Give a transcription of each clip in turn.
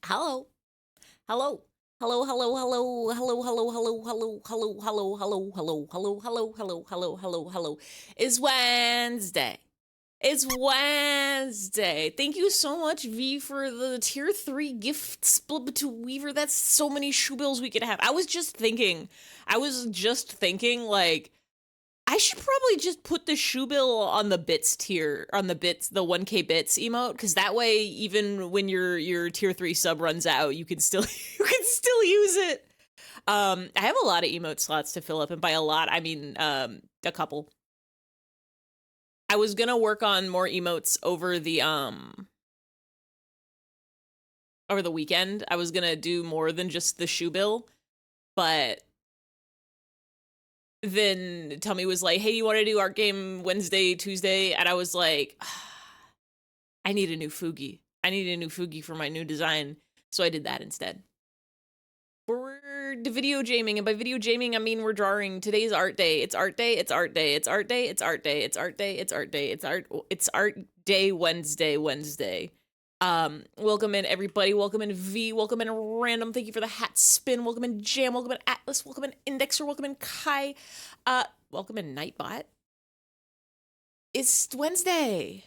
Hello. Hello. Hello, hello, hello, hello, hello, hello, hello, hello, hello, hello, hello, hello, hello, hello, hello, hello, hello. It's Wednesday. It's Wednesday. Thank you so much, V, for the tier 3 gift split to Weaver. That's so many shoe bills we could have. I was just thinking, like, I should probably just put the shoe bill on the bits tier, on the bits, the 1K bits emote, because that way, even when your tier 3 sub runs out, you can still use it. I have a lot of emote slots to fill up, and by a lot, I mean a couple. I was gonna work on more emotes over the weekend. I was gonna do more than just the shoe bill, but then Tummy was like, hey, you want to do art game Wednesday, Tuesday? And I was like, I need a new Fugi. I need a new Fugi for my new design. So I did that instead. We're video jaming, and by video jaming, I mean we're drawing. Today's art day. It's art day. It's art day. It's art day. It's art day. It's art day. It's art day. It's art day Wednesday. Welcome in everybody. Welcome in V. Welcome in Random. Thank you for the hat spin. Welcome in Jam. Welcome in Atlas. Welcome in Indexer. Welcome in Kai. Welcome in Nightbot. It's Wednesday.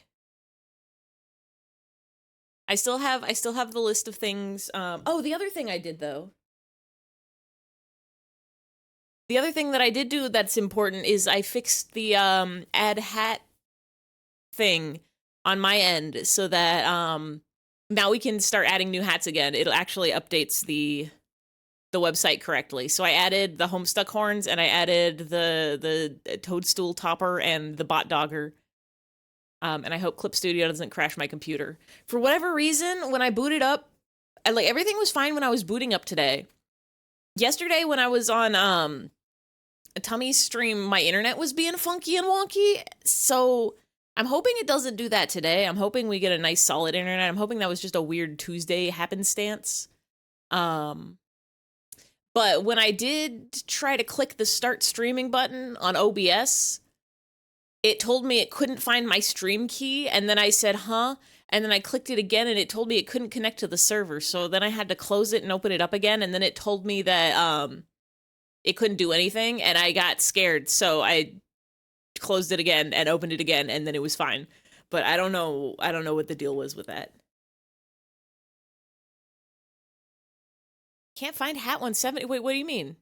I still have the list of things. Oh, the other thing I did though. The other thing that I did do that's important is I fixed the add hat thing on my end so that now we can start adding new hats again. It actually updates the website correctly. So I added the Homestuck horns, and I added the toadstool topper and the bot dogger. And I hope Clip Studio doesn't crash my computer. For whatever reason, when I booted up, everything was fine when I was booting up today. Yesterday when I was on Tummy's stream, my internet was being funky and wonky, so I'm hoping it doesn't do that today. I'm hoping we get a nice solid internet. I'm hoping that was just a weird Tuesday happenstance. But when I did try to click the start streaming button on OBS, it told me it couldn't find my stream key, and then I said, huh? And then I clicked it again, and it told me it couldn't connect to the server, so then I had to close it and open it up again, and then it told me that it couldn't do anything, and I got scared, so I closed it again and opened it again, and then it was fine. But I don't know what the deal was with that. Can't find hat 170. Wait, what do you mean?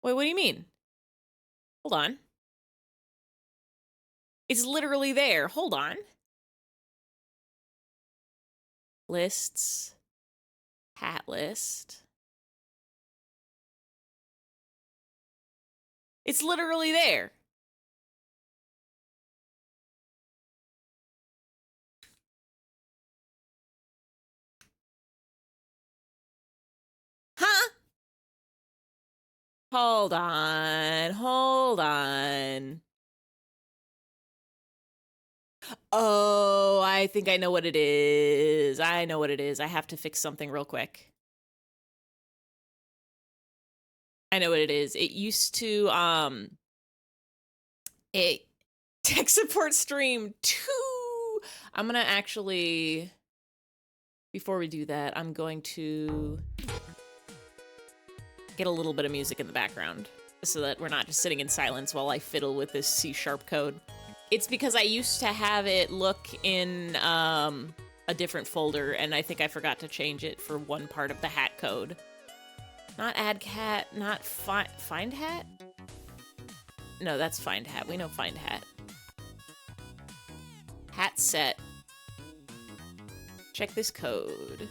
Wait, what do you mean? Hold on. It's literally there. Hold on. Lists. Hat list. It's literally there. Huh? Hold on. Oh, I think I know what it is. I know what it is. I have to fix something real quick. I know what it is. It used to, a tech support stream 2. I'm gonna actually, before we do that, I'm going to get a little bit of music in the background so that we're not just sitting in silence while I fiddle with this C# code. It's because I used to have it look in a different folder, and I think I forgot to change it for one part of the hat code. Not add cat, not find hat? No, that's find hat. We know find hat. Hat set. Check this code.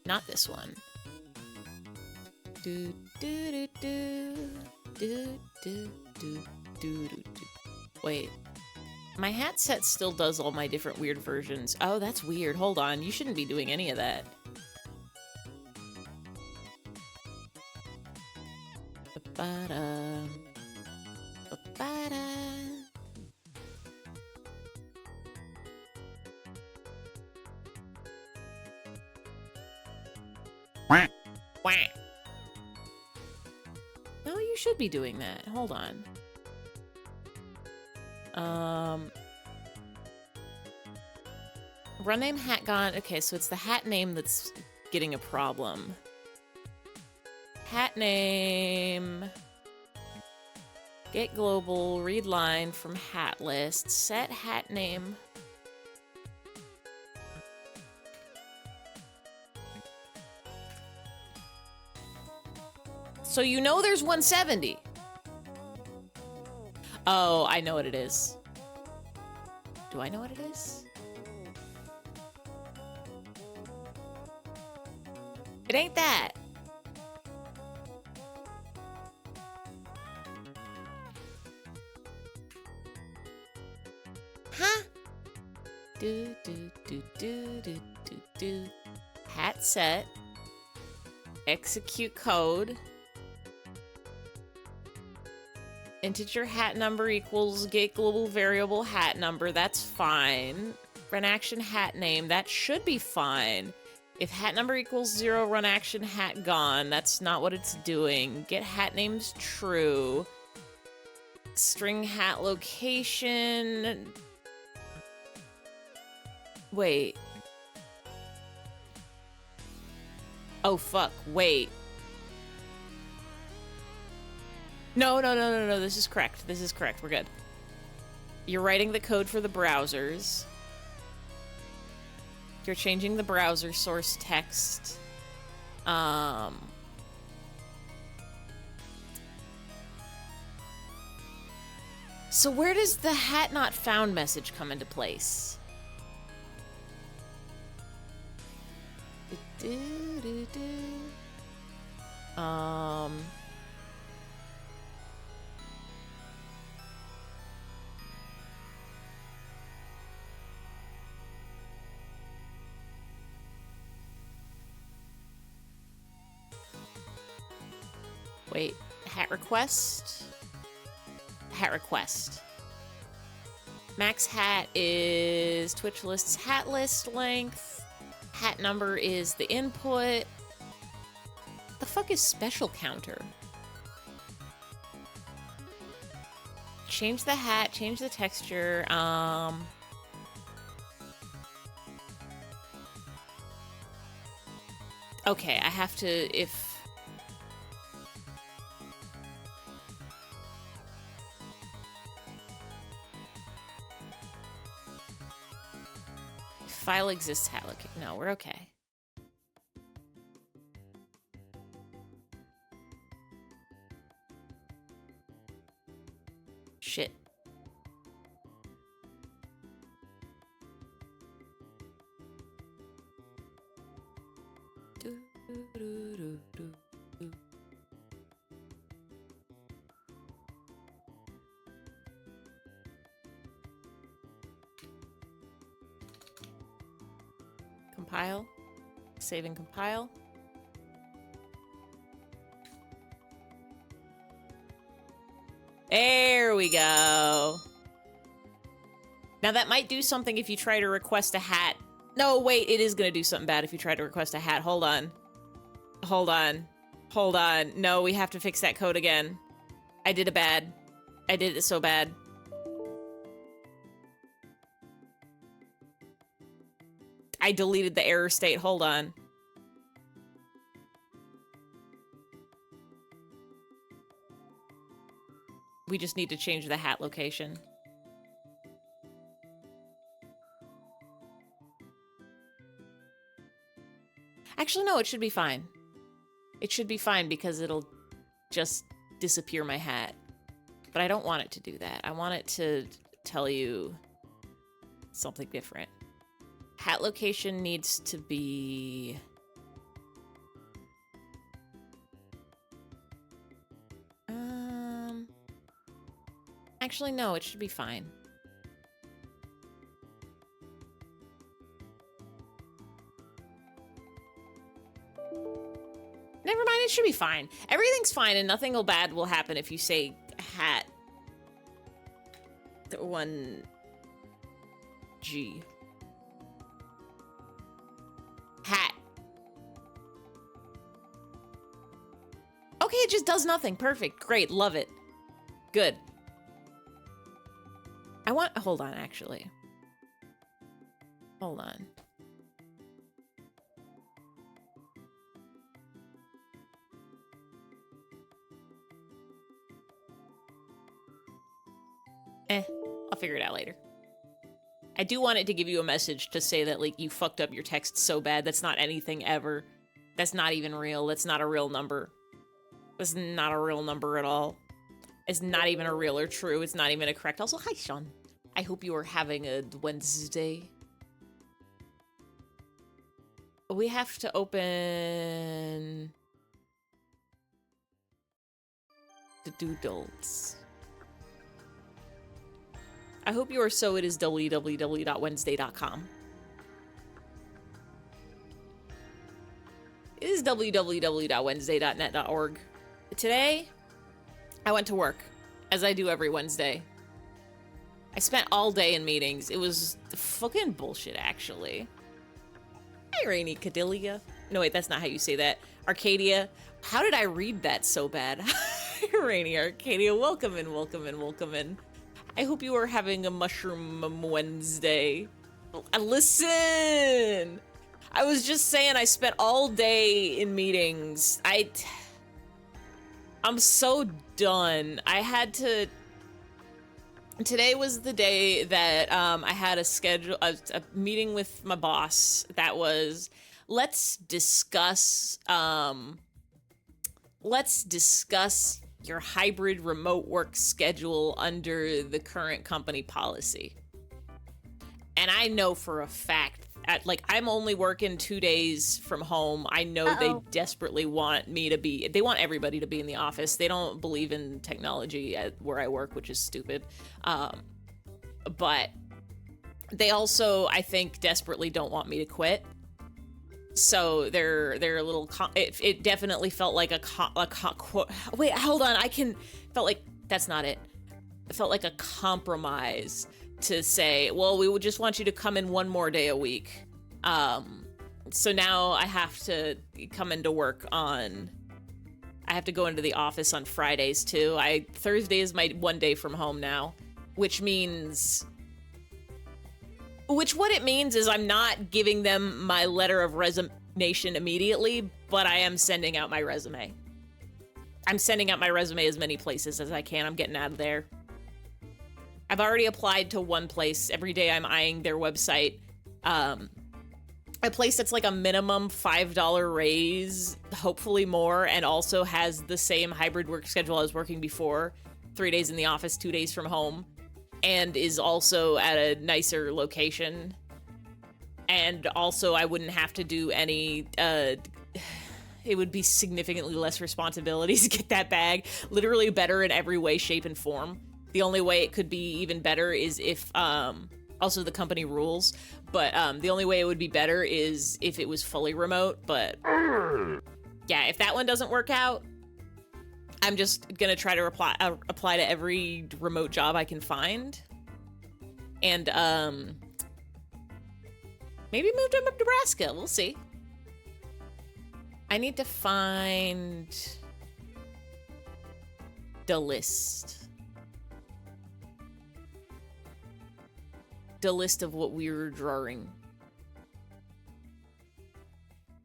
Not this one. Do do do do do do do do do. Wait. My hat set still does all my different weird versions. Oh, that's weird. Hold on. You shouldn't be doing any of that. Ba-ba-da. Ba-ba-da. Wah. No, you should be doing that. Hold on. Run name hat gone. Okay, so it's the hat name that's getting a problem. Hat name. Get global. Read line from hat list. Set hat name. So you know there's 170. Oh, I know what it is. Do I know what it is? It ain't that. Huh? Do do do do do do do. Hat set. Execute code. Integer hat number equals get global variable hat number. That's fine. Run action hat name. That should be fine. If hat number equals 0, run action hat gone. That's not what it's doing. Get hat names true. String hat location. Wait. Oh, fuck. Wait. No. This is correct. This is correct. We're good. You're writing the code for the browsers. You're changing the browser source text. So where does the hat not found message come into place? Wait, hat request? Hat request. Max hat is Twitch list's hat list length. Hat number is the input. The fuck is special counter? Change the hat, change the texture. Okay, I have to, if file exists hat location. No, we're okay. Shit. Compile. Save and compile. There we go. Now that might do something if you try to request a hat. No, wait, it is gonna do something bad if you try to request a hat. Hold on. Hold on. Hold on. No, we have to fix that code again. I did it bad. I did it so bad. I deleted the error state. Hold on. We just need to change the hat location. Actually, no, it should be fine. It should be fine because it'll just disappear my hat. But I don't want it to do that. I want it to tell you something different. Hat location needs to be... Actually, no, it should be fine. Never mind, it should be fine. Everything's fine and nothing bad will happen if you say hat 1G. Hat. Okay, it just does nothing. Perfect. Great. Love it. Good. Hold on, actually. Hold on. I'll figure it out later. I do want it to give you a message to say that, like, you fucked up your text so bad. That's not anything ever. That's not even real. That's not a real number. That's not a real number at all. It's not even a real or true. It's not even a correct. Also, hi, Sean. I hope you are having a Wednesday. We have to open the Doodles. I hope you are so it is www.wednesday.com. It is www.wednesday.net.org. Today, I went to work, as I do every Wednesday. I spent all day in meetings. It was fucking bullshit, actually. Hi, Rainy Cadilia. No, wait, that's not how you say that. Arcadia. How did I read that so bad? Hi, Rainy Arcadia. Welcome in, welcome in, welcome in. I hope you are having a mushroom Wednesday. Listen! I was just saying I spent all day in meetings. I'm so done. I had to... Today was the day that I had a meeting with my boss that was, let's discuss your hybrid remote work schedule under the current company policy. And I know for a fact, I'm only working 2 days from home. I know they desperately want me to be, they want everybody to be in the office. They don't believe in technology at where I work, which is stupid. But they also, I think, desperately don't want me to quit. So they're a little, it definitely felt like wait, hold on. Felt like, that's not it. It felt like a compromise to say, well, we would just want you to come in one more day a week. So now I have to come into work I have to go into the office on Fridays too. Thursday is my one day from home now, what it means is I'm not giving them my letter of resignation immediately, but I am sending out my resume. I'm sending out my resume as many places as I can. I'm getting out of there. I've already applied to one place. Every day I'm eyeing their website. A place that's like a minimum $5 raise, hopefully more, and also has the same hybrid work schedule I was working before. 3 days in the office, 2 days from home, and is also at a nicer location. And also I wouldn't have to do any, it would be significantly less responsibilities to get that bag. Literally better in every way, shape, and form. The only way it could be even better is if, also the company rules, but the only way it would be better is if it was fully remote, but yeah, if that one doesn't work out, I'm just gonna try to apply to every remote job I can find, and maybe move to Nebraska, we'll see. I need to find the list. The list of what we were drawing.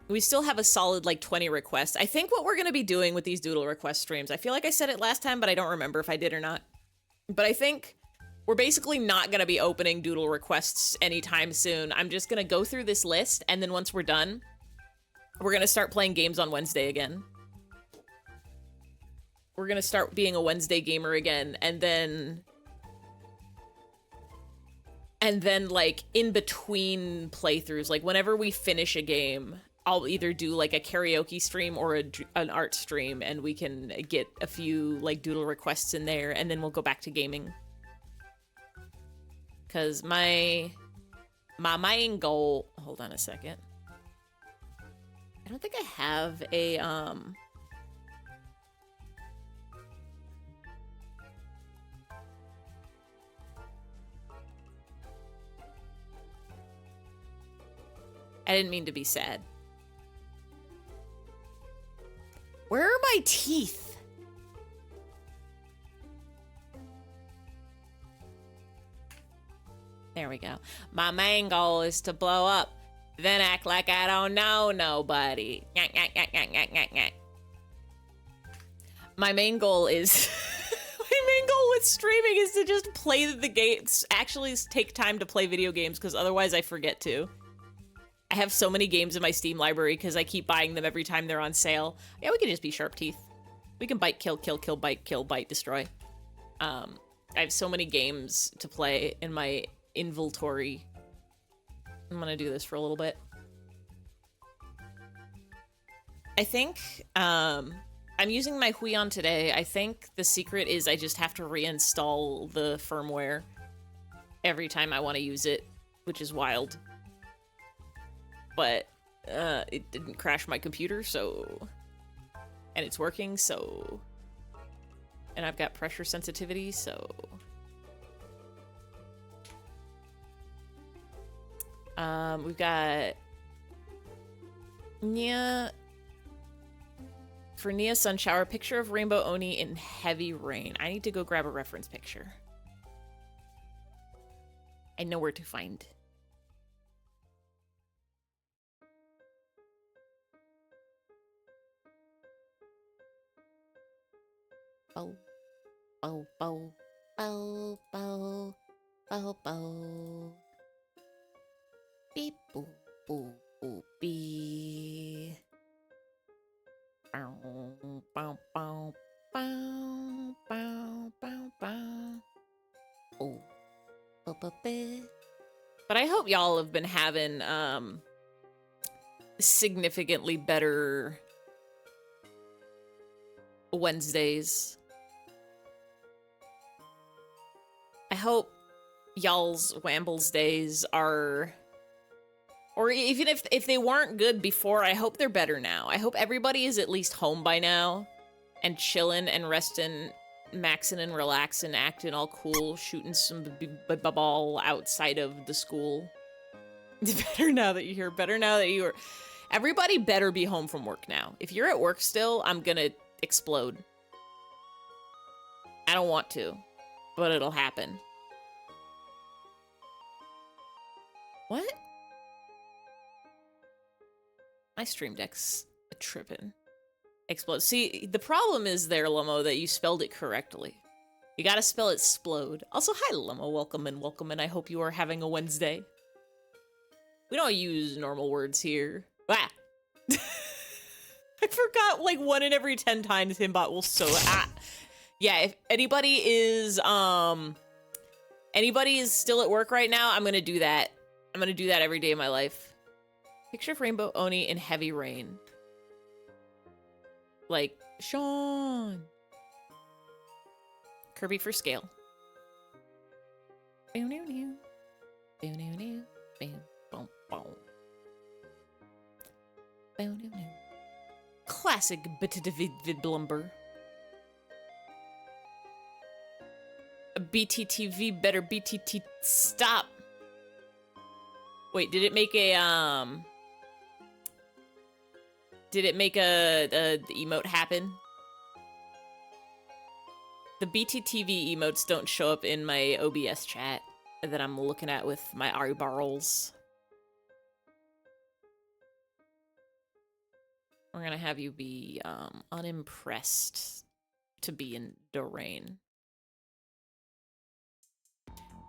We still have a solid, 20 requests. I think what we're going to be doing with these Doodle request streams, I feel like I said it last time, but I don't remember if I did or not. But I think we're basically not going to be opening Doodle requests anytime soon. I'm just going to go through this list, and then once we're done, we're going to start playing games on Wednesday again. we're gonna start being a Wednesday gamer again, and then like in between playthroughs, like whenever we finish a game, I'll either do like a karaoke stream or an art stream, and we can get a few like doodle requests in there, and then we'll go back to gaming. Cause my main goal, hold on a second. I don't think I have a I didn't mean to be sad. Where are my teeth? There we go. My main goal is to blow up, then act like I don't know nobody. My main goal is... my main goal with streaming is to just play the games, actually take time to play video games, because otherwise I forget to. I have so many games in my Steam library because I keep buying them every time they're on sale. Yeah, we can just be sharp teeth. We can bite, kill, kill, kill, bite, kill, bite, destroy. I have so many games to play in my inventory. I'm gonna do this for a little bit. I think, I'm using my Huion today. I think the secret is I just have to reinstall the firmware every time I want to use it, which is wild. But it didn't crash my computer, so... And it's working, so... And I've got pressure sensitivity, so... We've got... Nia... For Nia Sunshower, picture of Rainbow Oni in heavy rain. I need to go grab a reference picture. I know where to find. Bow, bow, bow, bow, bow, bow, bow. Beep, boop, boop, boop, bee. Bow, bow, bow, bow, bow, bow, bow. Oh, but I hope y'all have been having significantly better Wednesdays. I hope y'all's Wambles days are, or even if they weren't good before, I hope they're better now. I hope everybody is at least home by now and chilling and resting, maxing and relaxing, acting all cool, shooting some ball outside of the school. Better now that you're here. Better now that you are. Everybody better be home from work now. If you're at work still, I'm gonna explode. I don't want to, but it'll happen. What? My stream deck's tripping. Explode. See, the problem is there, Lomo, that you spelled it correctly. You gotta spell it splode. Also, hi, Lomo. Welcome and I hope you are having a Wednesday. We don't use normal words here. Ah! I forgot, like, 1 in every 10 times Himbot will so... Ah! Yeah, if anybody is still at work right now, I'm gonna do that. I'm gonna do that every day of my life. Picture of Rainbow Oni in heavy rain. Like, Sean. Kirby for scale. Classic Blumber. BTTV better BTT stop. Wait, did it make a emote happen? The BTTV emotes don't show up in my OBS chat that I'm looking at with my eyeballs. We're gonna have you be unimpressed to be in the rain.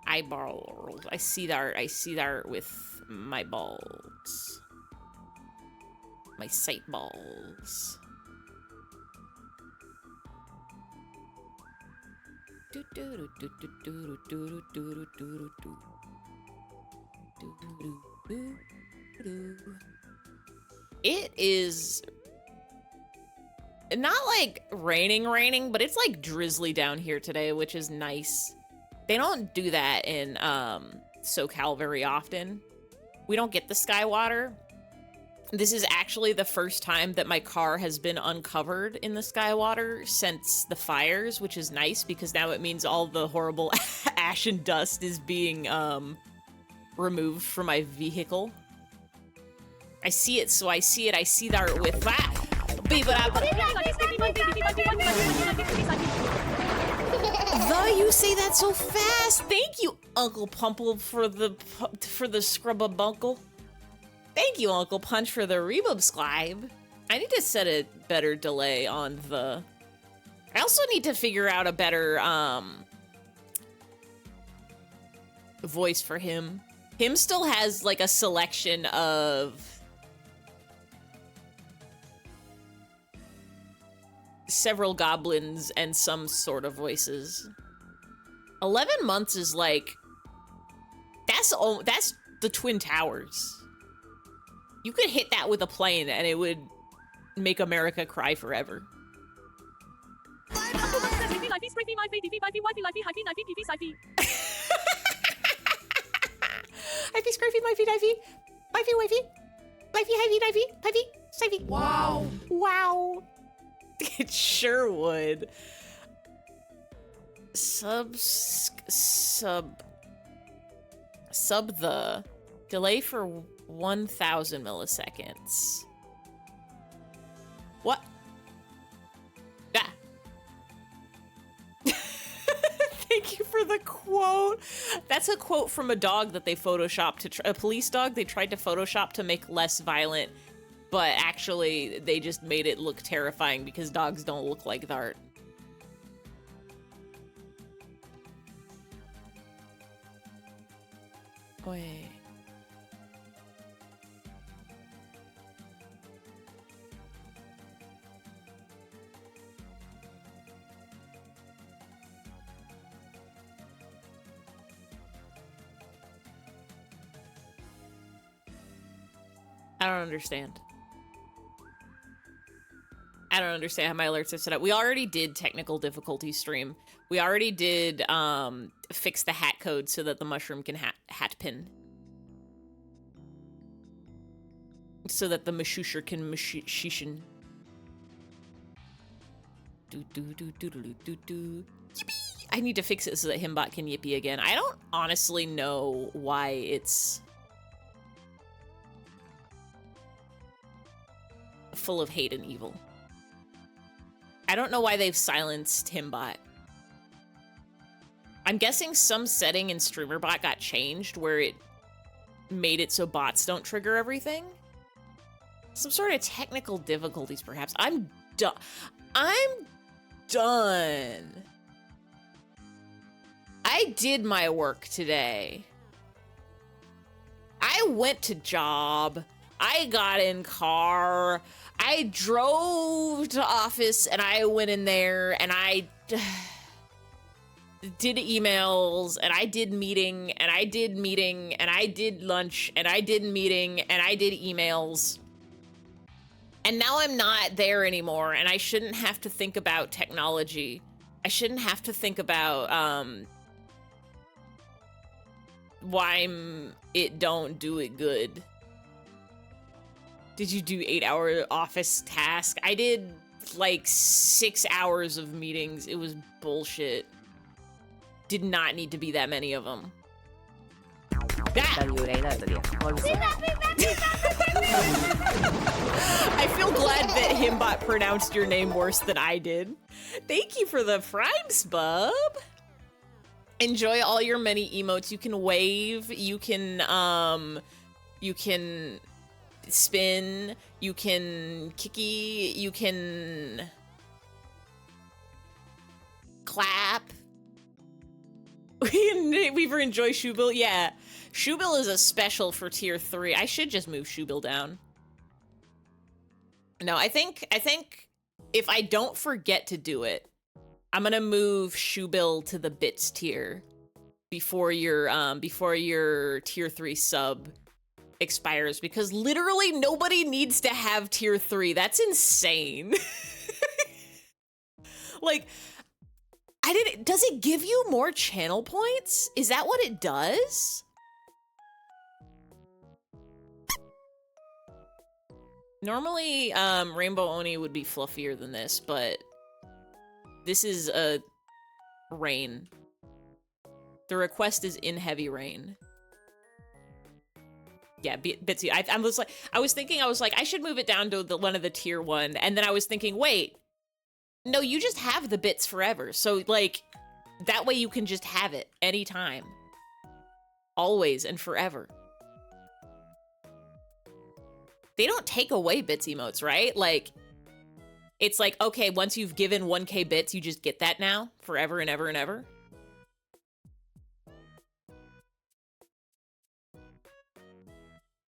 Eyeballs. I see that with my balls. My sight balls. It is not like raining, but it's like drizzly down here today, which is nice. They don't do that in SoCal very often. We don't get the sky water. This is actually the first time that my car has been uncovered in the sky water since the fires, which is nice because now it means all the horrible ash and dust is being removed from my vehicle. I see it, so I see it. I see that with that. You say that so fast. Thank you, Uncle Pumple, for the scrub-a-bunkle. Thank you, Uncle Punch, for the rebubscribe. I need to set a better delay on the... I also need to figure out a better voice for him. Him still has like a selection of several goblins and some sort of voices. 11 months is like... That's the Twin Towers. You could hit that with a plane and it would make America cry forever. Wow. Wow. It sure would. Sub the delay for 1,000 milliseconds. What? Ah. Thank you for the quote. That's a quote from a dog that they photoshopped to a police dog. They tried to Photoshop to make less violent, but actually they just made it look terrifying because dogs don't look like that. Wait. I don't understand. I don't understand how my alerts are set up. We already did technical difficulty stream. We already did fix the hat code so that the mushroom can hat pin. So that the mashusher can mashishin. I need to fix it so that Himbot can yippee again. I don't honestly know why it's full of hate and evil. I don't know why they've silenced Himbot. I'm guessing some setting in StreamerBot got changed where it made it so bots don't trigger everything. Some sort of technical difficulties, perhaps. I'm done. I'm done. I did my work today. I went to job. I got in car. I drove to office and I went in there and I did emails and I did meeting and I did meeting and I did lunch and I did meeting and I did emails. And now I'm not there anymore and I shouldn't have to think about technology. I shouldn't have to think about why it don't do it good. Did you do 8-hour office task? I did like 6 hours of meetings. It was bullshit. Did not need to be that many of them. Ah! I feel glad that Himbot pronounced your name worse than I did. Thank you for the frames, bub. Enjoy all your many emotes. You can wave, you can spin, you can kicky, you can clap. Weaver enjoy Shoebill. Yeah, Shoebill is a special for tier 3. I should just move Shoebill down. No, I think if I don't forget to do it, I'm gonna move Shoebill to the bits tier before your tier 3 sub expires, because literally nobody needs to have tier 3. That's insane. Like, does it give you more channel points? Is that what it does? Normally, Rainbow Oni would be fluffier than this, but this is a rain. The request is in heavy rain. Yeah, Bitsy. I was thinking, I should move it down to one of the tier 1, and then I was thinking, wait, no, you just have the bits forever. So, like, that way you can just have it anytime. Always and forever. They don't take away bits emotes, right? Like, it's like, okay, once you've given 1K bits, you just get that now forever and ever and ever.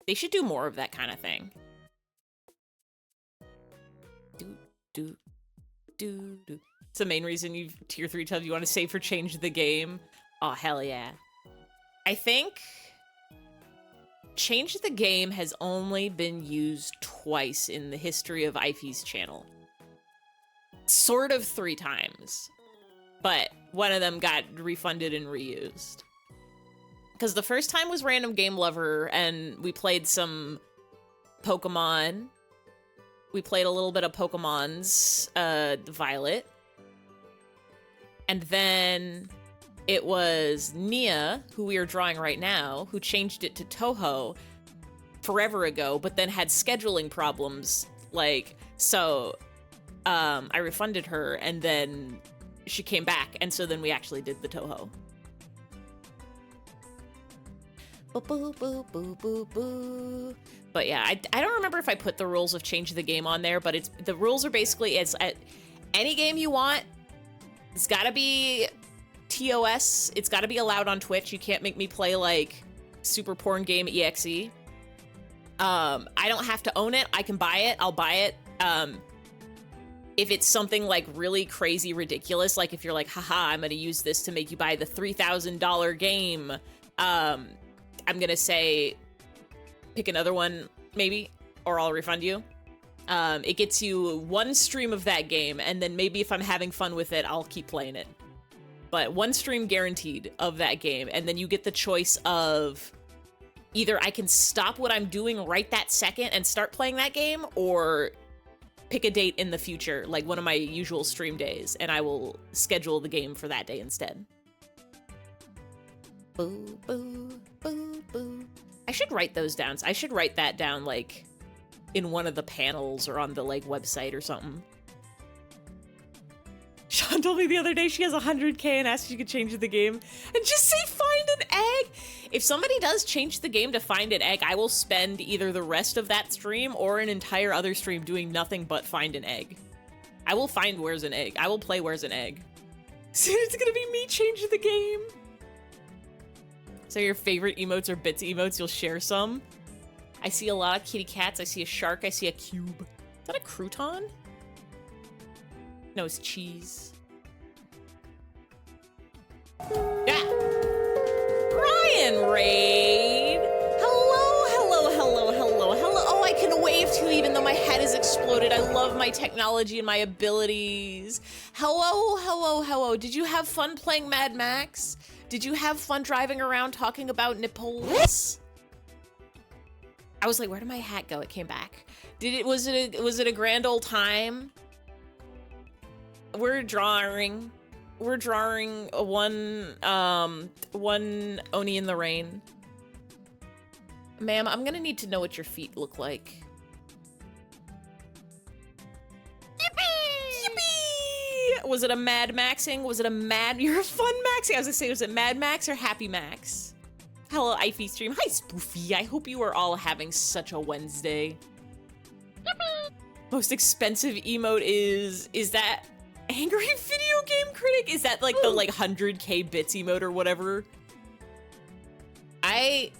They should do more of that kind of thing. It's the main reason you've tier 3 tells you want to save for change the game. Oh, hell yeah. I think change the game has only been used twice in the history of Ify's channel. Sort of 3 times. But one of them got refunded and reused. Because the first time was Random Game Lover, and we played some Pokemon. We played a little bit of Pokemon's Violet. And then it was Nia, who we are drawing right now, who changed it to Toho forever ago, but then had scheduling problems. Like, so I refunded her, and then she came back, and so then we actually did the Toho. Boo, boo, boo, boo, boo. But yeah, I don't remember if I put the rules of change the game on there, but the rules are basically, it's any game you want, it's gotta be TOS, it's gotta be allowed on Twitch. You can't make me play like Super Porn Game EXE. I don't have to own it, I can buy it, I'll buy it. If it's something like really crazy ridiculous, like if you're like, haha, I'm gonna use this to make you buy the $3,000 game, I'm gonna say, pick another one, maybe, or I'll refund you. It gets you 1 stream of that game, and then maybe if I'm having fun with it, I'll keep playing it. But 1 stream guaranteed of that game, and then you get the choice of either I can stop what I'm doing right that second and start playing that game, or pick a date in the future, like one of my usual stream days, and I will schedule the game for that day instead. Boo, boo, boo, boo. I should write those down. I should write that down, like, in one of the panels or on the, like, website or something. Sean told me the other day she has 100K and asked if she could change the game. And just say find an egg! If somebody does change the game to find an egg, I will spend either the rest of that stream or an entire other stream doing nothing but find an egg. I will find where's an egg. I will play where's an egg. So it's gonna be me changing the game. So your favorite emotes are bits emotes, you'll share some. I see a lot of kitty cats, I see a shark, I see a cube. Is that a crouton? No, it's cheese. Yeah. Ryan Raid! Hello, hello, hello, hello, hello. Oh, I can wave too even though my head is exploded. I love my technology and my abilities. Hello, hello, hello. Did you have fun playing Mad Max? Did you have fun driving around talking about nipples? I was like, where did my hat go? It came back. Was it a grand old time? We're drawing a one Oni in the rain. Ma'am, I'm gonna need to know what your feet look like. Yippee! Yippee! Was it a Mad Maxing? Was it a Mad? You're a fun Maxing. I was gonna say, was it Mad Max or Happy Max? Hello, Ify stream. Hi, Spoofy. I hope you are all having such a Wednesday. Yippee! Most expensive emote is that Angry Video Game Critic? Is that like the like 100K bits emote or whatever? I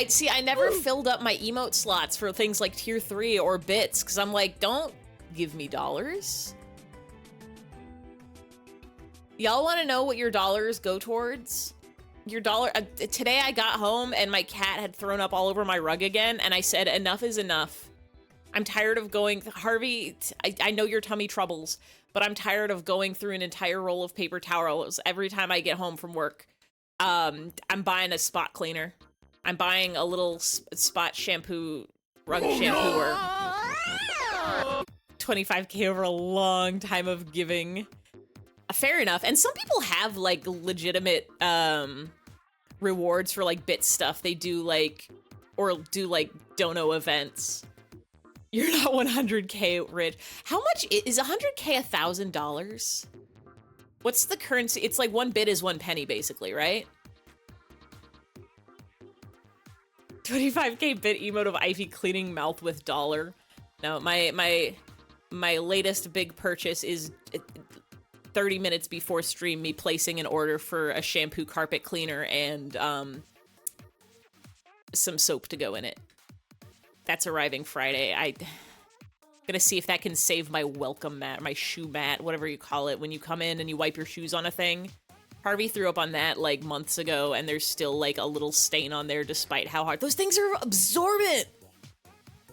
see, I never filled up my emote slots for things like tier 3 or bits, because I'm like, don't give me dollars. Y'all want to know what your dollars go towards? Your dollar, today I got home and my cat had thrown up all over my rug again, and I said, enough is enough. I'm tired of going, Harvey, I know your tummy troubles, but I'm tired of going through an entire roll of paper towels every time I get home from work. I'm buying a spot cleaner. I'm buying a little spot shampoo, rug shampooer. 25K over a long time of giving. Fair enough. And some people have like legitimate rewards for like bit stuff. They do like, or do like dono events. You're not 100K rich. How much is 100K $1,000? What's the currency? It's like 1 bit is 1 penny basically, right? 25K bit emote of Ivy cleaning mouth with dollar. No, my latest big purchase is 30 minutes before stream, me placing an order for a shampoo carpet cleaner and some soap to go in it. That's arriving Friday. I'm gonna see if that can save my welcome mat, my shoe mat, whatever you call it, when you come in and you wipe your shoes on a thing. Harvey threw up on that like months ago, and there's still like a little stain on there despite how hard. Those things are absorbent!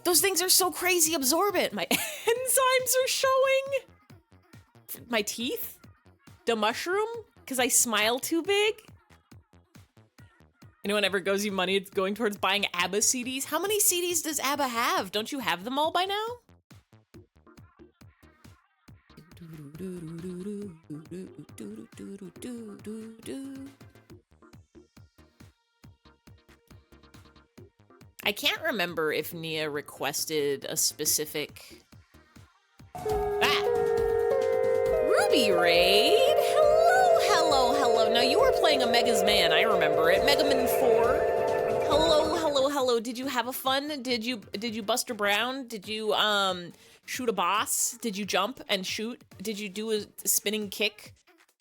Those things are so crazy absorbent! My enzymes are showing! My teeth? The mushroom? Because I smile too big? Anyone ever goes you money, it's going towards buying ABBA CDs? How many CDs does ABBA have? Don't you have them all by now? I can't remember if Nia requested a specific... Ruby Raid! Hello, hello, hello. Now you were playing a Mega's Man, I remember it. Mega Man 4. Hello, hello, hello. Did you have a fun? Did you Buster Brown? Did you shoot a boss? Did you jump and shoot? Did you do a spinning kick?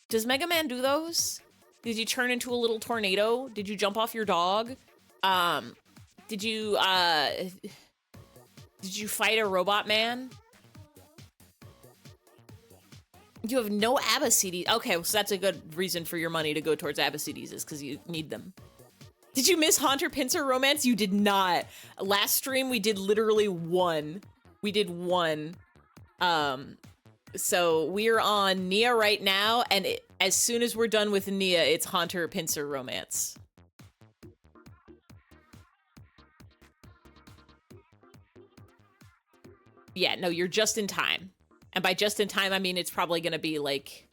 Does Mega Man do those? Did you turn into a little tornado? Did you jump off your dog? Did you fight a robot man? You have no ABBA CDs. Okay, so that's a good reason for your money to go towards ABBA CDs, is because you need them. Did you miss Haunter Pincer Romance? You did not. Last stream, we did literally one. We did one. So we're on Nia right now, and as soon as we're done with Nia, it's Haunter Pincer Romance. Yeah, no, you're just in time. And by just in time, I mean it's probably gonna be like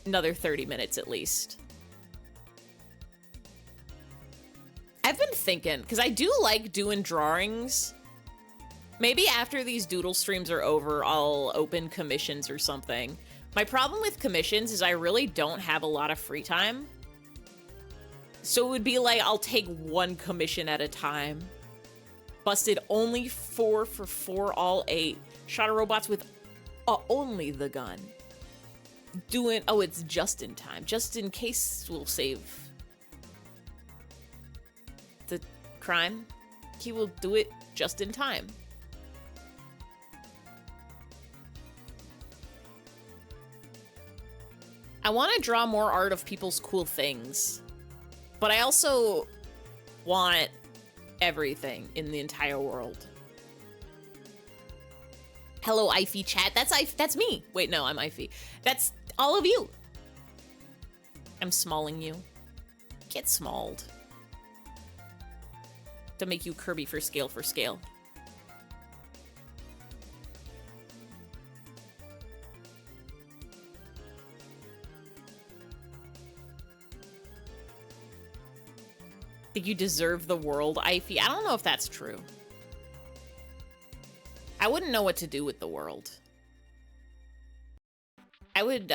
another 30 minutes at least. I've been thinking, because I do like doing drawings. Maybe after these Doodle streams are over, I'll open commissions or something. My problem with commissions is I really don't have a lot of free time. So it would be like, I'll take one commission at a time. Busted only 4 for 4, all 8. Shot a robots with only the gun. Doing, oh, it's just in time. Just in case we'll save the crime. He will do it just in time. I want to draw more art of people's cool things, but I also want everything in the entire world. Hello, Ify chat. That's me. Wait, no, I'm Ify. That's all of you. I'm smalling you. Get smalled. To make you Kirby for scale for scale. Think you deserve the world, Ify? I don't know if that's true. I wouldn't know what to do with the world. I wouldn't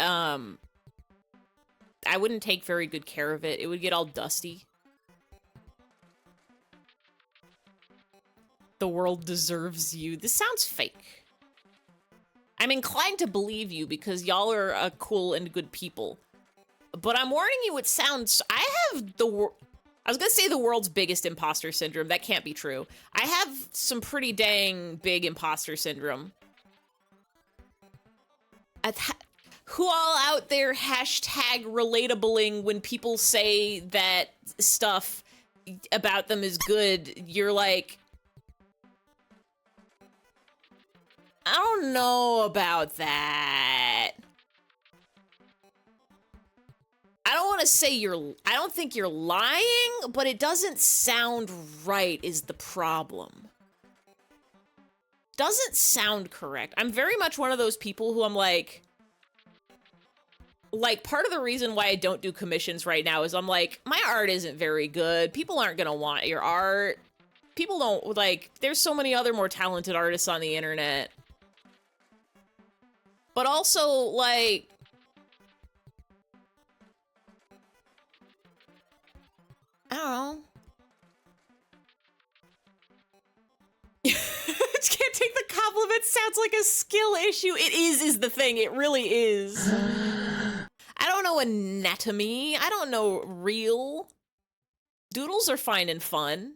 take very good care of it. It would get all dusty. The world deserves you. This sounds fake. I'm inclined to believe you because y'all are cool and good people. But I'm warning you, it sounds... I was gonna say the world's biggest imposter syndrome. That can't be true. I have some pretty dang big imposter syndrome. who all out there hashtag relatabling when people say that stuff about them is good, you're like, I don't know about that. I don't want to say I don't think you're lying, but it doesn't sound right is the problem. Doesn't sound correct. I'm very much one of those people who I'm like, part of the reason why I don't do commissions right now is I'm like, my art isn't very good. People aren't gonna want your art. People don't, like, there's so many other more talented artists on the internet. But also, like, I don't know. Can't take the compliment. Sounds like a skill issue. It is the thing. It really is. I don't know anatomy. I don't know real. Doodles are fine and fun.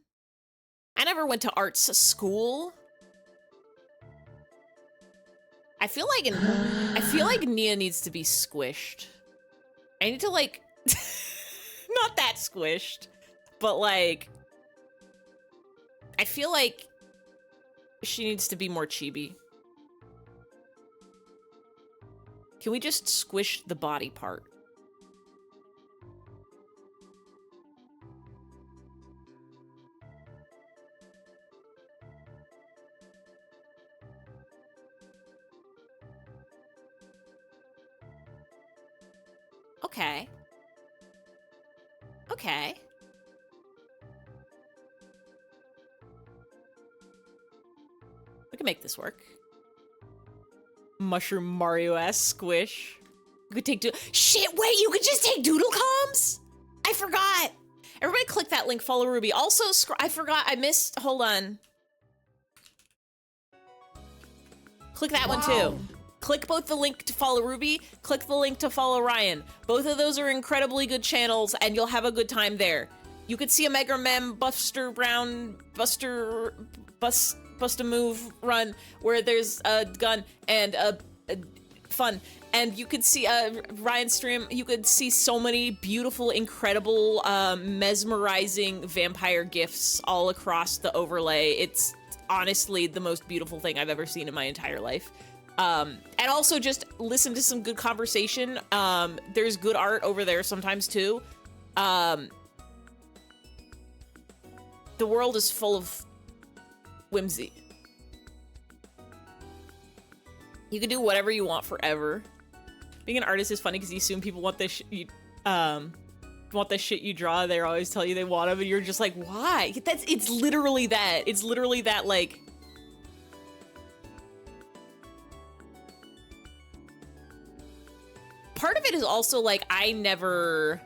I never went to arts school. I feel like Nia needs to be squished. I need to, like, not that squished, but like, I feel like she needs to be more chibi. Can we just squish the body part? Okay. Okay. We can make this work. Mushroom Mario-ass squish. You could take shit, wait, you could just take doodle comms? I forgot. Everybody click that link, follow Ruby. Also, I forgot, I missed, hold on. Click that one too. Click both the link to follow Ruby, click the link to follow Ryan. Both of those are incredibly good channels and you'll have a good time there. You could see a Mega Mem Buster Brown, Bust a Move run where there's a gun and a fun. And you could see Ryan's stream, you could see so many beautiful, incredible, mesmerizing vampire gifs all across the overlay. It's honestly the most beautiful thing I've ever seen in my entire life. And also just listen to some good conversation. There's good art over there sometimes too. The world is full of whimsy. You can do whatever you want forever. Being an artist is funny because you assume people want this want the shit you draw. They always tell you they want them, and you're just like, why? It's literally that. It's literally that, like. Part of it is also like I'm not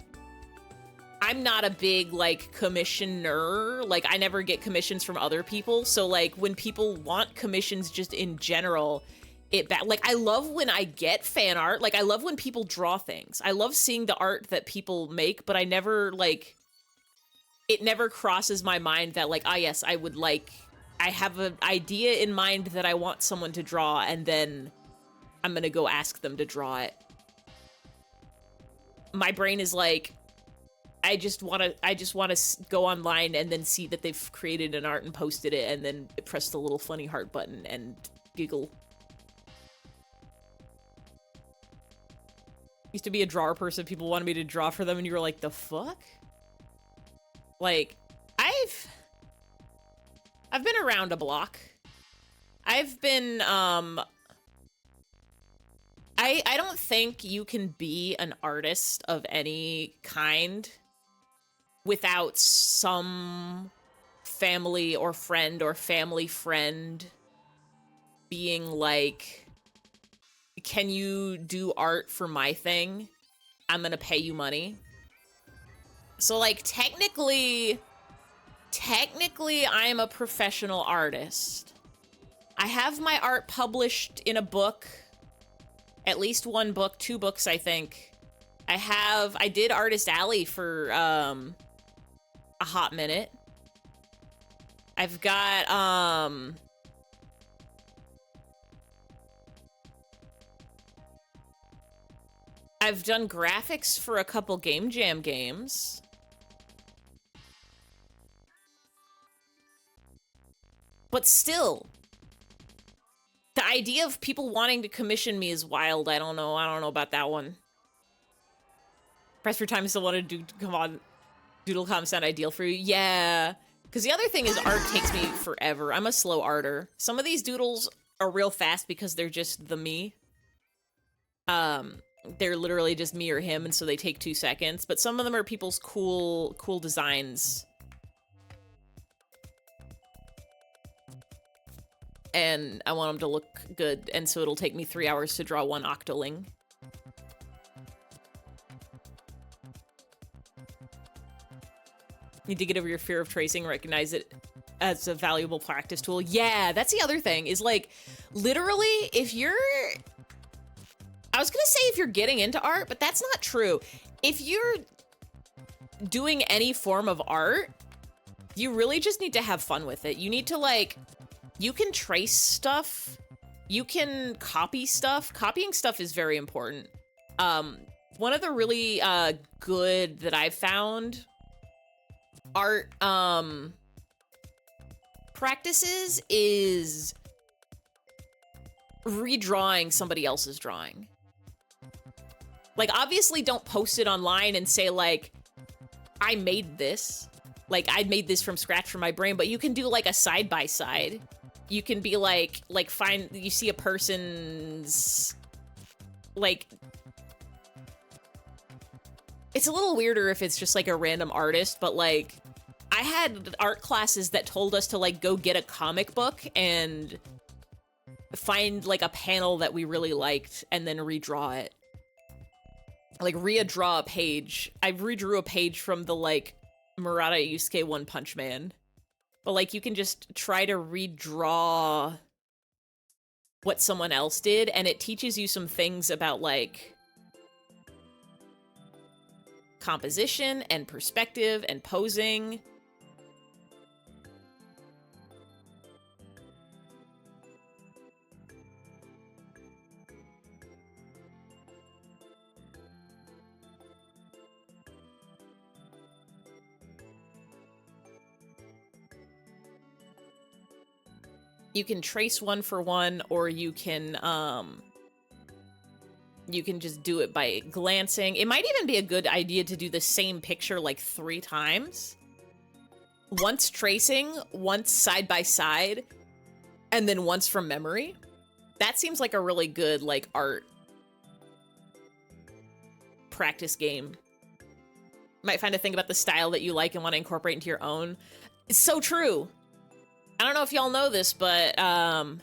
a big like commissioner. Like I never get commissions from other people. So like when people want commissions just in general, like I love when I get fan art. Like I love when people draw things. I love seeing the art that people make, but I never like, it never crosses my mind that like, ah yes, I have an idea in mind that I want someone to draw and then I'm gonna go ask them to draw it. My brain is like, I just want to go online and then see that they've created an art and posted it and then press the little funny heart button and giggle. Used to be a drawer person. People wanted me to draw for them and you were like, the fuck? Like, I've been around a block. I've been, I don't think you can be an artist of any kind without some family or family friend being like, can you do art for my thing? I'm gonna pay you money. So like technically I am a professional artist. I have my art published in a book. At least one book, 2 books, I think. I did Artist Alley for a hot minute. I've got I've done graphics for a couple Game Jam games. But still, the idea of people wanting to commission me is wild. I don't know about that one. Press for time, still want to do, come on. Doodle sound ideal for you? Yeah. Because the other thing is art takes me forever. I'm a slow arter. Some of these doodles are real fast because they're just the me. They're literally just me or him, and so they take 2 seconds. But some of them are people's cool designs. And I want them to look good, and so it'll take me 3 hours to draw one octoling. Need to get over your fear of tracing, recognize it as a valuable practice tool. Yeah, that's the other thing, is like, literally, if you're... I was gonna say if you're getting into art, but that's not true. If you're doing any form of art, you really just need to have fun with it. You need to, like... You can trace stuff. You can copy stuff. Copying stuff is very important. One of the really good that I've found art practices is redrawing somebody else's drawing. Like, obviously don't post it online and say, like, I made this. Like, I made this from scratch from my brain, but you can do, like, a side-by-side. You can be like find, you see a person's, like, it's a little weirder if it's just like a random artist, but like, I had art classes that told us to like go get a comic book and find like a panel that we really liked and then redraw it. Like redraw a page. I redrew a page from the like Murata Yusuke One Punch Man. But, like, you can just try to redraw what someone else did, and it teaches you some things about, like, composition and perspective and posing. You can trace one for one, or you can just do it by glancing. It might even be a good idea to do the same picture like 3 times. Once tracing, once side by side, and then once from memory. That seems like a really good, like, art practice game. Might find a thing about the style that you like and want to incorporate into your own. It's so true. I don't know if y'all know this, but, what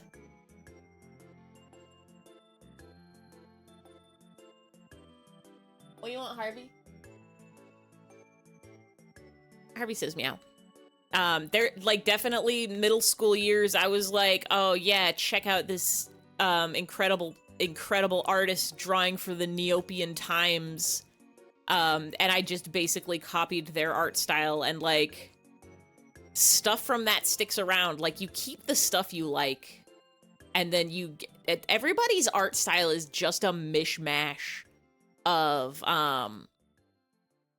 do you want, Harvey? Harvey says meow. They're, like, definitely middle school years, I was like, oh, yeah, check out this, incredible artist drawing for the Neopian Times. And I just basically copied their art style, and, like... Stuff from that sticks around. Like, you keep the stuff you like, and then you get... Everybody's art style is just a mishmash of,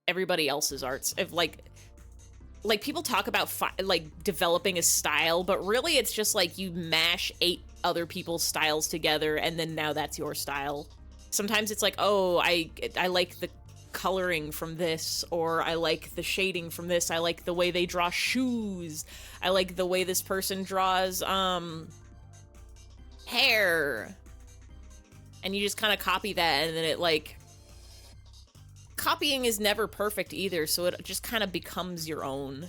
everybody else's arts. If, like, people talk about, like, developing a style, but really it's just, like, you mash 8 other people's styles together, and then now that's your style. Sometimes it's like, oh, I like the coloring from this, or I like the shading from this, I like the way they draw shoes, I like the way this person draws hair, and you just kind of copy that, and then it, like, copying is never perfect either, so it just kind of becomes your own.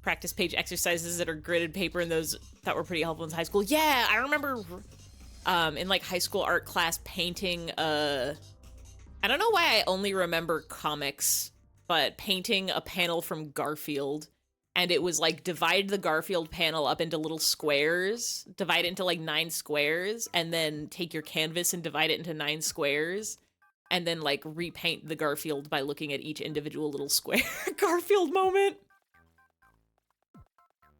Practice page exercises that are gridded paper, and those that were pretty helpful in high school. Yeah, I remember in, like, high school art class painting, I don't know why I only remember comics, but painting a panel from Garfield, and it was, like, divide the Garfield panel up into little squares, divide it into, like, 9 squares, and then take your canvas and divide it into 9 squares, and then, like, repaint the Garfield by looking at each individual little square. Garfield moment!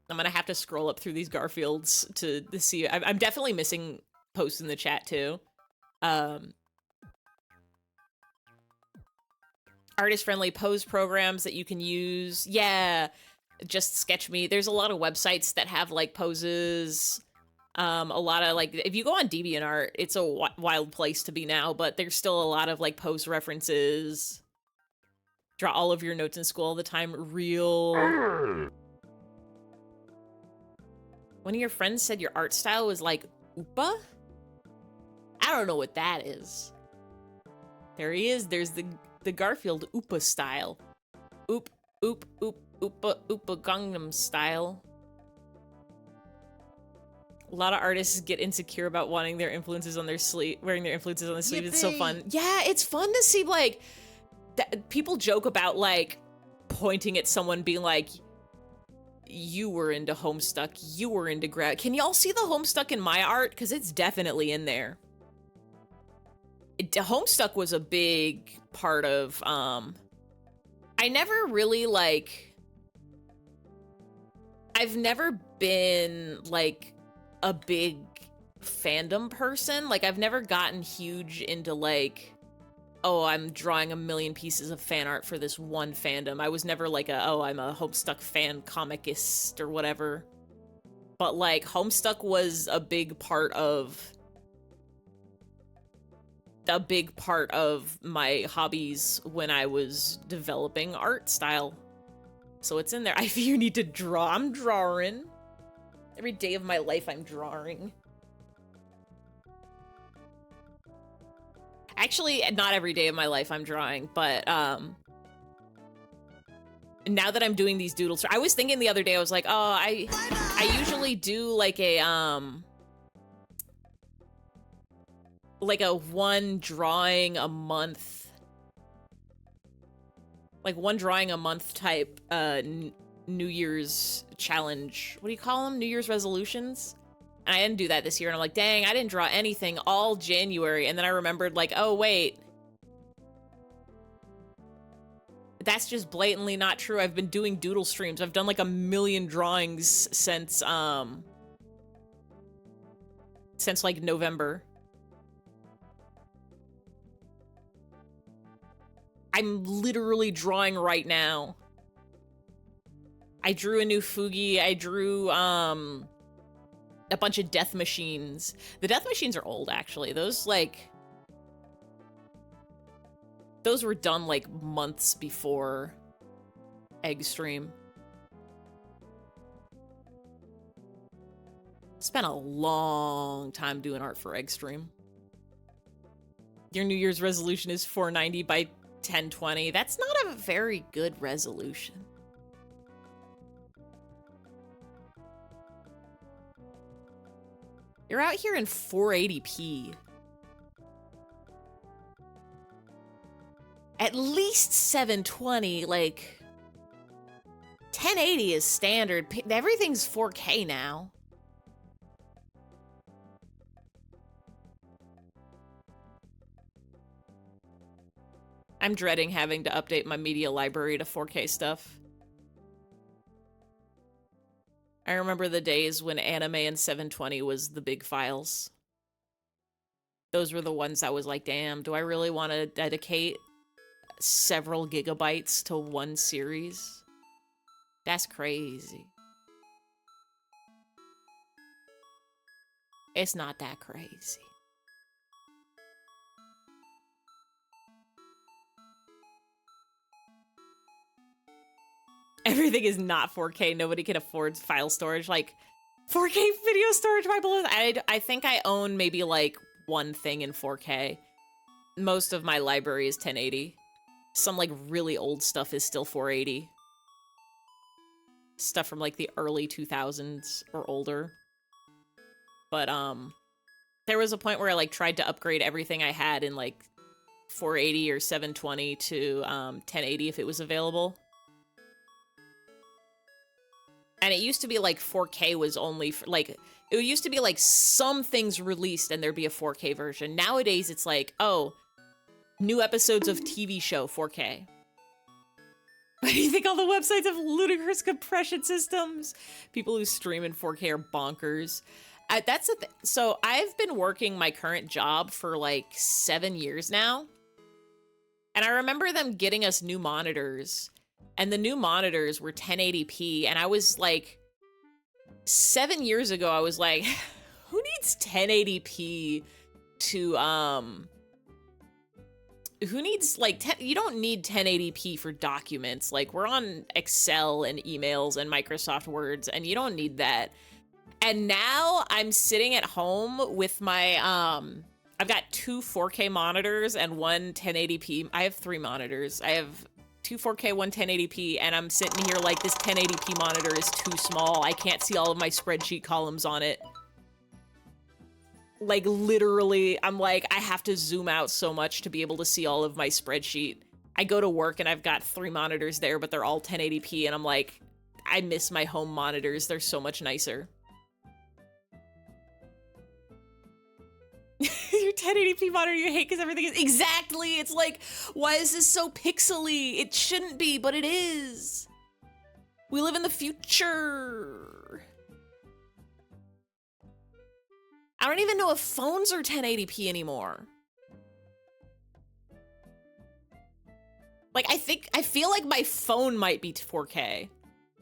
I'm gonna have to scroll up through these Garfields to see. I'm definitely missing posts in the chat, too. Um, artist-friendly pose programs that you can use. Yeah, just Sketch Me. There's a lot of websites that have like poses. A lot of like, if you go on DeviantArt, it's a wild place to be now, but there's still a lot of like pose references. Draw all of your notes in school all the time. Real. One of your friends said your art style was like Oopa? I don't know what that is. There he is. There's the Garfield Oopa style. Oop, oop, oop, Oopa, Oopa Gangnam style. A lot of artists get insecure about wanting their influences on their sleeve, wearing their influences on their sleeve. It's so fun. Yeah, it's fun to see, like, people joke about, like, pointing at someone being like, you were into Homestuck, you were into grad. Can y'all see the Homestuck in my art? Because it's definitely in there. Homestuck was a big part of, I never really, like, I've never been, like, a big fandom person. Like, I've never gotten huge into, like, oh, I'm drawing a million pieces of fan art for this one fandom. I was never like I'm a Homestuck fan comicist or whatever. But, like, Homestuck was a big part of my hobbies when I was developing art style. So it's in there. You need to draw. I'm drawing. Every day of my life, I'm drawing. Actually, not every day of my life I'm drawing, but now that I'm doing these doodles, I was thinking the other day, I was like, oh, I usually do like a one drawing a month, type New Year's challenge. What do you call them? New Year's resolutions? And I didn't do that this year, and I'm like, dang, I didn't draw anything all January. And then I remembered, like, oh, wait. That's just blatantly not true. I've been doing doodle streams. I've done, like, 1 million drawings since, like, November. I'm literally drawing right now. I drew a new Fugi. I drew, a bunch of death machines. The death machines are old, actually. Those were done, like, months before Egg Stream. Spent a long time doing art for Egg Stream. Your New Year's resolution is 490 by 1020. That's not a very good resolution. You're out here in 480p. At least 720, like... 1080 is standard. Everything's 4K now. I'm dreading having to update my media library to 4K stuff. I remember the days when anime in 720 was the big files. Those were the ones I was like, damn, do I really want to dedicate several gigabytes to one series? That's crazy. It's not that crazy. Everything is not 4K. Nobody can afford file storage. Like, 4K video storage, my beloved. I think I own maybe, like, one thing in 4K. Most of my library is 1080. Some, like, really old stuff is still 480. Stuff from, like, the early 2000s or older. But, there was a point where I, like, tried to upgrade everything I had in, like, 480 or 720 to, 1080 if it was available. And it used to be like 4K was only for, like, it used to be like some things released and there'd be a 4K version. Nowadays it's like, oh, new episodes of TV show 4K. Why do you think all the websites have ludicrous compression systems? People who stream in 4K are bonkers. That's the thing. So I've been working my current job for like 7 years now. And I remember them getting us new monitors. And the new monitors were 1080p. And I was like, 7 years ago, I was like, who needs 1080p to, who needs like, you don't need 1080p for documents. Like, we're on Excel and emails and Microsoft Words, and you don't need that. And now I'm sitting at home with my, I've got 2 4K monitors and 1 1080p. I have 3 monitors. I have 2 4K, 1 1080p, and I'm sitting here like this 1080p monitor is too small. I can't see all of my spreadsheet columns on it. Like, literally, I'm like, I have to zoom out so much to be able to see all of my spreadsheet. I go to work and I've got 3 monitors there, but they're all 1080p, and I'm like, I miss my home monitors. They're so much nicer. Your 1080p monitor you hate because everything is... Exactly! It's like, why is this so pixely? It shouldn't be, but it is. We live in the future. I don't even know if phones are 1080p anymore. Like, I feel like my phone might be 4K,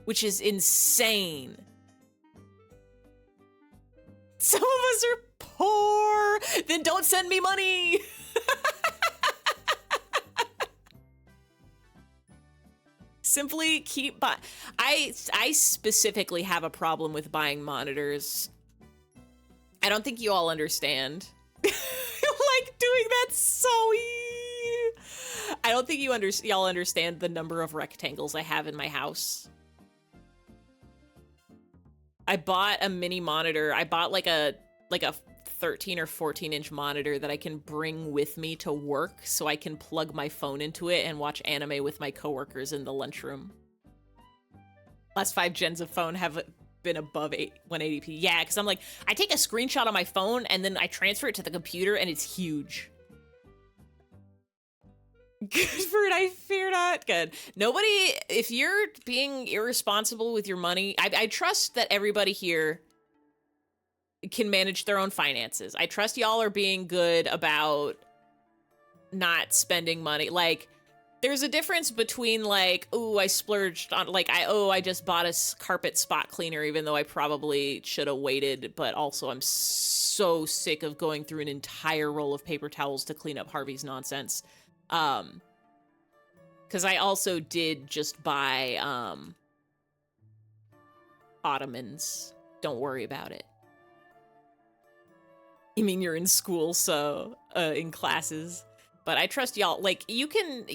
which is insane. Some of us are poor. Then don't send me money. Simply keep buying. I specifically have a problem with buying monitors. I don't think you all understand. Like doing that so I don't think y'all understand the number of rectangles I have in my house. I bought a mini monitor. I bought like a 13 or 14 inch monitor that I can bring with me to work so I can plug my phone into it and watch anime with my coworkers in the lunchroom. Last 5 gens of phone have been above 180p. Yeah, because I'm like, I take a screenshot on my phone and then I transfer it to the computer and it's huge. Good for it, I fear not. Good. Nobody, if you're being irresponsible with your money, I trust that everybody here can manage their own finances. I trust y'all are being good about not spending money. Like, there's a difference between like, oh, I splurged on, like, I just bought a carpet spot cleaner even though I probably should have waited, but also I'm so sick of going through an entire roll of paper towels to clean up Harvey's nonsense. Because I also did just buy ottomans. Don't worry about it. You mean you're in school, so in classes. But I trust y'all. Like, you can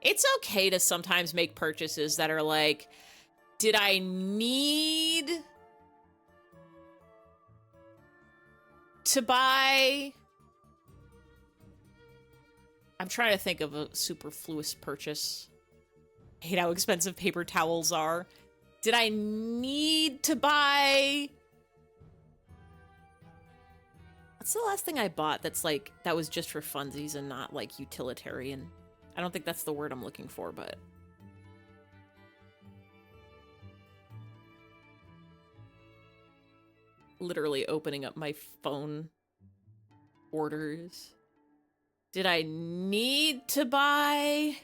it's okay to sometimes make purchases that are like, did I need to buy? I'm trying to think of a superfluous purchase. I hate how expensive paper towels are. Did I need to buy? What's the last thing I bought that's like, that was just for funsies and not like utilitarian? I don't think that's the word I'm looking for, but... Literally opening up my phone orders. Did I need to buy?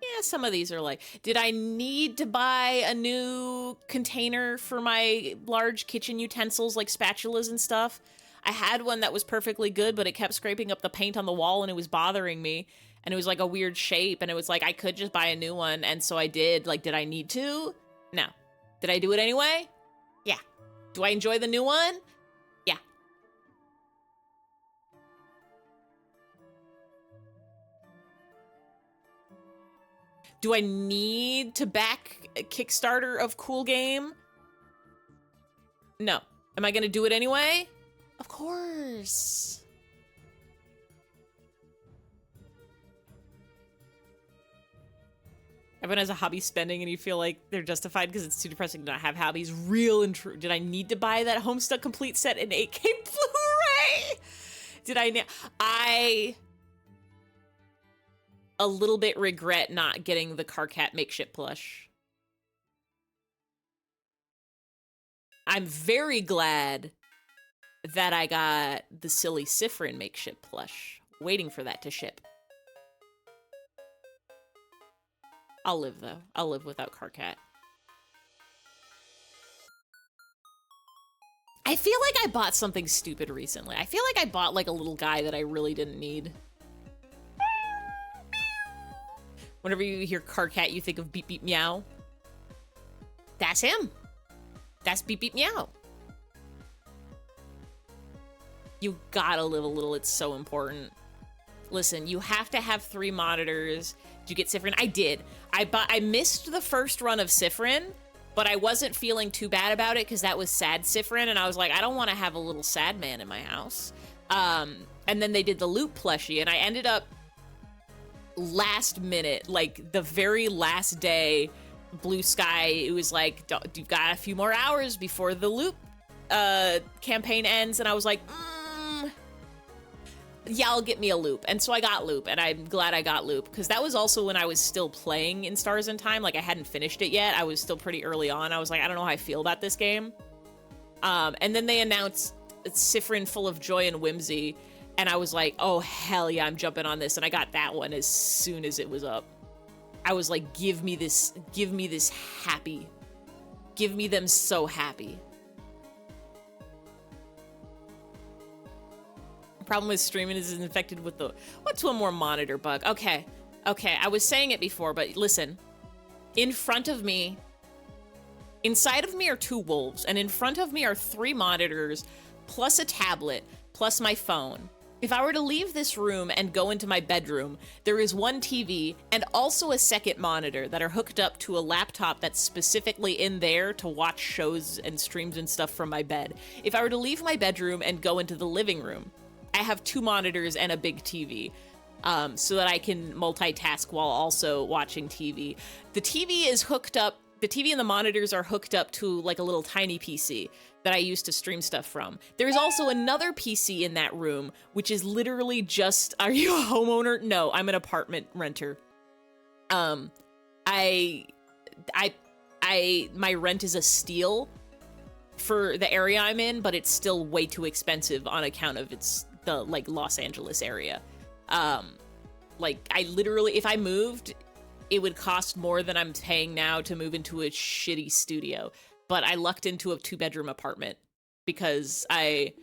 Yeah, some of these are like, did I need to buy a new container for my large kitchen utensils like spatulas and stuff? I had one that was perfectly good, but it kept scraping up the paint on the wall and it was bothering me. And it was like a weird shape and it was like, I could just buy a new one. And so I did. Like, did I need to? No. Did I do it anyway? Yeah. Do I enjoy the new one? Yeah. Do I need to back a Kickstarter of Cool Game? No. Am I gonna do it anyway? Of course. Everyone has a hobby spending and you feel like they're justified because it's too depressing to not have hobbies. Real and true. Did I need to buy that Homestuck Complete set in 8K Blu-ray? Did I a little bit regret not getting the Carcat makeshift plush. I'm very glad that I got the silly Siffrin makeshift plush. Waiting for that to ship. I'll live, though. I'll live without Carcat. I feel like I bought something stupid recently. I feel like I bought, like, a little guy that I really didn't need. Whenever you hear Carcat, you think of Beep Beep Meow. That's him. That's Beep Beep Meow. You gotta live a little. It's so important. Listen, you have to have 3 monitors. Did you get Siffrin? I did. I missed the first run of Siffrin, but I wasn't feeling too bad about it because that was sad Siffrin, and I was like, I don't want to have a little sad man in my house. And then they did the Loop plushie, and I ended up last minute, like the very last day, Blue Sky, it was like, you've got a few more hours before the Loop campaign ends, and I was like, yeah, I'll get me a Loop. And so I got Loop, and I'm glad I got Loop, because that was also when I was still playing in Stars in Time. Like, I hadn't finished it yet. I was still pretty early on. I was like, I don't know how I feel about this game. And then they announced Siffrin Full of Joy and Whimsy, and I was like, oh, hell yeah, I'm jumping on this. And I got that one as soon as it was up. I was like, give me this happy. Give me them so happy. Problem with streaming is it's infected with the, what's one more monitor bug? Okay, I was saying it before, but listen. In front of me, inside of me are 2 wolves, and in front of me are 3 monitors, plus a tablet, plus my phone. If I were to leave this room and go into my bedroom, there is 1 TV and also a second monitor that are hooked up to a laptop that's specifically in there to watch shows and streams and stuff from my bed. If I were to leave my bedroom and go into the living room, I have 2 monitors and a big TV, so that I can multitask while also watching TV. The TV is hooked up, the TV and the monitors are hooked up to like a little tiny PC that I use to stream stuff from. There's also another PC in that room, which is literally just, are you a homeowner? No, I'm an apartment renter. My rent is a steal for the area I'm in, but it's still way too expensive on account of the like Los Angeles area. Like I literally, if I moved, it would cost more than I'm paying now to move into a shitty studio. But I lucked into a 2-bedroom apartment because I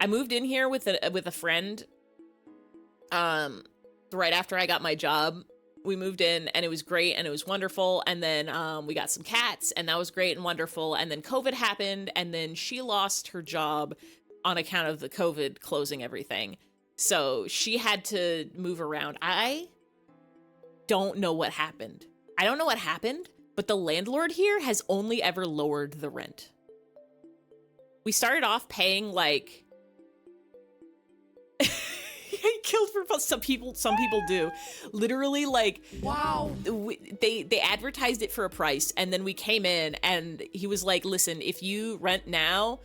moved in here with a friend right after I got my job. We moved in and it was great and it was wonderful. And then we got some cats and that was great and wonderful. And then COVID happened and then she lost her job on account of the COVID closing everything. So she had to move around. I don't know what happened. I don't know what happened, but the landlord here has only ever lowered the rent. We started off paying like killed for some people do. Literally like, wow. They advertised it for a price and then we came in and he was like, listen, if you rent now,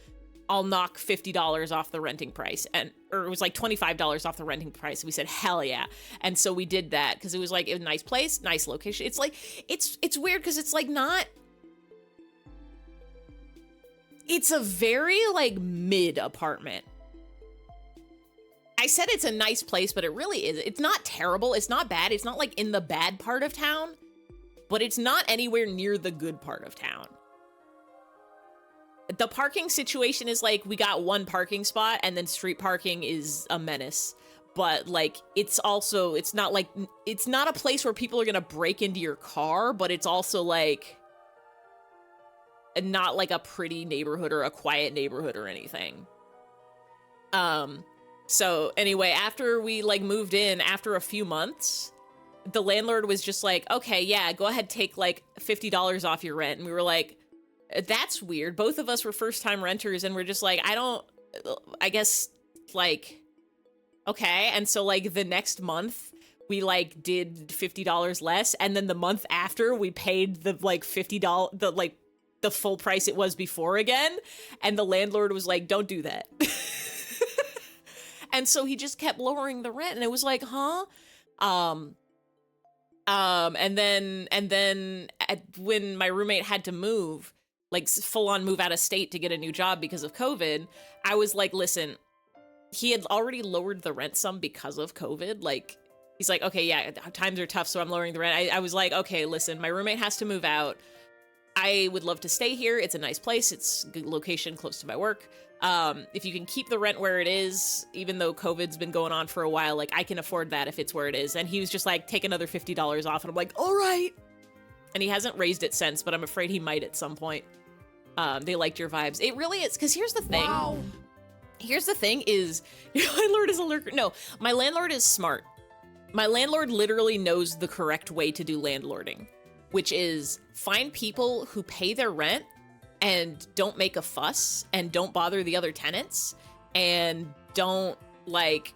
I'll knock $50 off the renting price. Or it was like $25 off the renting price. We said, hell yeah. And so we did that because it was like a nice place, nice location. It's like, it's weird because it's like not, it's a very like mid apartment. I said it's a nice place, but it really is. It's not terrible. It's not bad. It's not like in the bad part of town, but it's not anywhere near the good part of town. The parking situation is like, we got 1 parking spot and then street parking is a menace. But like, it's also, it's not like, it's not a place where people are gonna break into your car, but it's also like, not like a pretty neighborhood or a quiet neighborhood or anything. So anyway, after we like moved in, after a few months, the landlord was just like, okay, yeah, go ahead, take like $50 off your rent. And we were like, that's weird. Both of us were first-time renters and we're just like, I guess, like, okay. And so, like, the next month, we, like, did $50 less. And then the month after, we paid the, like, $50, the full price it was before again. And the landlord was like, don't do that. And so he just kept lowering the rent. And it was like, huh? When my roommate had to move, like full on move out of state to get a new job because of COVID, I was like, listen, he had already lowered the rent some because of COVID. Like, he's like, okay, yeah, times are tough, so I'm lowering the rent. I was like, okay, listen, my roommate has to move out. I would love to stay here. It's a nice place. It's a good location close to my work. If you can keep the rent where it is, even though COVID's been going on for a while, like I can afford that if it's where it is. And he was just like, take another $50 off. And I'm like, all right. And he hasn't raised it since, but I'm afraid he might at some point. They liked your vibes. It really is, because here's the thing. Wow. Here's the thing is, your landlord is a lurker. No, my landlord is smart. My landlord literally knows the correct way to do landlording, which is find people who pay their rent and don't make a fuss and don't bother the other tenants and don't like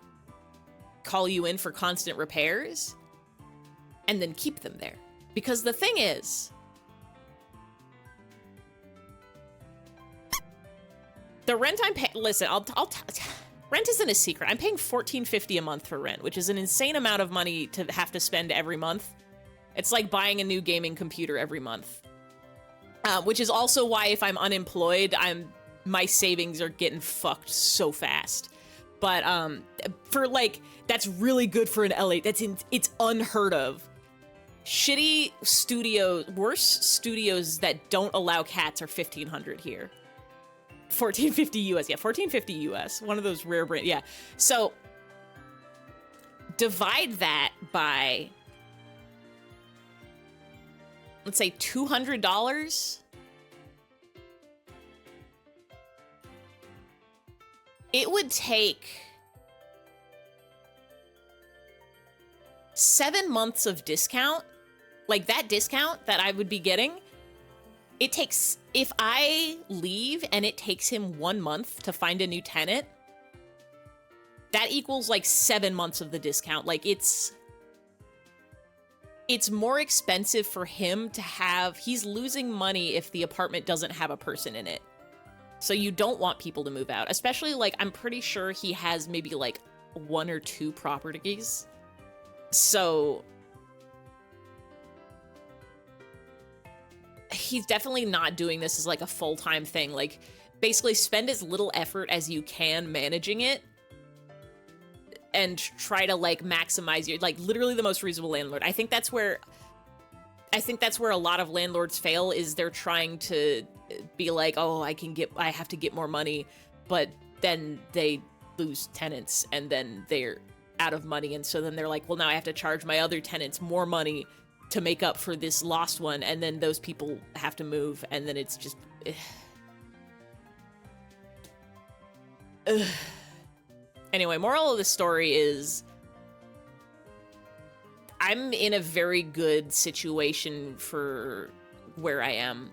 call you in for constant repairs, and then keep them there. Because the thing is, the rent I'm paying, listen, rent isn't a secret. I'm paying $14.50 a month for rent, which is an insane amount of money to have to spend every month. It's like buying a new gaming computer every month. Which is also why if I'm unemployed, my savings are getting fucked so fast. But for like, that's really good for an LA. It's unheard of. Shitty studios, worse studios that don't allow cats are $1,500 here. $14.50 US, yeah, $14.50 US. One of those rare brand, yeah. So divide that by, let's say $200. It would take 7 months of discount, like that discount that I would be getting. It takes, if I leave and it takes him 1 month to find a new tenant, that equals like 7 months of the discount. Like it's more expensive for him to have, he's losing money if the apartment doesn't have a person in it. So you don't want people to move out, especially like, I'm pretty sure he has maybe like 1 or 2 properties. So he's definitely not doing this as like a full-time thing. Like basically spend as little effort as you can managing it and try to like maximize your, like literally the most reasonable landlord. I think that's where a lot of landlords fail, is they're trying to be like, oh, I have to get more money, but then they lose tenants and then they're out of money. And so then they're like, well, now I have to charge my other tenants more money to make up for this lost one. And then those people have to move. And then it's just, Anyway, moral of the story is I'm in a very good situation for where I am.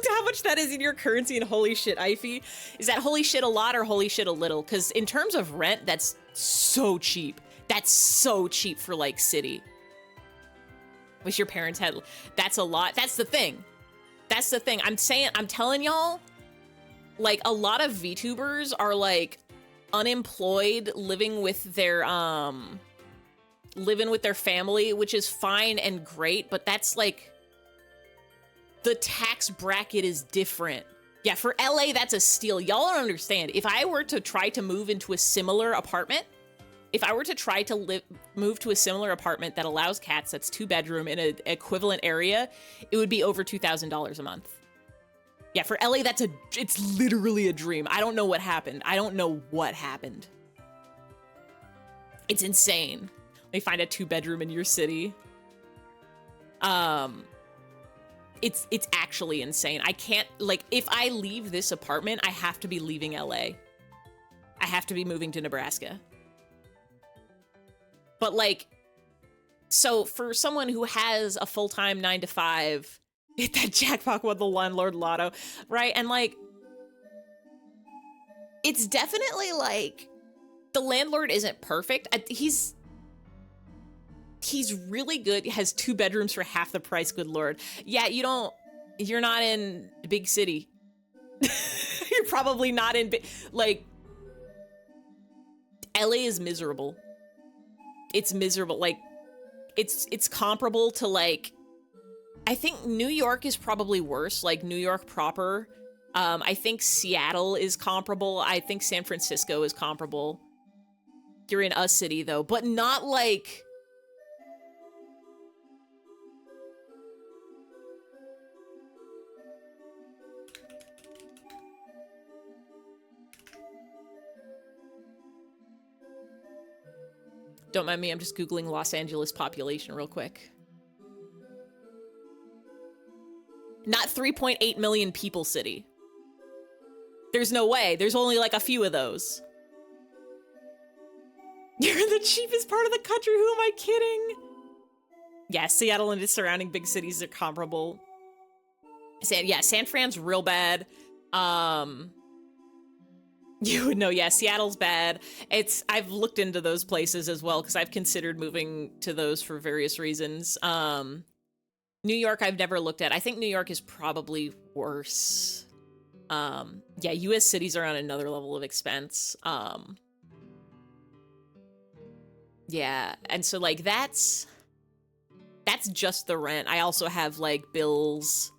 How much that is in your currency and holy shit, Ify? Is that holy shit a lot or holy shit a little? Because in terms of rent, that's so cheap. That's so cheap for like city. Wish your parents had, that's a lot. That's the thing. That's the thing. I'm telling y'all, like a lot of VTubers are like unemployed, living with their family, which is fine and great, but that's like, the tax bracket is different. Yeah, for LA, that's a steal. Y'all don't understand. If I were to try to move into a similar apartment, move to a similar apartment that allows cats, that's 2-bedroom in an equivalent area, it would be over $2,000 a month. Yeah, for LA, it's literally a dream. I don't know what happened. It's insane. Let me find a 2-bedroom in your city. It's actually insane. I can't, like, if I leave this apartment, I have to be leaving LA. I have to be moving to Nebraska. But like, so for someone who has a full-time 9-to-5, hit that jackpot with the landlord lotto, right? And like, it's definitely like, the landlord isn't perfect. He's really good. He has 2 bedrooms for half the price, good lord. Yeah, you're not in a big city. You're probably not in, like, LA is miserable. it's miserable. Like, it's comparable to, like, I think New York is probably worse, like New York proper. I think Seattle is comparable. I think San Francisco is comparable. You're in a city, though, but not like... Don't mind me, I'm just Googling Los Angeles population real quick. Not 3.8 million people city. There's no way. There's only like a few of those. You're in the cheapest part of the country. Who am I kidding? Yeah, Seattle and its surrounding big cities are comparable. San Fran's real bad. You would know, yeah, Seattle's bad. I've looked into those places as well because I've considered moving to those for various reasons. New York I've never looked at. I think New York is probably worse. Yeah, US cities are on another level of expense. Yeah, and so like that's just the rent. I also have like bills.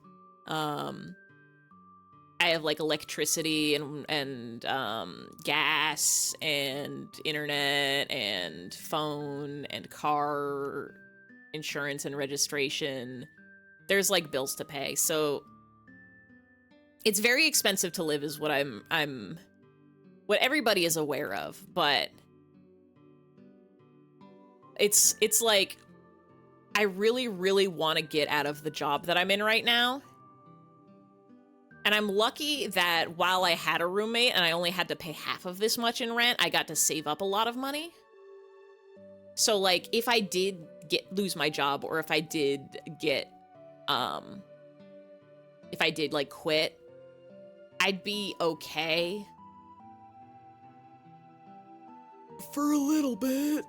I have like electricity and gas and internet and phone and car insurance and registration. There's like bills to pay. So it's very expensive to live is what what everybody is aware of, but it's like I really, really want to get out of the job that I'm in right now. And I'm lucky that while I had a roommate and I only had to pay half of this much in rent, I got to save up a lot of money. So like if I did lose my job, or if I did like quit, I'd be okay for a little bit.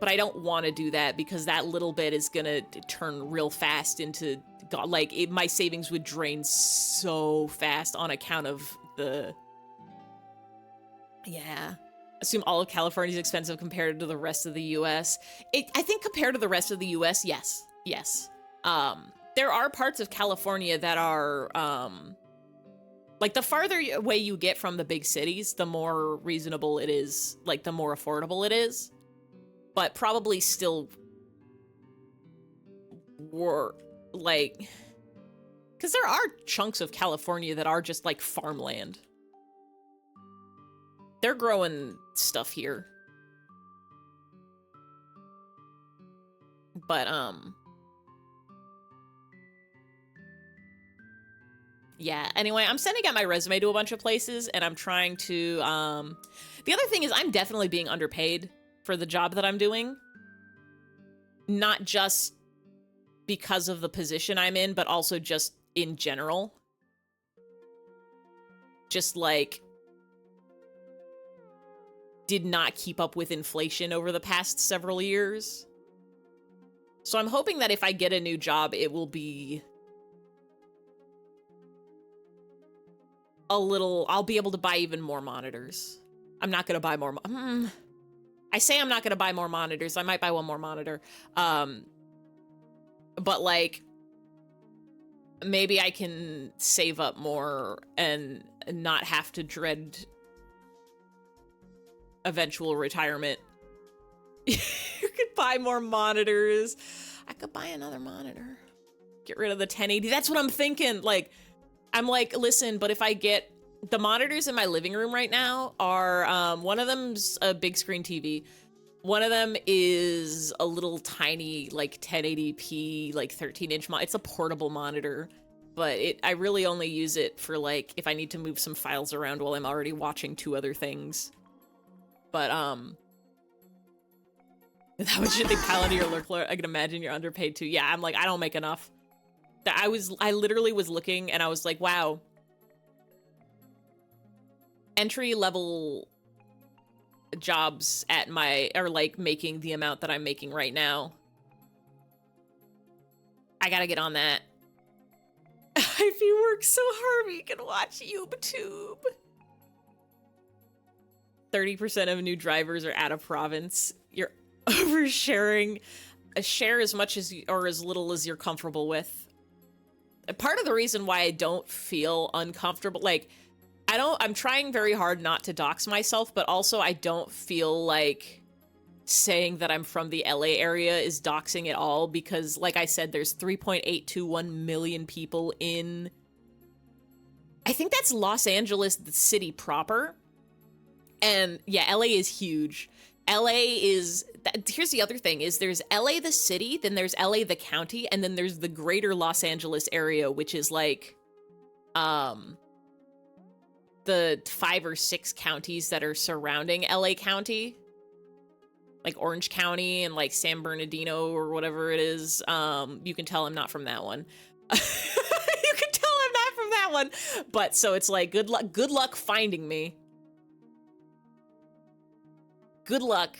But I don't want to do that because that little bit is gonna turn real fast into my savings would drain so fast on account of the... Yeah. Assume all of California is expensive compared to the rest of the U.S. I think compared to the rest of the U.S., yes. Yes. There are parts of California that are... like, the farther away you get from the big cities, the more reasonable it is. Like, the more affordable it is. But probably still... like, because there are chunks of California that are just like farmland. They're growing stuff here. But, yeah, anyway, I'm sending out my resume to a bunch of places and I'm trying to, the other thing is I'm definitely being underpaid for the job that I'm doing. Not just because of the position I'm in, but also just in general. Just like did not keep up with inflation over the past several years. So I'm hoping that if I get a new job, it will be I'll be able to buy even more monitors. I'm not gonna buy more, I say I'm not gonna buy more monitors. I might buy one more monitor. But like, maybe I can save up more and not have to dread eventual retirement. You could buy more monitors. I could buy another monitor. Get rid of the 1080. That's what I'm thinking. Like, I'm like, listen, but if I get the monitors in my living room right now are, one of them's a big screen TV. One of them is a little tiny, like 1080p, like 13-inch it's a portable monitor, but I really only use it for like if I need to move some files around while I'm already watching two other things. But that was just a pile into your lurk. I can imagine you're underpaid too. Yeah, I'm like, I don't make enough. I literally was looking and I was like, wow. Entry level jobs at are like making the amount that I'm making right now. I gotta get on that. If you work so hard, you can watch YouTube. 30% of new drivers are out of province. You're oversharing. Share as much as or as little as you're comfortable with. Part of the reason why I don't feel uncomfortable, like, I'm trying very hard not to dox myself, but also I don't feel like saying that I'm from the LA area is doxing at all, because like I said, there's 3.821 million people in, I think that's Los Angeles, the city proper. And yeah, LA is huge. LA is, here's the other thing, is there's LA the city, then there's LA the county, and then there's the greater Los Angeles area, which is like, the 5 or 6 counties that are surrounding LA County. Like Orange County and like San Bernardino or whatever it is. You can tell I'm not from that one. You can tell I'm not from that one. But so it's like, good luck finding me. Good luck.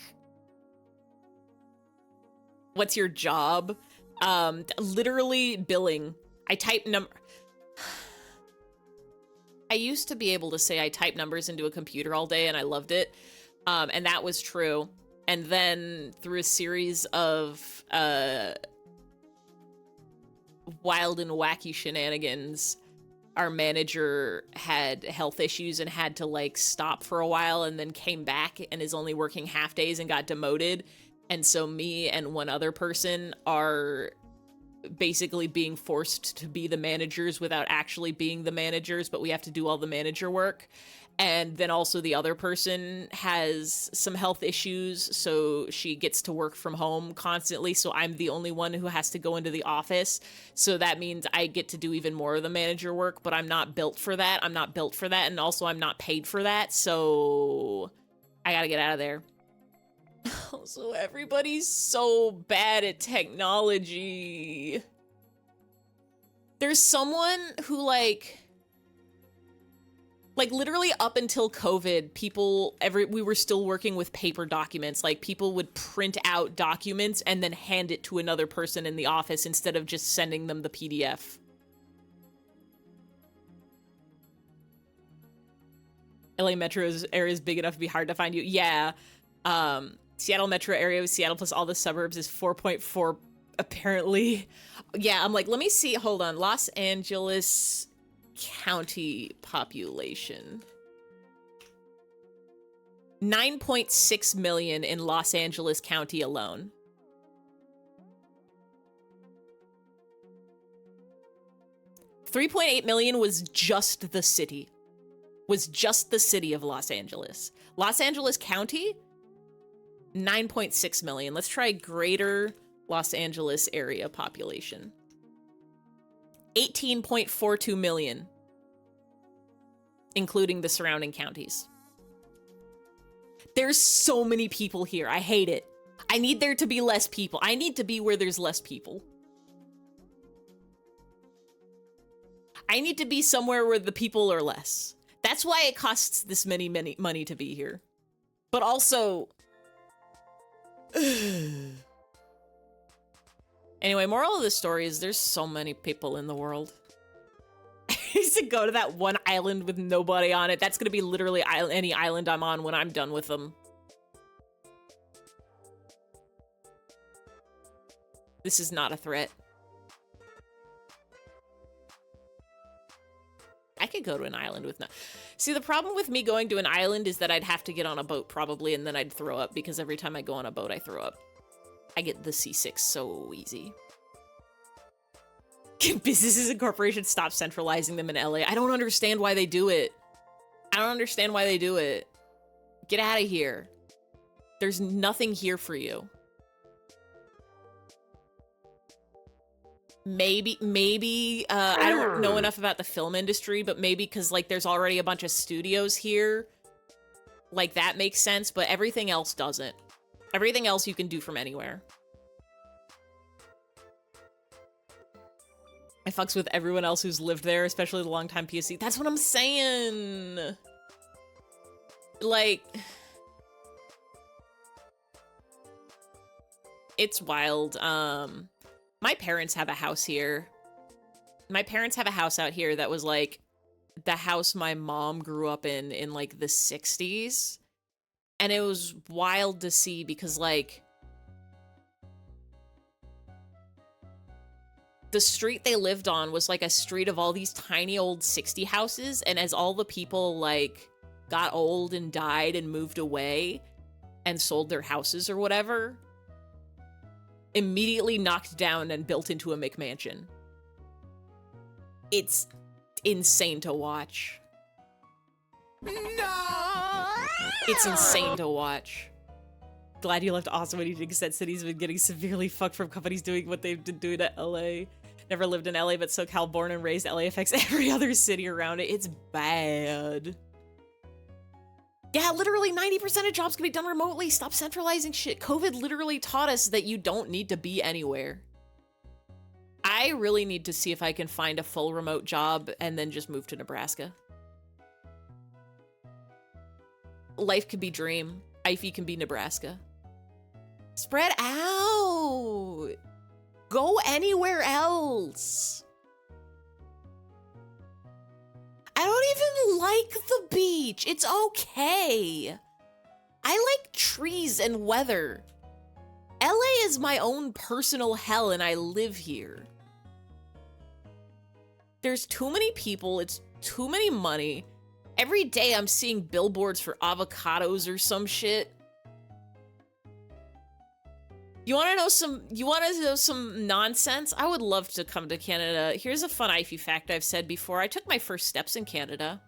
What's your job? Literally billing. I type I used to be able to say I type numbers into a computer all day and I loved it. And that was true. And then through a series of wild and wacky shenanigans, our manager had health issues and had to like stop for a while, and then came back and is only working half days and got demoted. And so me and one other person are basically being forced to be the managers without actually being the managers, but we have to do all the manager work. And then also the other person has some health issues, so she gets to work from home constantly, so I'm the only one who has to go into the office. So that means I get to do even more of the manager work, but I'm not built for that. I'm not built for that, and also I'm not paid for that, so I gotta get out of there. Also, everybody's so bad at technology. There's someone who like literally up until COVID, we were still working with paper documents. Like people would print out documents and then hand it to another person in the office instead of just sending them the PDF. LA metro area is big enough to be hard to find you. Yeah. Seattle metro area with Seattle plus all the suburbs is 4.4 apparently. Yeah, I'm like, let me see. Hold on. Los Angeles County population. 9.6 million in Los Angeles County alone. $3.8 million was just the city. Was just the city of Los Angeles. Los Angeles County, 9.6 million. Let's try greater Los Angeles area population. 18.42 million, including the surrounding counties. There's so many people here. I hate it. I need there to be less people. I need to be where there's less people. I need to be somewhere where the people are less. That's why it costs this many money to be here. But also... Anyway, moral of the story is there's so many people in the world. I used to go to that one island with nobody on it. That's gonna be literally any island I'm on when I'm done with them. This is not a threat. I could go to an island with no... See, the problem with me going to an island is that I'd have to get on a boat probably, and then I'd throw up, because every time I go on a boat, I throw up. I get the seasick so easy. Businesses and corporations stop centralizing them in LA. I don't understand why they do it. I don't understand why they do it. Get out of here. There's nothing here for you. Maybe, I don't know enough about the film industry, but maybe because, like, there's already a bunch of studios here. Like, that makes sense, but everything else doesn't. Everything else you can do from anywhere. I fucks with everyone else who's lived there, especially the longtime PSC. That's what I'm saying! Like... It's wild. My parents have a house here. My parents have a house out here that was, like, the house my mom grew up in like, the 60s. And it was wild to see because, like, the street they lived on was like a street of all these tiny old 60 houses. And as all the people, like, got old and died and moved away and sold their houses or whatever, immediately knocked down and built into a McMansion. It's insane to watch. No! It's insane to watch. Glad you left Austin when you did, because that city's been getting severely fucked from companies doing what they've been doing at LA. Never lived in LA, but SoCal, born and raised. LA affects every other city around it. It's bad. Yeah, literally 90% of jobs can be done remotely. Stop centralizing shit. COVID literally taught us that you don't need to be anywhere. I really need to see if I can find a full remote job and then just move to Nebraska. Life could be dream. IFE can be Nebraska. Spread out. Go anywhere else. I don't even like the beach. It's okay. I like trees and weather. LA is my own personal hell and I live here. There's too many people. It's too many money. Every day I'm seeing billboards for avocados or some shit. You want to know some nonsense? I would love to come to Canada. Here's a fun IFE fact I've said before. I took my first steps in Canada.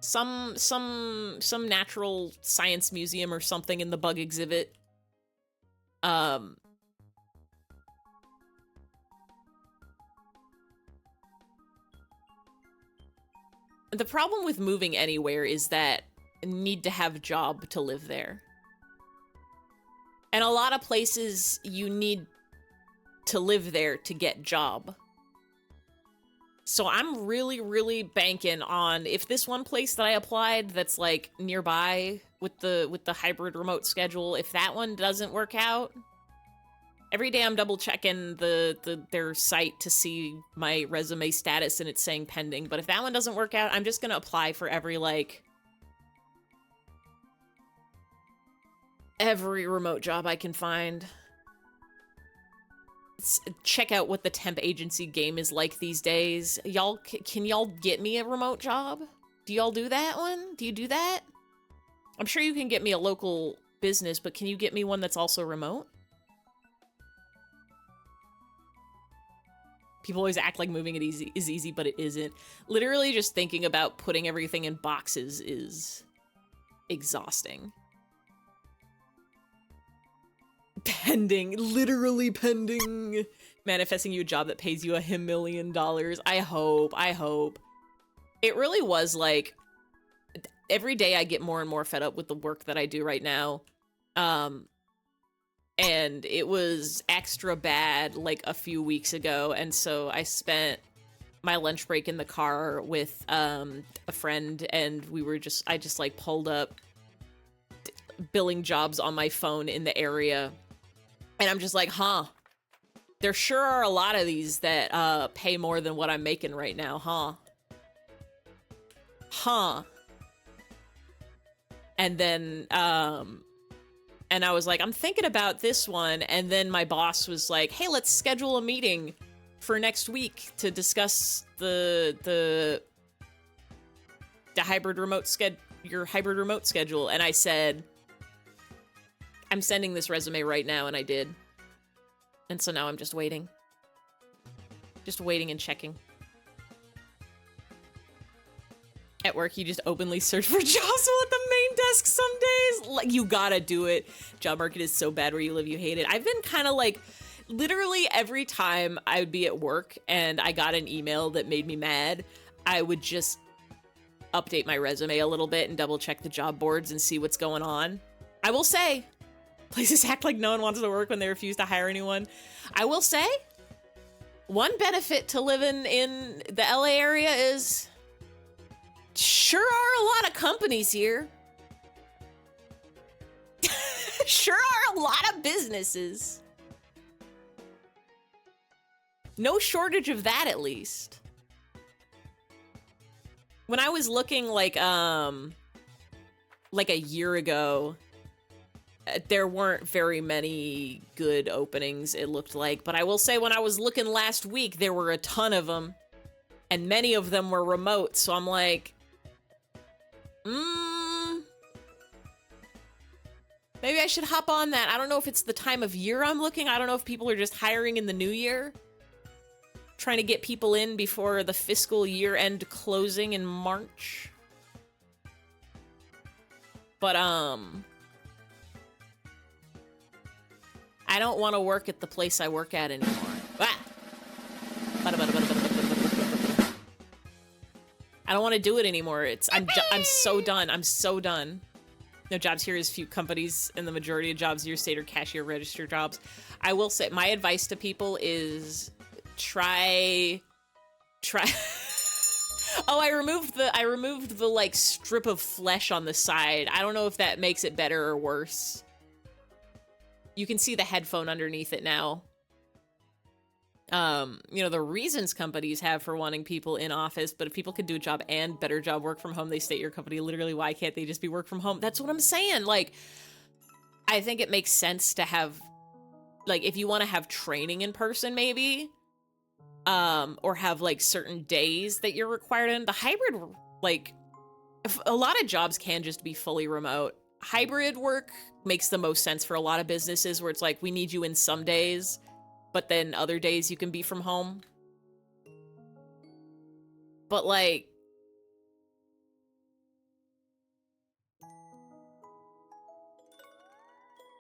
Some natural science museum or something in the bug exhibit. The problem with moving anywhere is that you need to have a job to live there. And a lot of places you need to live there to get job. So I'm really, really banking on if this one place that I applied that's like nearby with the hybrid remote schedule, if that one doesn't work out, every day I'm double checking their site to see my resume status and it's saying pending. But if that one doesn't work out, I'm just gonna apply for every remote job I can find. Check out what the temp agency game is like these days. Y'all, can y'all get me a remote job? Do y'all do that one? Do you do that? I'm sure you can get me a local business, but can you get me one that's also remote? People always act like moving it is easy, but it isn't. Literally just thinking about putting everything in boxes is exhausting. Pending, literally pending. Manifesting you a job that pays you $1 million. I hope. It really was like, every day I get more and more fed up with the work that I do right now. And it was extra bad like a few weeks ago. And so I spent my lunch break in the car with a friend and I just like pulled up billing jobs on my phone in the area. And I'm just like, there sure are a lot of these that pay more than what I'm making right now, And then, and I was like, I'm thinking about this one. And then my boss was like, hey, let's schedule a meeting for next week to discuss the hybrid remote your hybrid remote schedule. And I said, I'm sending this resume right now, and I did. And so now I'm just waiting. Just waiting and checking. At work, you just openly search for jobs at the main desk some days. Like, you gotta do it. Job market is so bad where you live, you hate it. I've been kind of like, literally every time I would be at work and I got an email that made me mad, I would just update my resume a little bit and double check the job boards and see what's going on. I will say, places act like no one wants to work when they refuse to hire anyone. I will say, one benefit to living in the LA area is sure are a lot of companies here. Sure are a lot of businesses. No shortage of that, at least. When I was looking like like a year ago, there weren't very many good openings, it looked like. But I will say, when I was looking last week, there were a ton of them. And many of them were remote, so I'm like, maybe I should hop on that. I don't know if it's the time of year I'm looking. I don't know if people are just hiring in the new year, trying to get people in before the fiscal year end closing in March. But, I don't want to work at the place I work at anymore. Ah! I don't want to do it anymore. I'm so done. I'm so done. No jobs here is few companies, and the majority of jobs in your state are cashier register jobs. I will say, my advice to people is try. Oh, I removed the like strip of flesh on the side. I don't know if that makes it better or worse. You can see the headphone underneath it now. You know, the reasons companies have for wanting people in office, but if people could do a job and better job work from home, they state your company, literally, why can't they just be work from home? That's what I'm saying. Like, I think it makes sense to have, like, if you want to have training in person, maybe, or have, like, certain days that you're required in. The hybrid, like, a lot of jobs can just be fully remote. Hybrid work makes the most sense for a lot of businesses where it's like, we need you in some days, but then other days you can be from home. But, like,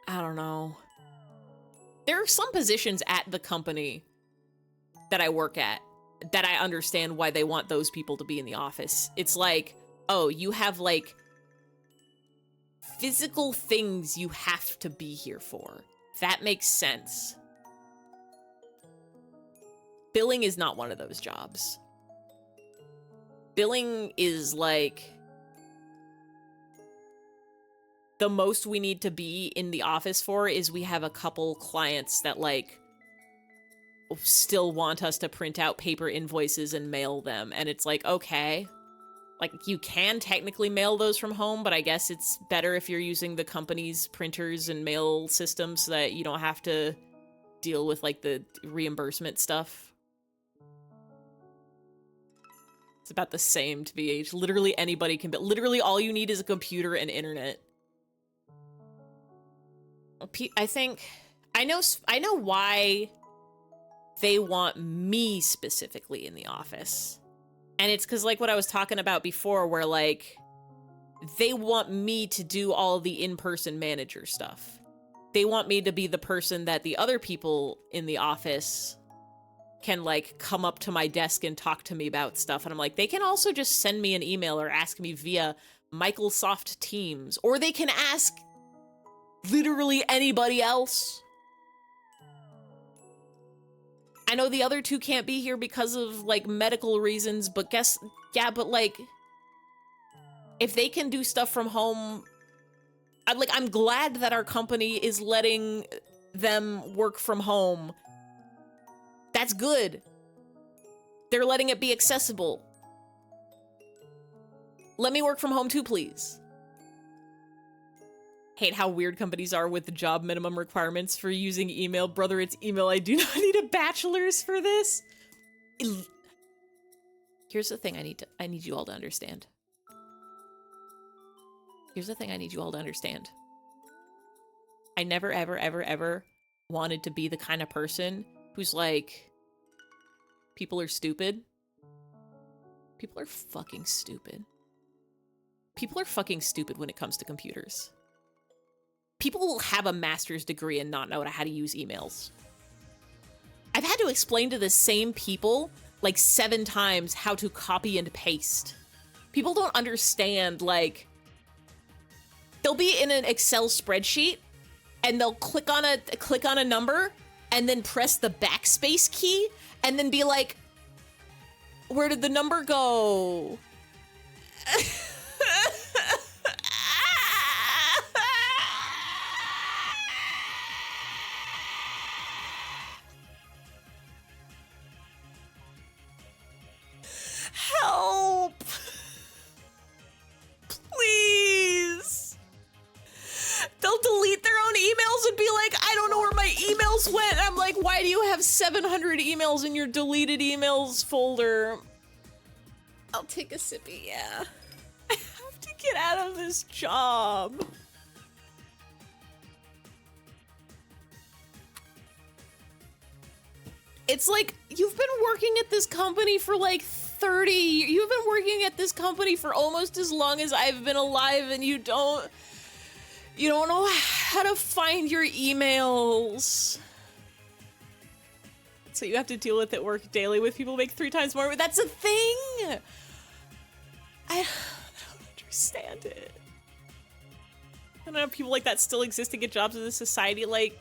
I don't know. There are some positions at the company that I work at that I understand why they want those people to be in the office. It's like, oh, you have, like, physical things you have to be here for. That makes sense. Billing is not one of those jobs. Billing is like the most we need to be in the office for is we have a couple clients that like still want us to print out paper invoices and mail them. And it's like, okay, like you can technically mail those from home, but I guess it's better if you're using the company's printers and mail systems so that you don't have to deal with like the reimbursement stuff. It's about the same to BH. Literally anybody can, but literally all you need is a computer and internet. I think, I know why they want me specifically in the office. And it's because like what I was talking about before, where like, they want me to do all the in-person manager stuff. They want me to be the person that the other people in the office can like come up to my desk and talk to me about stuff. And I'm like, they can also just send me an email or ask me via Microsoft Teams, or they can ask literally anybody else. I know the other two can't be here because of like medical reasons, but but like, if they can do stuff from home, I'm glad that our company is letting them work from home. That's good. They're letting it be accessible. Let me work from home too, please. Hate how weird companies are with the job minimum requirements for using email. Brother, it's email. I do not need a bachelor's for this. Here's the thing I need you all to understand. Here's the thing I need you all to understand. I never, ever, ever, ever wanted to be the kind of person who's like, people are stupid. People are fucking stupid. People are fucking stupid when it comes to computers. People will have a master's degree and not know how to use emails. I've had to explain to the same people like 7 times how to copy and paste. People don't understand, like, they'll be in an Excel spreadsheet and they'll click on a number and then press the backspace key and then be like, where did the number go? Help! Please! like, why do you have 700 emails in your deleted emails folder? I'll take a sippy, yeah. I have to get out of this job. It's like, you've been working at this company for like 30, you've been working at this company for almost as long as I've been alive, and you don't know how to find your emails. So you have to deal with it work daily with people who make 3 times more. That's a thing. I don't understand it. I don't know if people like that still exist to get jobs in this society. Like,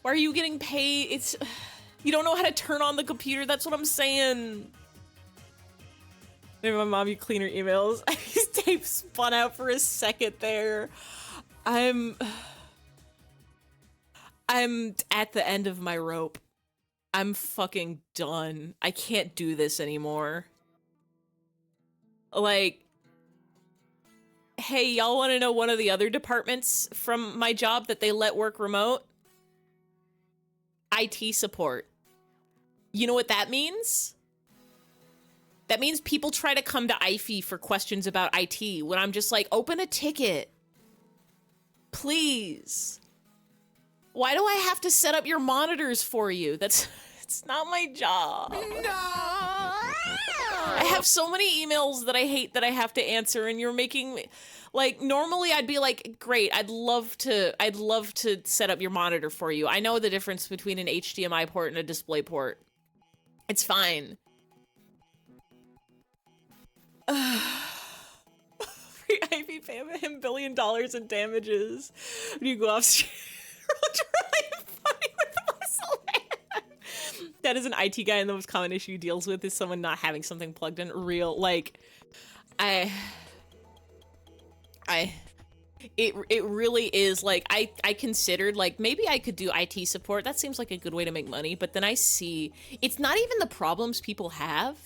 why are you getting paid? You don't know how to turn on the computer. That's what I'm saying. Maybe my mom, you clean her emails. Tape spun out for a second there. I'm at the end of my rope. I'm fucking done. I can't do this anymore. Like, hey, y'all want to know one of the other departments from my job that they let work remote? IT support. You know what that means? That means people try to come to IFE for questions about IT when I'm just like, open a ticket. Please. Why do I have to set up your monitors for you? It's not my job. No. I have so many emails that I hate that I have to answer, and you're making me, like, normally I'd be like, great, I'd love to set up your monitor for you. I know the difference between an HDMI port and a display port. It's fine. Free Ivy pay him $1 billion in damages when you go off street. That is an IT guy, and the most common issue he deals with is someone not having something plugged in. Real, like, it really is, like, I considered, like, maybe I could do IT support. That seems like a good way to make money, but then I see, it's not even the problems people have,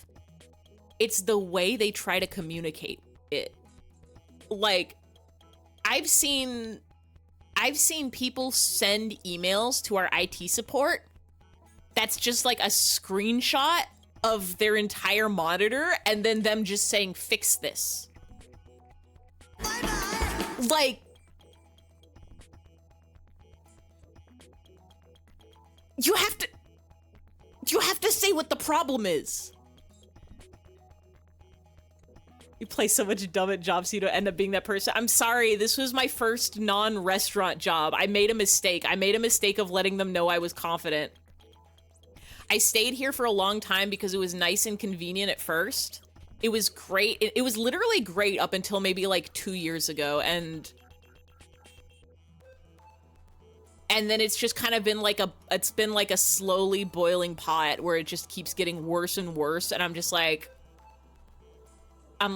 it's the way they try to communicate it. Like, I've seen people send emails to our IT support that's just like a screenshot of their entire monitor and then them just saying, fix this. Bye-bye. Like, you have to say what the problem is. You play so much dumb at jobs so you don't end up being that person. I'm sorry, this was my first non-restaurant job. I made a mistake. I made a mistake of letting them know I was confident. I stayed here for a long time because it was nice and convenient at first. It was great. It was literally great up until maybe like 2 years ago, and then it's just kind of been like a slowly boiling pot where it just keeps getting worse and worse, and I'm like, I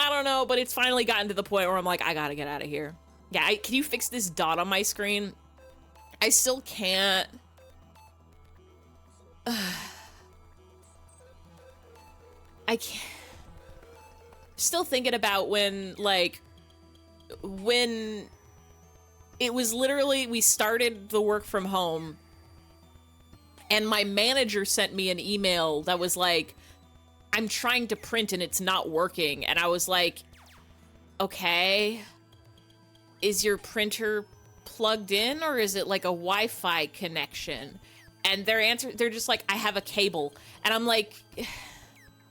don't know, but it's finally gotten to the point where I'm like, I gotta get out of here. Yeah, can you fix this dot on my screen? I still can't. I can't. Still thinking about when it was literally, we started the work from home, and my manager sent me an email that was like, I'm trying to print and it's not working. And I was like, okay, is your printer plugged in or is it like a Wi-Fi connection? And they're just like, I have a cable. And I'm like,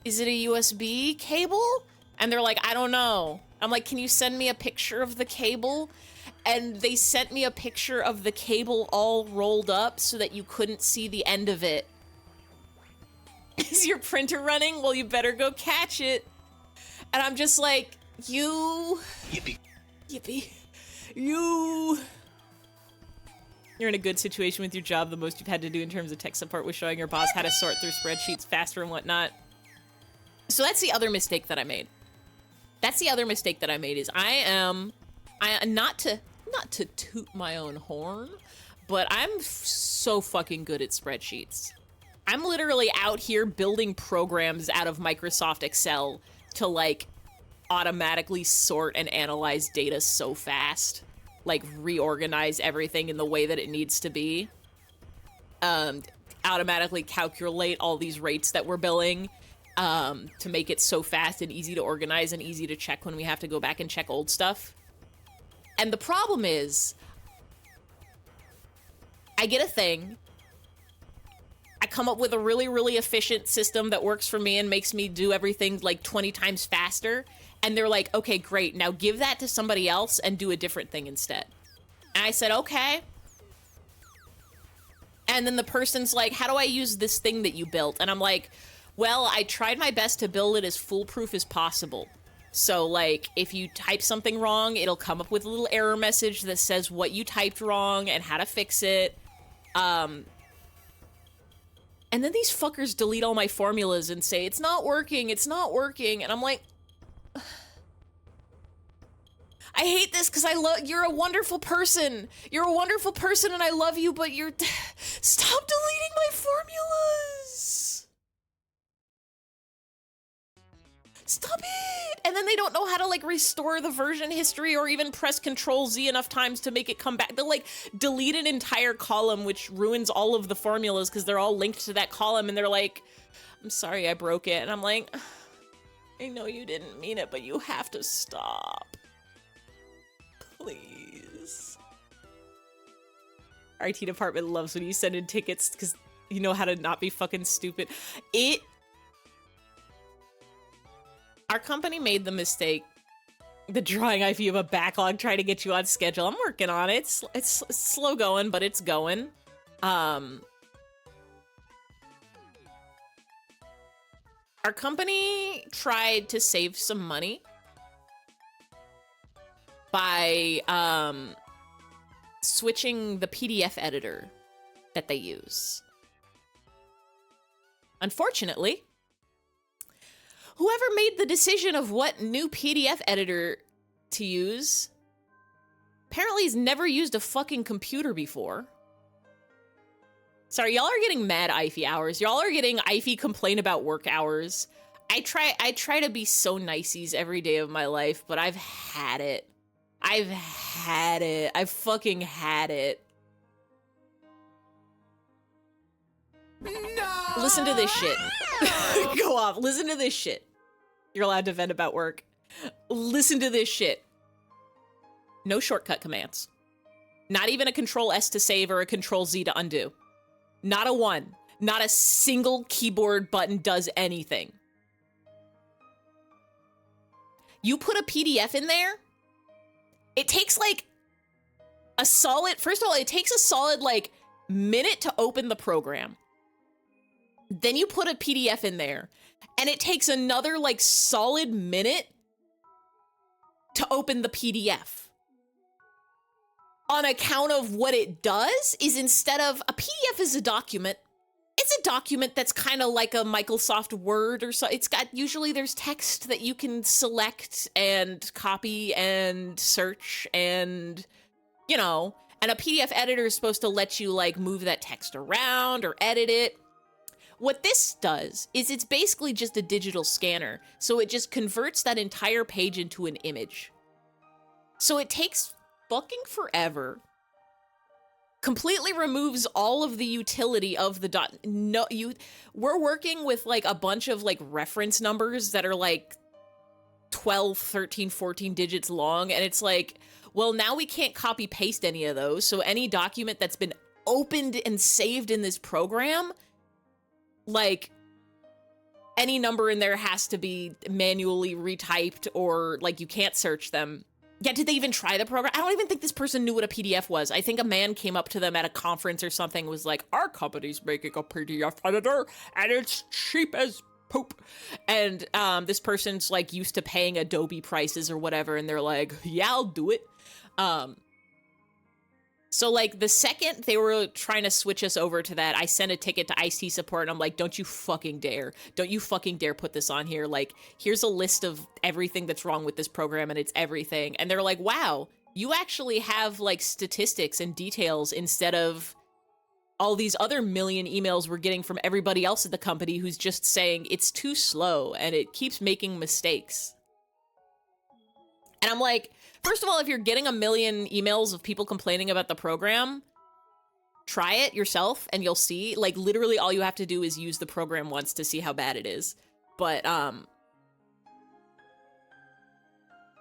is it a USB cable? And they're like, I don't know. I'm like, can you send me a picture of the cable? And they sent me a picture of the cable all rolled up so that you couldn't see the end of it. Is your printer running? Well, you better go catch it. And I'm just like, Yippee. You're in a good situation with your job. The most you've had to do in terms of tech support was showing your boss how to sort through spreadsheets faster and whatnot. So that's the other mistake that I made. Is not to toot my own horn, but I'm so fucking good at spreadsheets. I'm literally out here building programs out of Microsoft Excel to like automatically sort and analyze data so fast, like reorganize everything in the way that it needs to be, automatically calculate all these rates that we're billing, to make it so fast and easy to organize and easy to check when we have to go back and check old stuff. And the problem is, I get a thing, I come up with a really, really efficient system that works for me and makes me do everything like 20 times faster, and they're like, okay, great, now give that to somebody else and do a different thing instead. And I said, okay. And then the person's like, how do I use this thing that you built? And I'm like, well, I tried my best to build it as foolproof as possible. So, like, if you type something wrong, it'll come up with a little error message that says what you typed wrong and how to fix it. And then these fuckers delete all my formulas and say, it's not working, it's not working. And I'm like, I hate this because you're a wonderful person. You're a wonderful person and I love you, but stop deleting my formulas. Stop it! And then they don't know how to, like, restore the version history or even press Control-Z enough times to make it come back. They'll, like, delete an entire column, which ruins all of the formulas because they're all linked to that column, and they're like, I'm sorry I broke it. And I'm like, I know you didn't mean it, but you have to stop. Please. Our IT department loves when you send in tickets because you know how to not be fucking stupid. Our company made the mistake, the drawing IV of a backlog trying to get you on schedule. I'm working on it. It's slow going, but it's going. Our company tried to save some money by switching the PDF editor that they use. Unfortunately, whoever made the decision of what new PDF editor to use apparently has never used a fucking computer before. Sorry, y'all are getting mad IFE hours. Y'all are getting IFE complain about work hours. I try to be so niceies every day of my life, but I've had it. I've fucking had it. No! Listen to this shit. Go off. Listen to this shit. You're allowed to vent about work. Listen to this shit. No shortcut commands. Not even a Control-S to save or a Control-Z to undo. Not a one. Not a single keyboard button does anything. You put a PDF in there, it takes like a solid, first of all, it takes a solid like minute to open the program. Then you put a PDF in there, and it takes another like solid minute to open the PDF. On account of what it does is, instead of a PDF is a document, it's a document that's kind of like a Microsoft Word or so. It's got, usually there's text that you can select and copy and search and, you know, and a PDF editor is supposed to let you like move that text around or edit it. What this does is it's basically just a digital scanner. So it just converts that entire page into an image. So it takes fucking forever. Completely removes all of the utility of the dot. No, we're working with like a bunch of like reference numbers that are like 12, 13, 14 digits long. And it's like, well, now we can't copy paste any of those. So any document that's been opened and saved in this program, like any number in there has to be manually retyped, or like you can't search them. Yeah, did they even try the program? I don't even think this person knew what a PDF was. I think a man came up to them at a conference or something, was like, our company's making a PDF editor and it's cheap as poop. And this person's like used to paying Adobe prices or whatever, and they're like, yeah, I'll do it. So like the second they were trying to switch us over to that, I sent a ticket to IT support and I'm like, don't you fucking dare. Don't you fucking dare put this on here. Like, here's a list of everything that's wrong with this program, and it's everything. And they're like, wow, you actually have like statistics and details instead of all these other million emails we're getting from everybody else at the company who's just saying it's too slow and it keeps making mistakes. And I'm like, first of all, if you're getting a million emails of people complaining about the program, try it yourself and you'll see. Like, literally all you have to do is use the program once to see how bad it is. But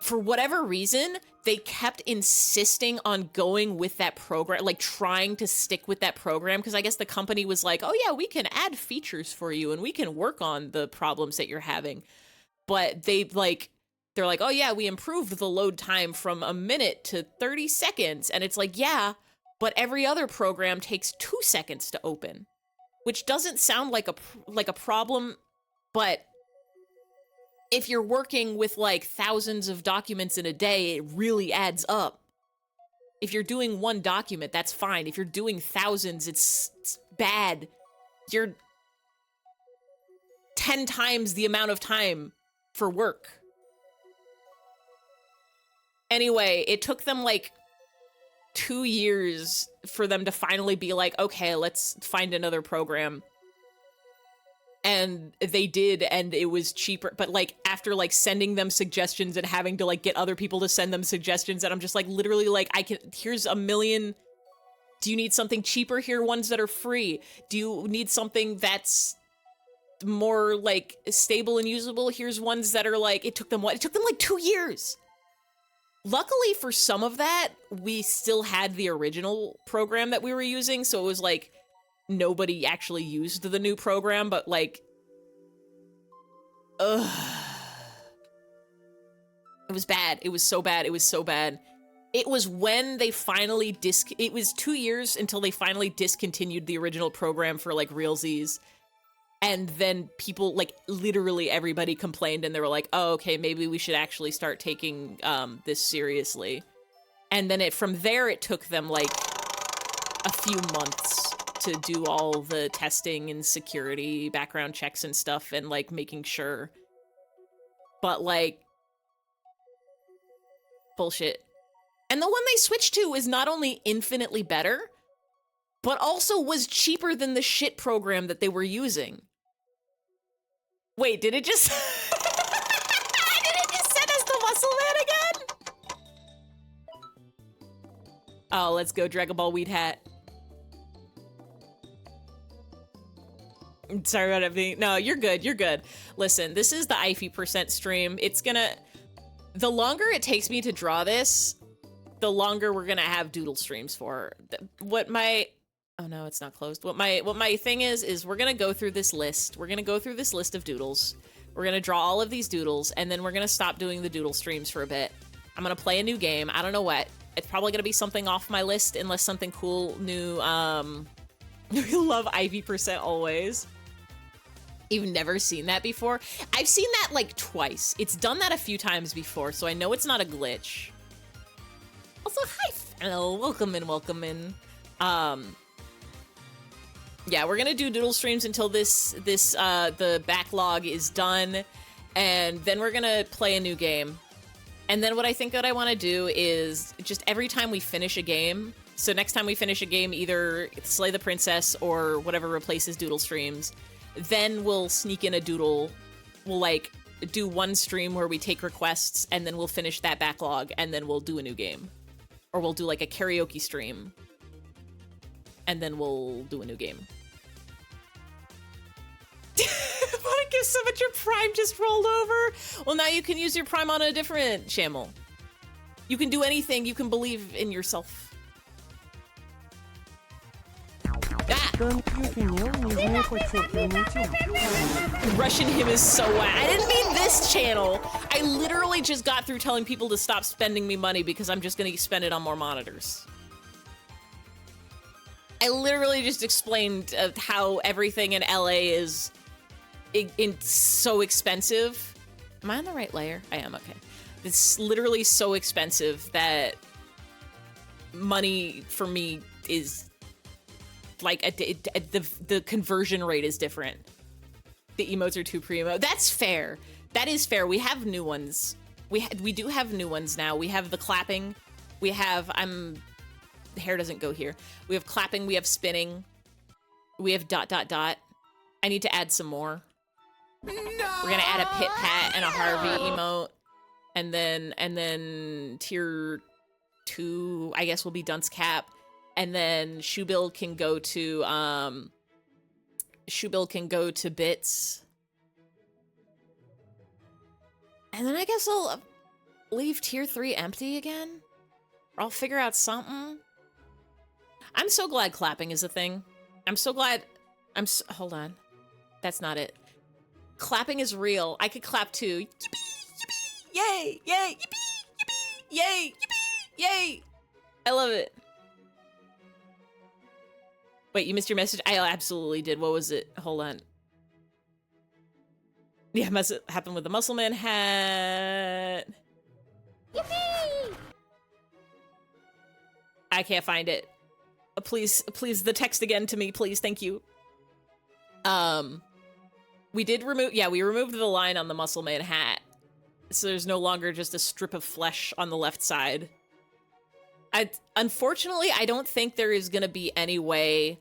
for whatever reason, they kept insisting on going with that program, like trying to stick with that program, because I guess the company was like, oh yeah, we can add features for you and we can work on the problems that you're having. But they're like, oh yeah, we improved the load time from a minute to 30 seconds. And it's like, yeah, but every other program takes 2 seconds to open, which doesn't sound like a problem. But if you're working with like thousands of documents in a day, it really adds up. If you're doing one document, that's fine. If you're doing thousands, it's bad. You're 10 times the amount of time for work. Anyway, it took them like 2 years for them to finally be like, okay, let's find another program. And they did, and it was cheaper. But like after like sending them suggestions and having to like get other people to send them suggestions, and I'm just like literally like, here's a million. Do you need something cheaper? Here are ones that are free. Do you need something that's more like stable and usable? Here's ones that are like, it took them like 2 years. Luckily for some of that, we still had the original program that we were using, so it was like nobody actually used the new program, but like, ugh. It was bad. It was so bad. It was so bad. It was when they finally it was 2 years until they finally discontinued the original program for like realsies. And then people, like, literally everybody complained, and they were like, oh, okay, maybe we should actually start taking this seriously. And then from there, it took them, like, a few months to do all the testing and security, background checks and stuff, and, like, making sure. But, like, bullshit. And the one they switched to is not only infinitely better, but also was cheaper than the shit program that they were using. Wait, did it just... Did it just send us the Muscle Man again? Oh, let's go, Dragon Ball Weed Hat. Sorry about it being... No, you're good, you're good. Listen, this is the IFE% stream. It's gonna... The longer it takes me to draw this, the longer we're gonna have Doodle streams for. What my... Oh no, it's not closed. What my thing is we're gonna go through this list. We're gonna go through this list of doodles. We're gonna draw all of these doodles, and then we're gonna stop doing the doodle streams for a bit. I'm gonna play a new game. I don't know what. It's probably gonna be something off my list, unless something cool, new, we love IVE% always. You've never seen that before? I've seen that like twice. It's done that a few times before, so I know it's not a glitch. Also, hi, hello, welcome in, welcome in. Yeah, we're gonna do doodle streams until the backlog is done, and then we're gonna play a new game. And then what I think that I want to do is just every time we finish a game, so next time we finish a game, either Slay the Princess or whatever replaces doodle streams, then we'll sneak in a doodle. We'll like do one stream where we take requests, and then we'll finish that backlog, and then we'll do a new game. Or we'll do like a karaoke stream, and then we'll do a new game. What a gift, so much your Prime just rolled over. Well, now you can use your Prime on a different channel. You can do anything. You can believe in yourself. Ah! Russian him is so whack. I didn't mean this channel. I literally just got through telling people to stop spending me money because I'm just gonna spend it on more monitors. I literally just explained how everything in LA is so expensive. Am I on the right layer? I am, okay. It's literally so expensive that money for me is like the conversion rate is different. The emotes are too primo. That's fair. That is fair. We have new ones. We do have new ones now. We have the clapping. We have the hair doesn't go here. We have clapping, we have spinning, we have ... I need to add some more. No! We're gonna add a Pit Pat and a Harvey emote. And then tier 2, I guess, will be Dunce Cap. And then Shoebill can go to Bits. And then I guess I'll leave tier 3 empty again. Or I'll figure out something. I'm so glad clapping is a thing. I'm so glad. Hold on. That's not it. Clapping is real. I could clap too. Yippee! Yippee! Yay! Yay! Yippee! Yippee! Yay! Yippee! Yay! I love it. Wait, you missed your message? I absolutely did. What was it? Hold on. Yeah, must happen with the Muscleman hat. Yippee! I can't find it. Please, the text again to me, please. Thank you. We did remove, we removed the line on the Muscleman hat. So there's no longer just a strip of flesh on the left side. Unfortunately, I don't think there is going to be any way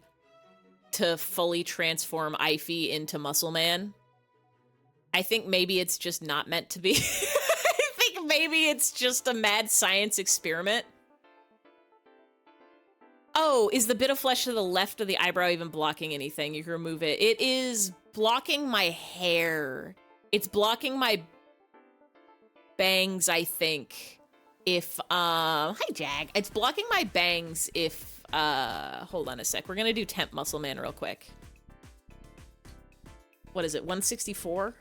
to fully transform Ify into Muscleman. I think maybe it's just not meant to be. I think maybe it's just a mad science experiment. Oh, is the bit of flesh to the left of the eyebrow even blocking anything? You can remove it. It is blocking my hair. It's blocking my bangs, I think. If, hi, Jag. It's blocking my bangs if, hold on a sec. We're gonna do Temp Muscleman real quick. What is it, 164?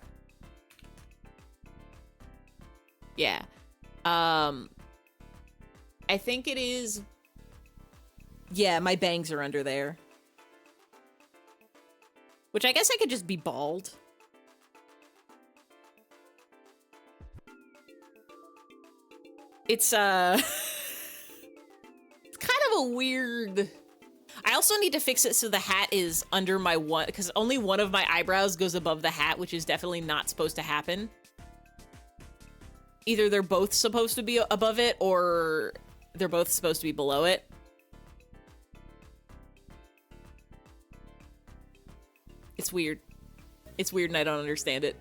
Yeah. I think it is... Yeah, my bangs are under there. Which I guess I could just be bald. It's, it's kind of a weird... I also need to fix it so the hat is under my one... Because only one of my eyebrows goes above the hat, which is definitely not supposed to happen. Either they're both supposed to be above it, or they're both supposed to be below it. It's weird. It's weird and I don't understand it.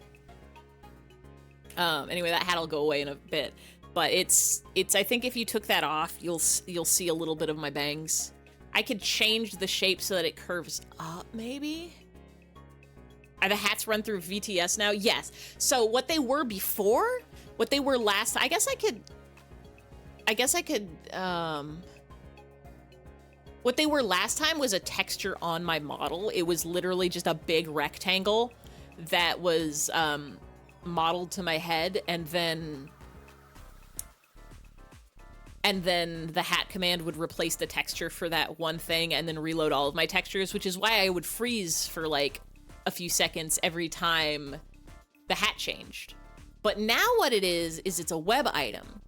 Anyway, that hat'll go away in a bit. But it's I think if you took that off, you'll see a little bit of my bangs. I could change the shape so that it curves up, maybe? Are the hats run through VTS now? Yes. So what they were before, what they were last, I guess I could, what they were last time was a texture on my model. It was literally just a big rectangle that was modeled to my head, and then the hat command would replace the texture for that one thing and then reload all of my textures, which is why I would freeze for like a few seconds every time the hat changed. But now what it is it's a web item.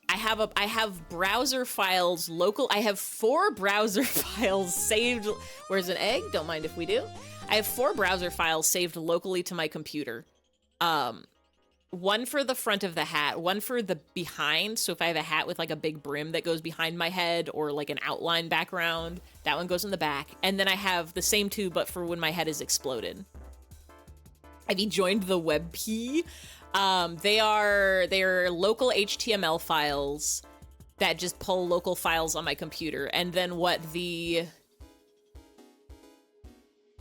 I have browser files local. I have 4 browser files saved. Where's an egg? Don't mind if we do. I have 4 browser files saved locally to my computer. One for the front of the hat, one for the behind. So if I have a hat with like a big brim that goes behind my head or like an outline background, that one goes in the back. And then I have the same 2, but for when my head is exploded. Have you joined the WebP? They are local HTML files that just pull local files on my computer. And then what the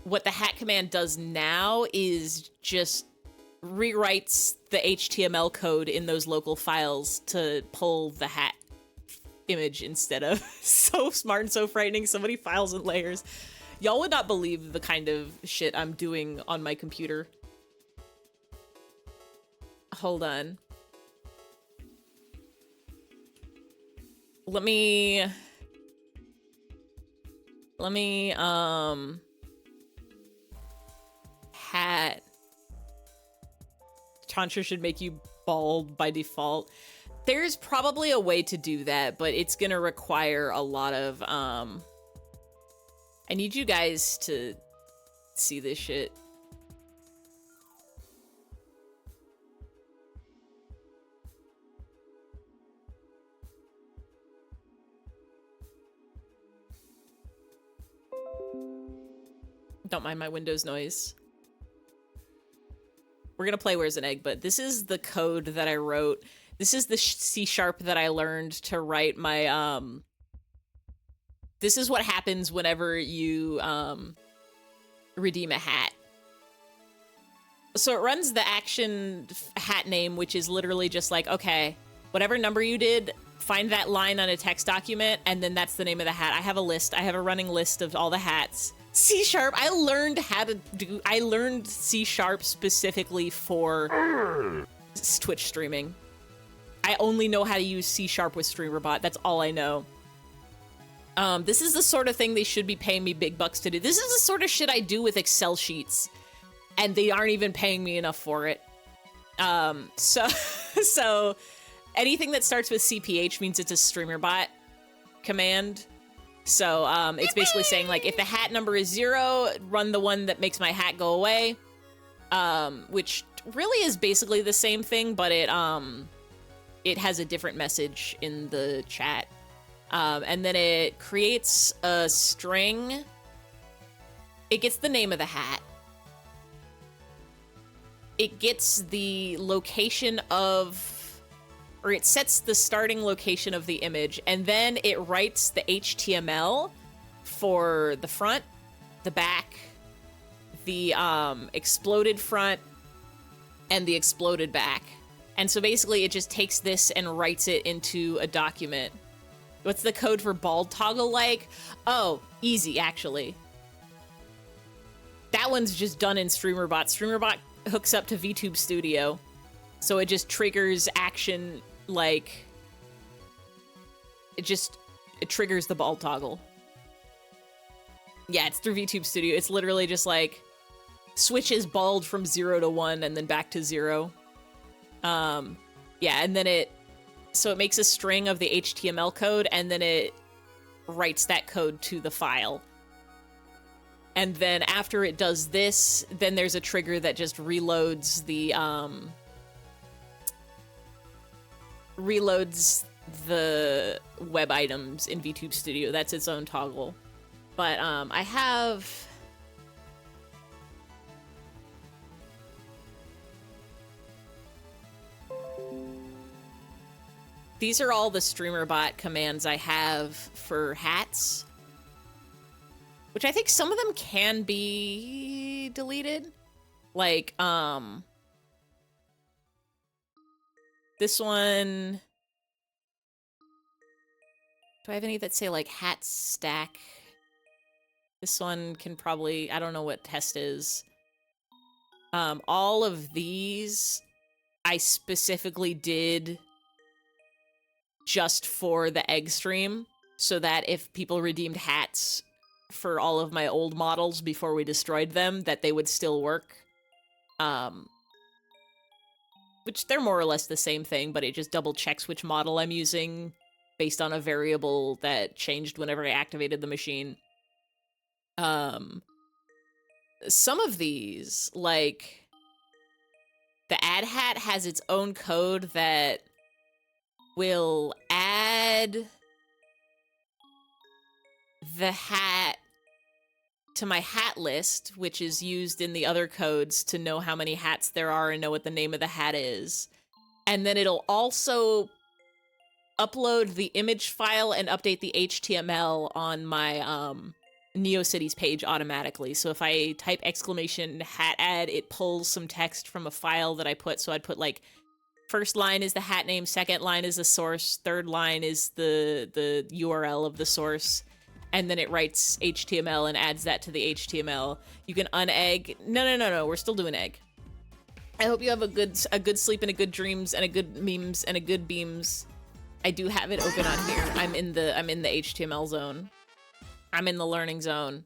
hat command does now is just rewrites the HTML code in those local files to pull the hat image instead of. So smart and so frightening. So many files and layers. Y'all would not believe the kind of shit I'm doing on my computer. Hold on. Let me hat. Tantra should make you bald by default. There's probably a way to do that, but it's gonna require a lot of, I need you guys to see this shit. Don't mind my Windows noise. We're gonna play Where's an Egg, but this is the code that I wrote This is the C# that I learned to write my, this is what happens whenever you, redeem a hat. So it runs the action hat name, which is literally just like, okay, whatever number you did, find that line on a text document, and then that's the name of the hat. I have a list. I have a running list of all the hats. C#. I learned C# specifically for Twitch streaming. I only know how to use C# with StreamerBot. That's all I know. This is the sort of thing they should be paying me big bucks to do. This is the sort of shit I do with Excel sheets, and they aren't even paying me enough for it. So anything that starts with CPH means it's a StreamerBot command. So it's basically saying, like, if the hat number is 0, run the one that makes my hat go away, which really is basically the same thing, but it has a different message in the chat. And then it creates a string. It gets the name of the hat. It gets the location of, or it sets the starting location of the image, and then it writes the HTML for the front, the back, the exploded front, and the exploded back. And so basically it just takes this and writes it into a document. What's the code for bald toggle like? Oh, easy, actually. That one's just done in StreamerBot. StreamerBot hooks up to VTube Studio, so it just triggers action, like, it triggers the bald toggle. Yeah, it's through VTube Studio. It's literally just like switches bald from 0 to 1 and then back to 0. Yeah, and then so it makes a string of the HTML code, and then it writes that code to the file. And then after it does this, then there's a trigger that just reloads the web items in VTube Studio. That's its own toggle. But I have... These are all the StreamerBot commands I have for hats, which I think some of them can be deleted. Like, this one... Do I have any that say, like, hat stack? This one can probably... I don't know what test is. All of these I specifically did just for the egg stream, so that if people redeemed hats for all of my old models before we destroyed them, that they would still work. Which they're more or less the same thing, but it just double checks which model I'm using based on a variable that changed whenever I activated the machine. Some of these, like, the add hat has its own code that will add the hat to my hat list, which is used in the other codes to know how many hats there are and know what the name of the hat is. And then it'll also upload the image file and update the HTML on my NeoCities page automatically. So if I type exclamation hat add, it pulls some text from a file that I put. So I'd put, like, first line is the hat name, second line is the source, third line is the URL of the source, and then it writes HTML and adds that to the HTML. You can unegg. No, we're still doing egg. I hope you have a good sleep and a good dreams and a good memes and a good beams. I do have it open on here. I'm in the HTML zone. I'm in the learning zone.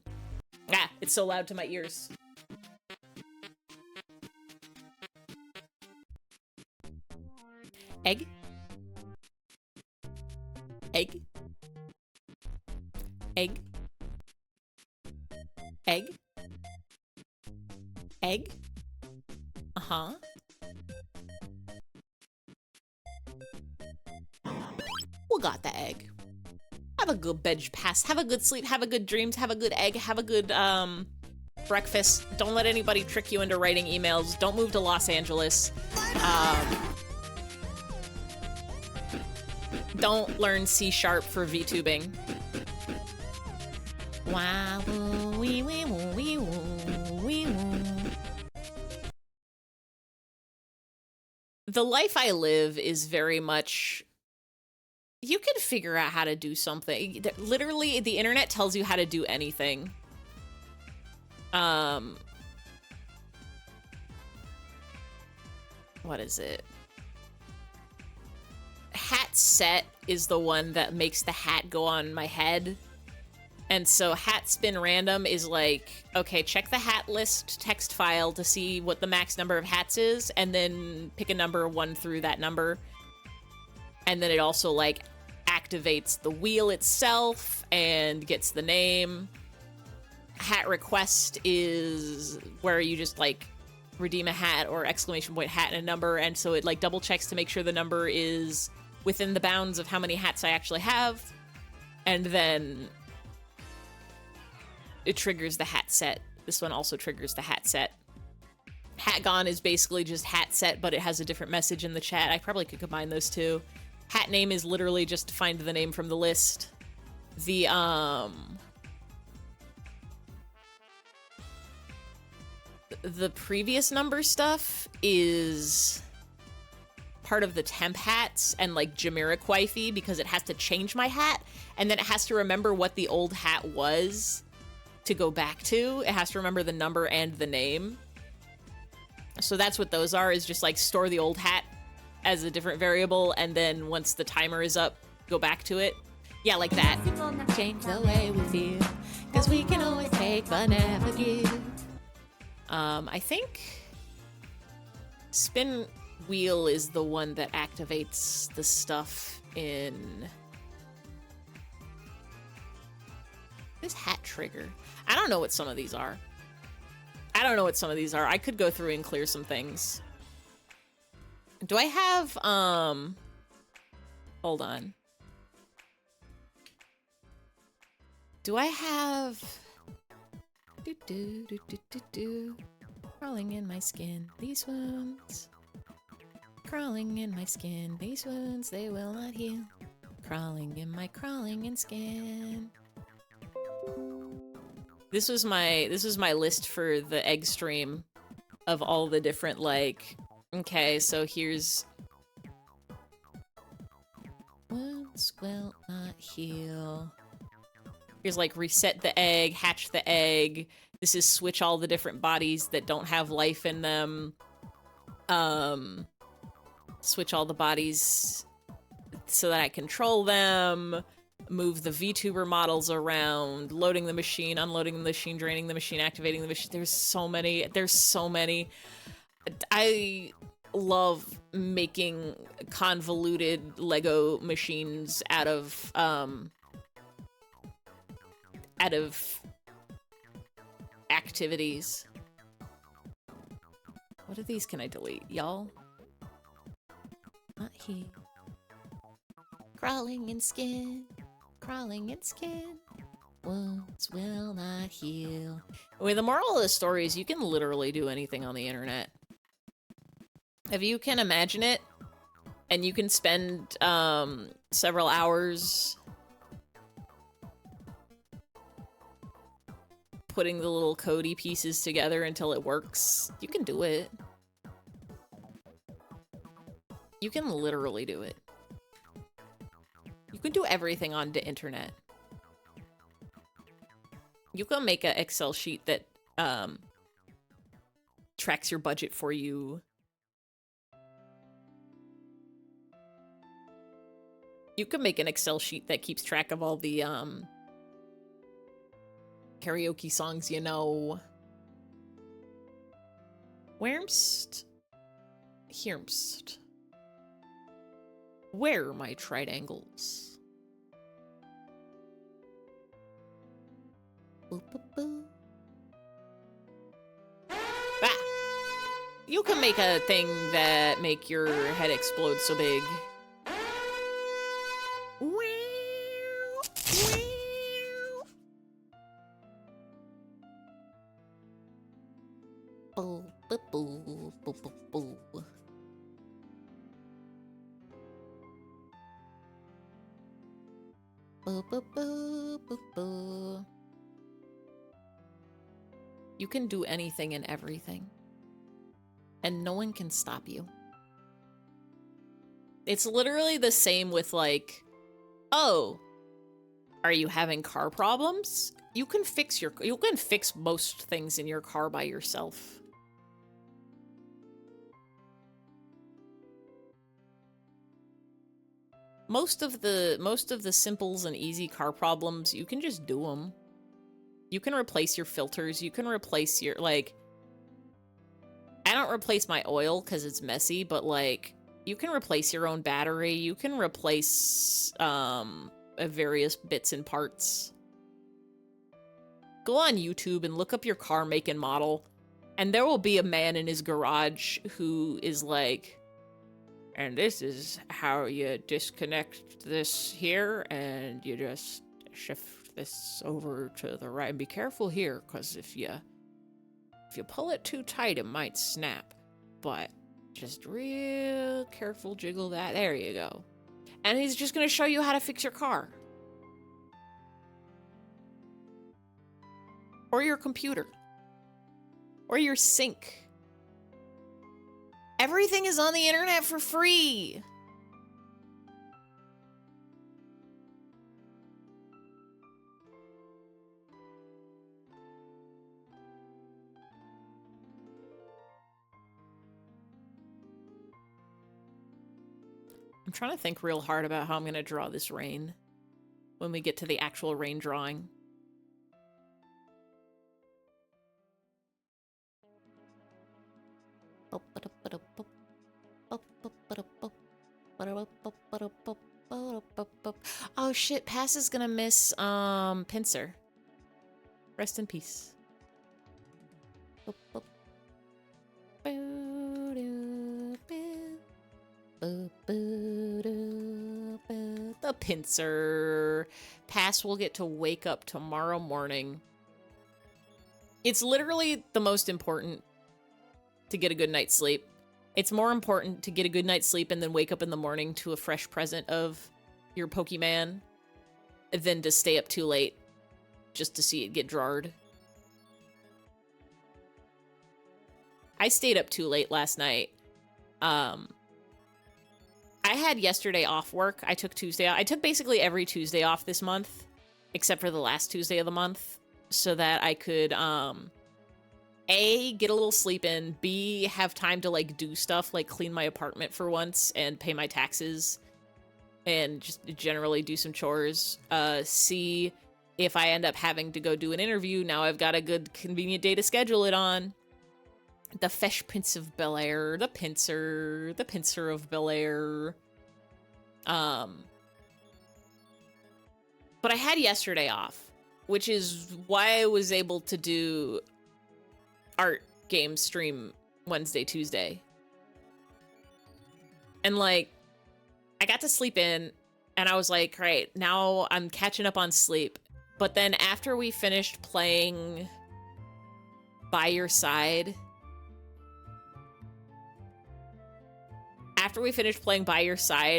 Ah, it's so loud to my ears. Egg. Egg. Egg. Egg. Egg. Uh-huh. We got the egg. Have a good bed pass. Have a good sleep. Have a good dreams. Have a good egg. Have a good, breakfast. Don't let anybody trick you into writing emails. Don't move to Los Angeles. Don't learn C# for VTubing. Wow, wee wee woo wee woo wee woo. The life I live is very much, you can figure out how to do something. Literally, the internet tells you how to do anything. What is it? Hat set is the one that makes the hat go on my head. And so hat spin random is like, okay, check the hat list text file to see what the max number of hats is, and then pick a number 1 through that number. And then it also like activates the wheel itself and gets the name. Hat request is where you just like redeem a hat or exclamation point hat and a number, and so it like double checks to make sure the number is within the bounds of how many hats I actually have, and then it triggers the hat set. This one also triggers the hat set. Hat gone is basically just hat set, but it has a different message in the chat. I probably could combine those two. Hat name is literally just to find the name from the list. The previous number stuff is part of the temp hats and like Jamiroquai because it has to change my hat, and then it has to remember what the old hat was to go back to. It has to remember the number and the name. So that's what those are, is just like store the old hat as a different variable, and then once the timer is up, go back to it. Yeah, like that. We will not change the way we feel, because we can always take but never give. I think spin wheel is the one that activates the stuff in this hat trigger. I don't know what some of these are. I could go through and clear some things. Do I have, hold on. Do I have, crawling in my skin, these wounds. Crawling in my skin, these wounds, they will not heal. Crawling in skin. This was my list for the egg stream of all the different, like, okay, so here's wounds will not heal. Here's like reset the egg, hatch the egg. This is switch all the different bodies that don't have life in them. Switch all the bodies so that I control them. Move the VTuber models around, loading the machine, unloading the machine, draining the machine, activating the machine. There's so many. I love making convoluted Lego machines out of activities. What of these can I delete, y'all? Not here. Crawling in skin. Wounds will not heal. Anyway, the moral of the story is you can literally do anything on the internet. If you can imagine it, and you can spend several hours putting the little Cody pieces together until it works, you can do it. You can literally do it. You can do everything on the internet. You can make an Excel sheet that tracks your budget for you. You can make an Excel sheet that keeps track of all the karaoke songs you know. Whermst? Hermst. Where are my triangles? Boop, boop, boop. Ah! You can make a thing that make your head explode so big. Boo, boo, boo, boo, boo. You can do anything and everything, and no one can stop you. It's literally the same with like, oh, are you having car problems? You can fix most things in your car by yourself. Most of the simples and easy car problems, you can just do them. You can replace your filters, you can replace your, like, I don't replace my oil because it's messy, but like, you can replace your own battery, you can replace various bits and parts. Go on YouTube and look up your car make and model, and there will be a man in his garage who is like, and this is how you disconnect this here, and you just shift this over to the right. And be careful here, because if you pull it too tight, it might snap. But just real careful jiggle that. There you go. And he's just going to show you how to fix your car. Or your computer. Or your sink. Everything is on the internet for free. I'm trying to think real hard about how I'm going to draw this rain when we get to the actual rain drawing. Oh shit, Pass is gonna miss Pincer. Rest in peace. The Pincer. Pass will get to wake up tomorrow morning. It's literally the most important to get a good night's sleep. It's more important to get a good night's sleep and then wake up in the morning to a fresh present of your Pokemon than to stay up too late just to see it get drawed. I stayed up too late last night. I had yesterday off work. I took Tuesday off. I took basically every Tuesday off this month, except for the last Tuesday of the month, so that I could, A, get a little sleep in, B, have time to, like, do stuff, like clean my apartment for once and pay my taxes and just generally do some chores. C, if I end up having to go do an interview, now I've got a good, convenient day to schedule it on. The Fresh Prince of Bel-Air, the Pincer of Bel-Air. But I had yesterday off, which is why I was able to do art game stream Wednesday, Tuesday. And like, I got to sleep in and I was like, great, now I'm catching up on sleep. But then after we finished playing By Your Side,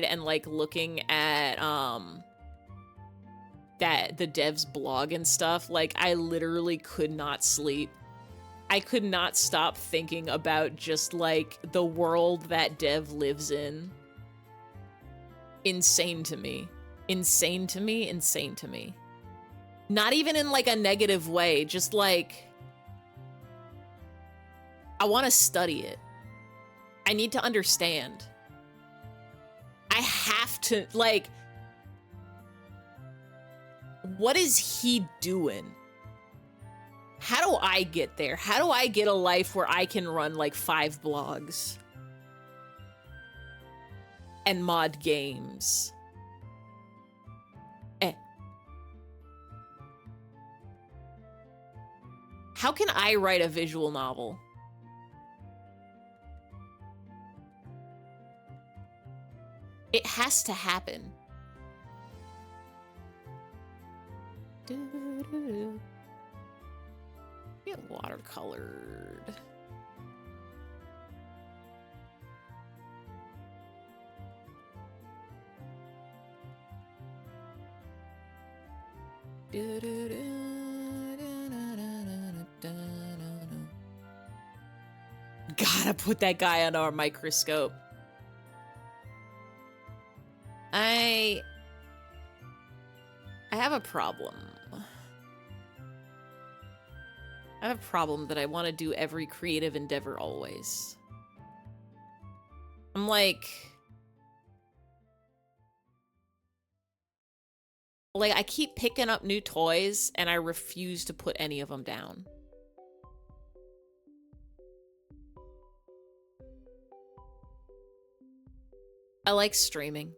and like looking at the dev's blog and stuff, like I literally could not sleep. I could not stop thinking about just like the world that dev lives in. Insane to me. Insane to me, insane to me. Not even in like a negative way, just like I want to study it. I need to understand. I have to, like, what is he doing? How do I get there? How do I get a life where I can run like 5 blogs and mod games? How can I write a visual novel? It has to happen. Get watercolored. Gotta put that guy under our microscope. I have a problem. I have a problem that I want to do every creative endeavor always. I'm like I keep picking up new toys and I refuse to put any of them down. I like streaming.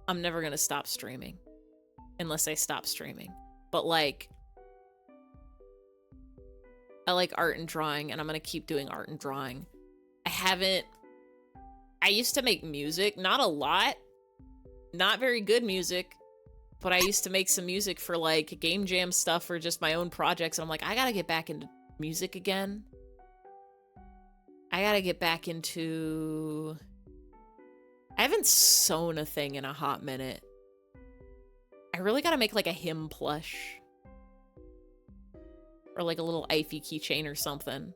I'm never gonna stop streaming unless I stop streaming. But like, I like art and drawing and I'm gonna keep doing art and drawing. I used to make music, not a lot, not very good music, but I used to make some music for like game jam stuff or just my own projects. And I'm like, I gotta get back into music again. I gotta get back into... I haven't sewn a thing in a hot minute. I really gotta make like a hymn plush. Or like a little Ivy keychain or something.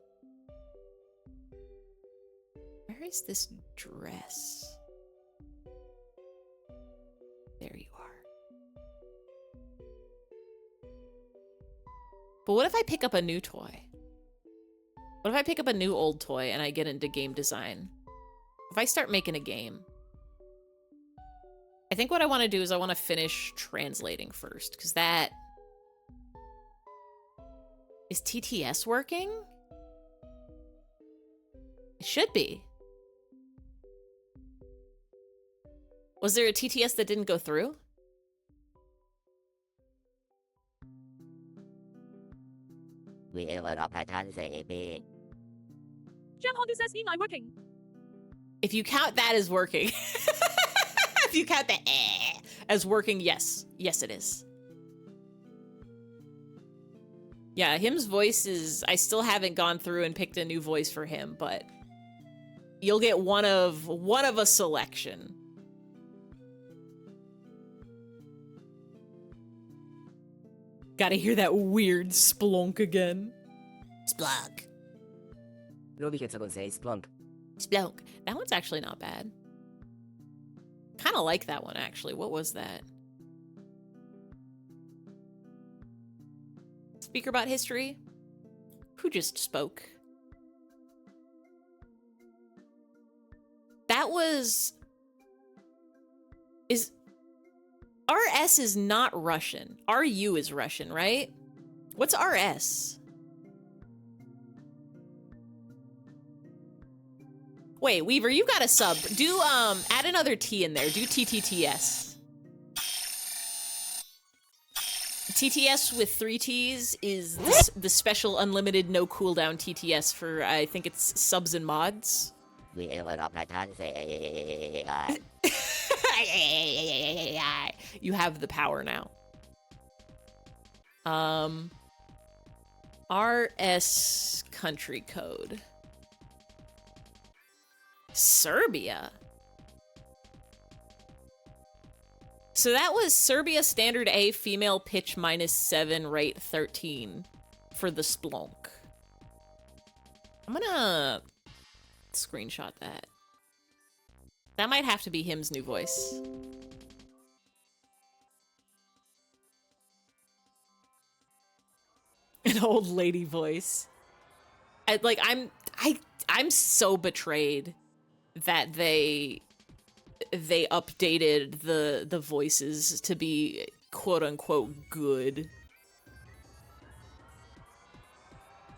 Where is this dress? There you are. But what if I pick up a new toy? What if I pick up a new old toy and I get into game design? If I start making a game, I think what I want to do is I want to finish translating first, because that... Is TTS working? It should be. Was there a TTS that didn't go through? Working. If you count that as working. If you count the as working, yes. Yes, it is. Yeah, him's voice is... I still haven't gone through and picked a new voice for him, but you'll get one of a selection. Gotta hear that weird splunk again. Splunk. Splunk. Splunk. That one's actually not bad. Kind of like that one, actually. What was that? Speakerbot history? Who just spoke? That was... RS is not Russian. RU is Russian, right? What's RS? Wait, Weaver, you got a sub. Do, add another T in there. Do TTTS. TTS with 3 T's is the special unlimited no cooldown TTS for, I think it's subs and mods. You have the power now. RS country code. Serbia. So that was Serbia standard A, female pitch -7, rate 13 for the splunk. I'm gonna screenshot that. That might have to be him's new voice. An old lady voice. I'm so betrayed that they updated the voices to be quote unquote good.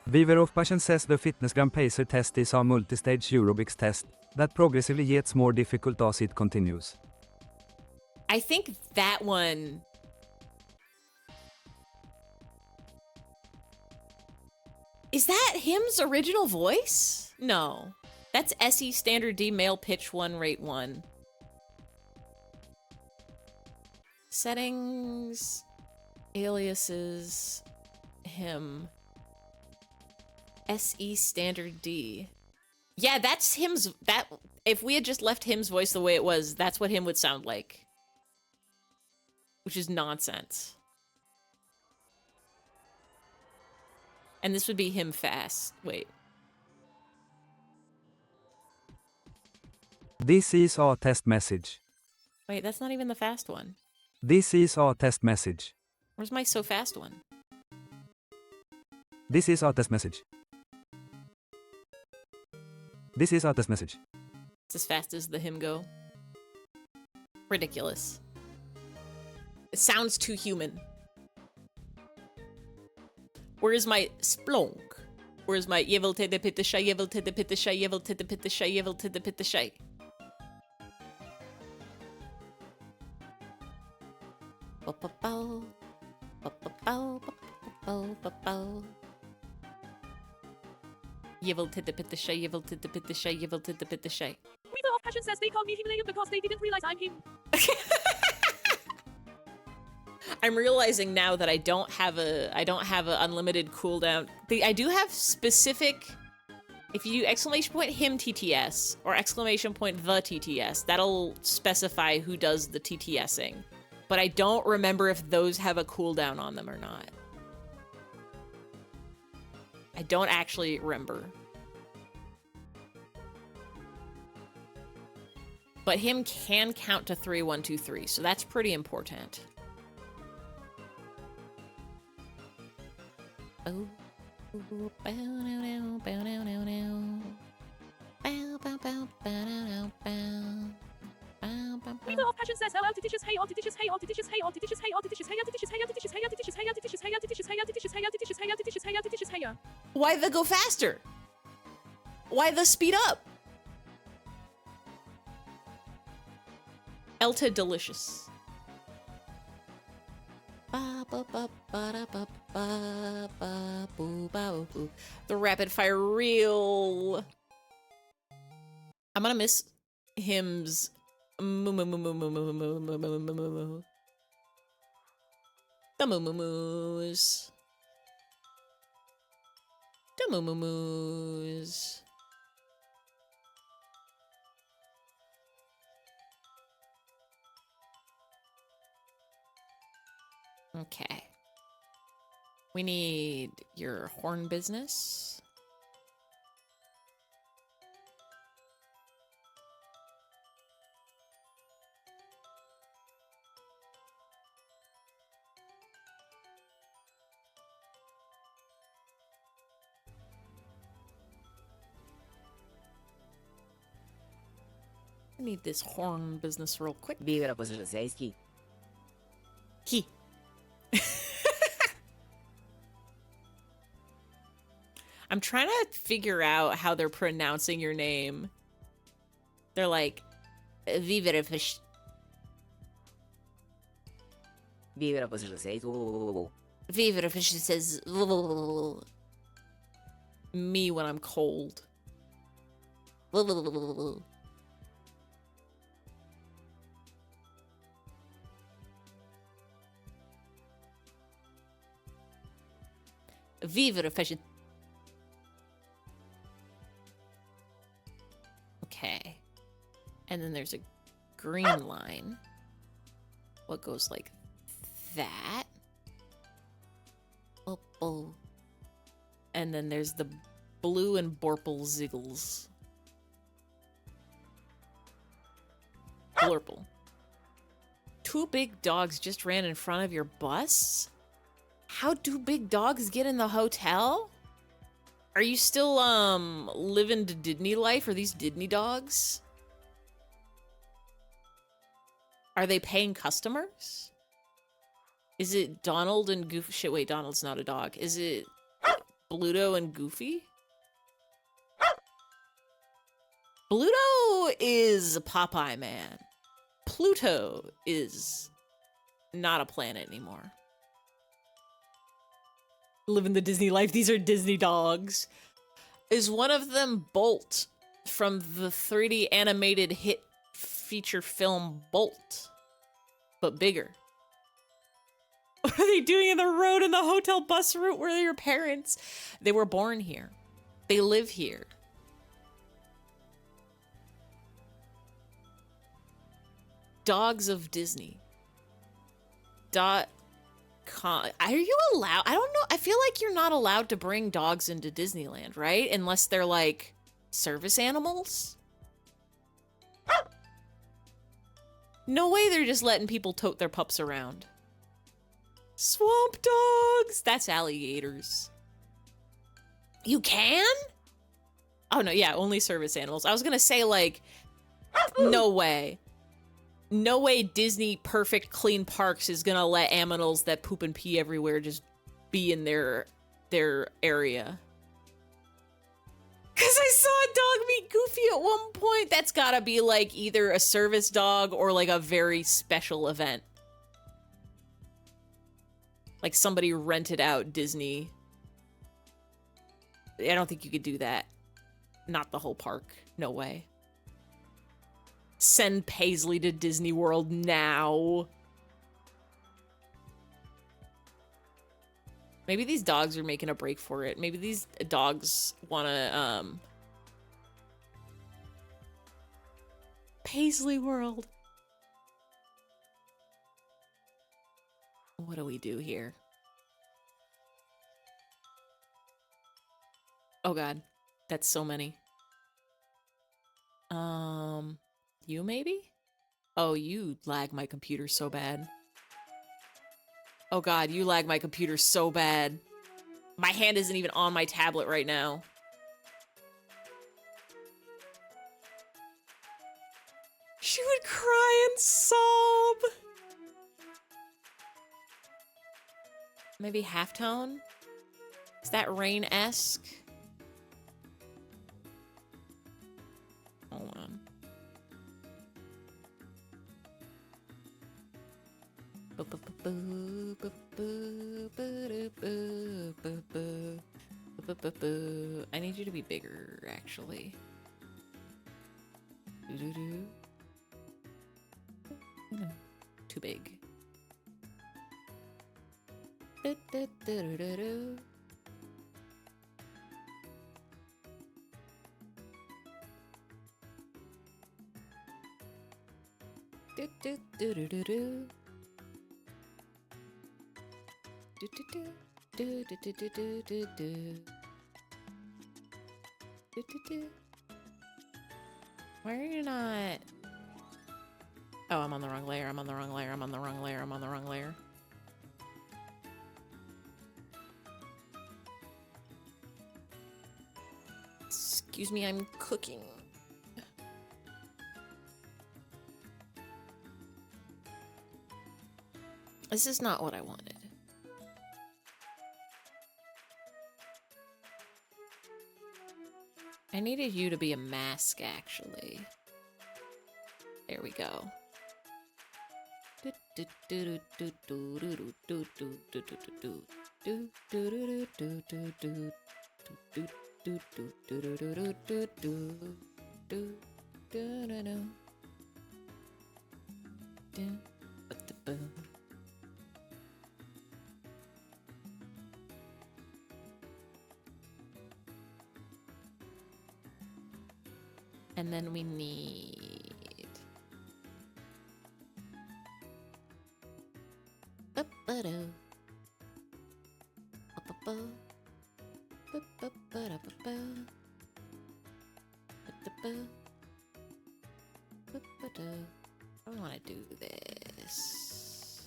Weaver of Passion says the fitnessgram pacer test is a multi-stage aerobics test that progressively gets more difficult as it continues. I think that one... Is that him's original voice? No. That's SE standard D male pitch 1 rate 1. Settings, aliases, him. SE standard D. Yeah, that's him's... If we had just left him's voice the way it was, that's what him would sound like. Which is nonsense. And this would be him fast. Wait. This is our test message. Wait, that's not even the fast one. This is our test message. Where's my so fast one? This is our test message. This is our test message. It's as fast as the him go. Ridiculous. It sounds too human. Where's my splonk? Where's my yevel te de pitta shay, yevel te de pitta shay, yevel te de pitta shay, yevel te de pitta shay? Ba-ba-bow. Ba-ba-bow. Ba-ba-bow. Ba-bow. Yevel te de pitta shay, yevel te de pitta shay, yevel te de pitta shay. Weaver of Passion says they call me Himalayan because they didn't realize I'm him. I'm realizing now that I don't have a unlimited cooldown. I do have specific. If you do exclamation point him TTS or exclamation point the TTS, that'll specify who does the TTSing. But I don't remember if those have a cooldown on them or not. I don't actually remember. But him can count to 3, 1, 2, 3, so that's pretty important. Oh. Bow, now, now, bow, now, now, now. Bow, bow, bow, bow, now, bow. Bow, bow, Weaver bow. of Passion says hello delicious hey or delicious hey or delicious hey or delicious hey or delicious hey or delicious hey or delicious hey or delicious hey or delicious hey or delicious hey or delicious hey or delicious hey or delicious hey or delicious hey or Why the go faster? Why the speed up? Elta delicious. Ba, ba, ba, ba, da, ba, ba, ba, boo, ba, boo. The rapid fire reel. I'm gonna miss hymns. Moo, moo, moo, moo, moo, moo, moo, moo, moo, moo, moo, moo. The moo moo moos. The moo moo moos. Okay. We need your horn business. I need this horn business real quick. Vive la Polskie. He. I'm trying to figure out how they're pronouncing your name. They're like, Viverfish. Vive la Polskie. Viverfish says, me when I'm cold. Viverfish. Okay. And then there's a green line. What goes like that? Oh, oh. And then there's the blue and Borple ziggles. Blurple. 2 big dogs just ran in front of your bus? How do big dogs get in the hotel? Are you still, living the Disney life? Are these Disney dogs? Are they paying customers? Is it Donald and Goofy? Shit, wait, Donald's not a dog. Is it Bluto and Goofy? Bluto is Popeye Man. Pluto is not a planet anymore. Living the Disney life. These are Disney dogs. Is one of them Bolt from the 3D animated hit feature film Bolt, but bigger? What are they doing in the road in the hotel bus route? Where are your parents? They were born here. They live here. Dogs of Disney. Are you allowed? I don't know. I feel like you're not allowed to bring dogs into Disneyland, right? Unless they're like service animals. No way they're just letting people tote their pups around. Swamp dogs! That's alligators. You can? Oh no, yeah, only service animals. I was gonna say like, no way. No way Disney perfect clean parks is gonna let aminals that poop and pee everywhere just be in their area. Cause I saw a dog meet Goofy at one point. That's gotta be like either a service dog or like a very special event. Like somebody rented out Disney. I don't think you could do that. Not the whole park. No way. Send Paisley to Disney World now. Maybe these dogs are making a break for it. Maybe these dogs wanna, Paisley World. What do we do here? Oh god. That's so many. You maybe? Oh, you lag my computer so bad. Oh god, you lag my computer so bad. My hand isn't even on my tablet right now. She would cry and sob. Maybe halftone? Is that Rain-esque? Hold on. I need you to be bigger, actually. Too big. Why are you not? Oh, I'm on the wrong layer. I'm on the wrong layer. I'm on the wrong layer. I'm on the wrong layer. Excuse me, I'm cooking. This is not what I wanted. I needed you to be a mask, actually. There we go. And then we need I want to do this.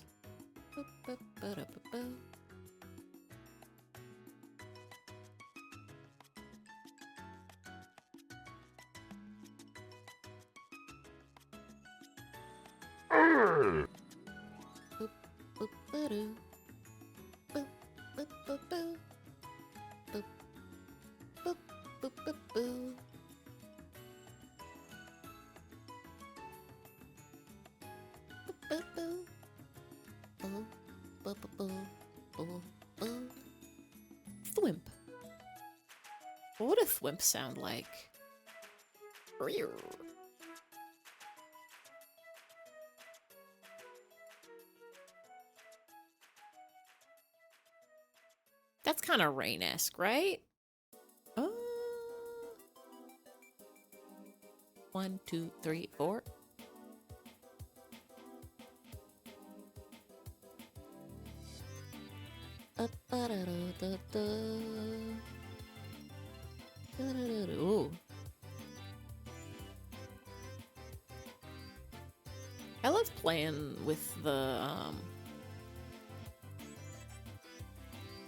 Thwimp. What would a thwimp sound like? That's kind of Rain-esque, right? Oh. 1, 2, 3, 4. love playing with the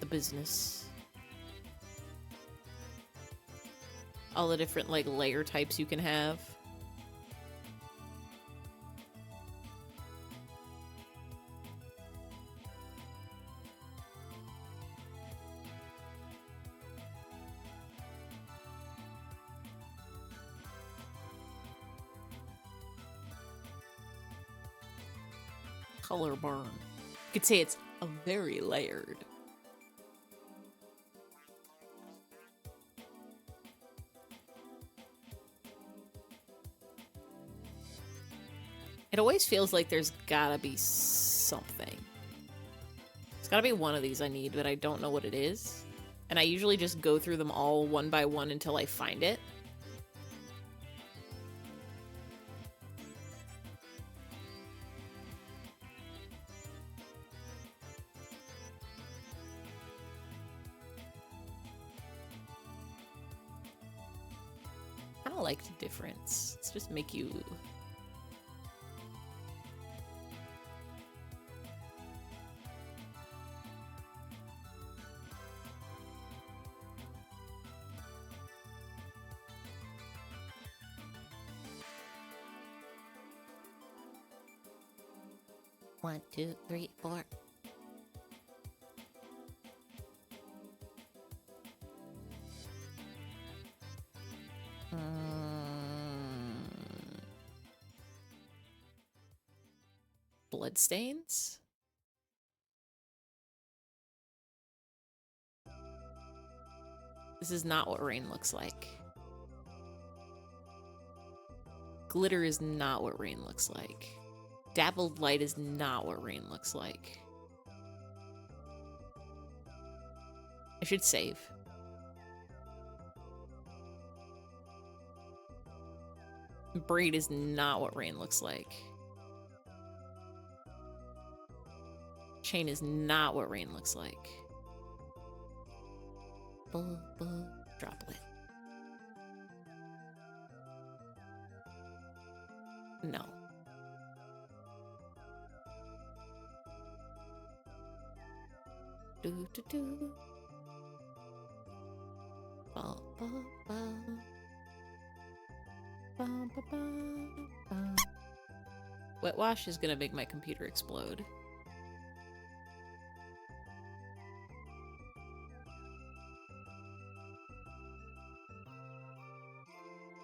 business. All the different, like, layer types you can have. Color burn. You could say it's a very layered. It always feels like there's gotta be something. There's gotta be one of these I need, but I don't know what it is. And I usually just go through them all one by one until I find it. I don't like the difference. It's just make you... One, two, three, four. Bloodstains? This is not what rain looks like. Glitter is not what rain looks like. Dappled light is not what rain looks like. I should save. Braid is not what rain looks like. Chain is not what rain looks like. Droplet. No. Do do do. Ba ba ba. Ba ba ba ba. Wet wash is gonna make my computer explode.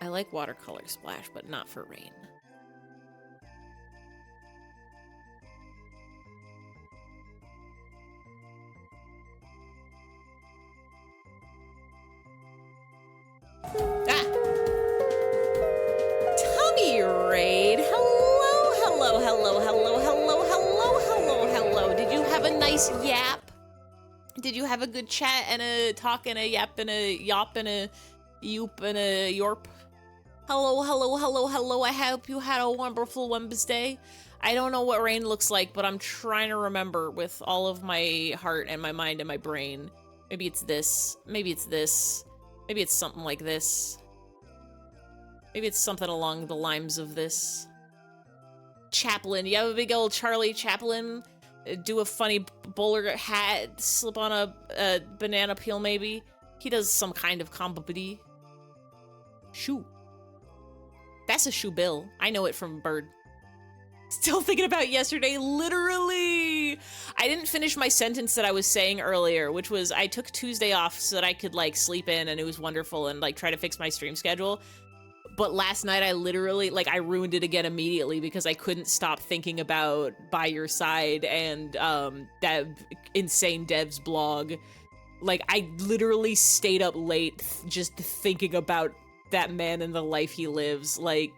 I like watercolor splash, but not for rain. Ah! Tummy raid! Hello, hello, hello, hello, hello, hello, hello, hello. Did you have a nice yap? Did you have a good chat and a talk and a yap and a yop and a yoop and a yorp? Hello, hello, hello, hello. I hope you had a wonderful Wednesday. I don't know what rain looks like, but I'm trying to remember with all of my heart and my mind and my brain. Maybe it's this. Maybe it's this. Maybe it's something like this. Maybe it's something along the lines of this. Chaplin. You have a big old Charlie Chaplin. Do a funny bowler hat. Slip on a banana peel, maybe. He does some kind of combo-biddy. Shoe. That's a shoe bill. I know it from Bird. Still thinking about yesterday, literally. I didn't finish my sentence that I was saying earlier, which was I took Tuesday off so that I could like sleep in and it was wonderful and like try to fix my stream schedule. But last night I literally, like I ruined it again immediately because I couldn't stop thinking about By Your Side and that insane devs blog. Like I literally stayed up late just thinking about that man and the life he lives. Like,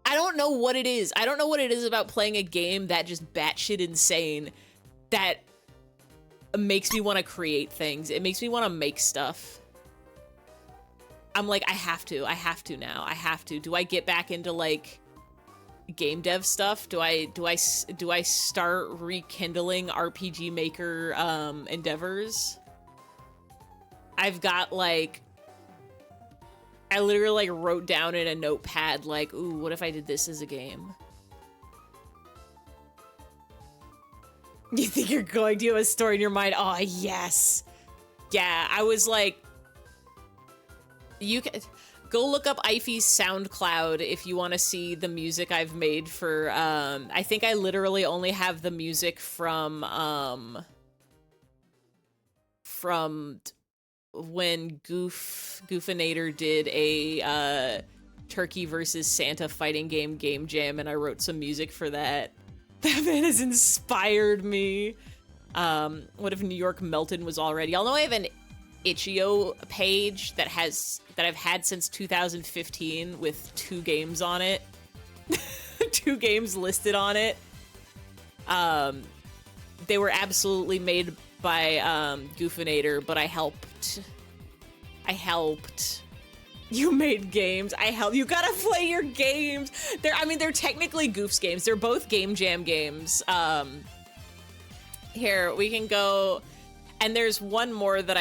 I don't know what it is. I don't know what it is about playing a game that just batshit insane that makes me want to create things. It makes me want to make stuff. I'm like, I have to now. I have to. Do I get back into like game dev stuff? Do I start rekindling RPG Maker endeavors? I've got like I literally like wrote down in a notepad like, ooh, what if I did this as a game? You think you're going to have a story in your mind? Oh, yes. Yeah, I was like, you can go look up Ify's SoundCloud if you want to see the music I've made for, I think I literally only have the music from when Goofinator did a Turkey versus Santa fighting game jam, and I wrote some music for that. That man has inspired me. What if New York Melton was already? Y'all know I have an Itch.io page that I've had since 2015 with 2 games on it. 2 games listed on it. They were absolutely made by Goofinator, but I helped. You made games. I helped. You gotta play your games. They're technically Goof's games. They're both Game Jam games. Here, we can go. And there's one more that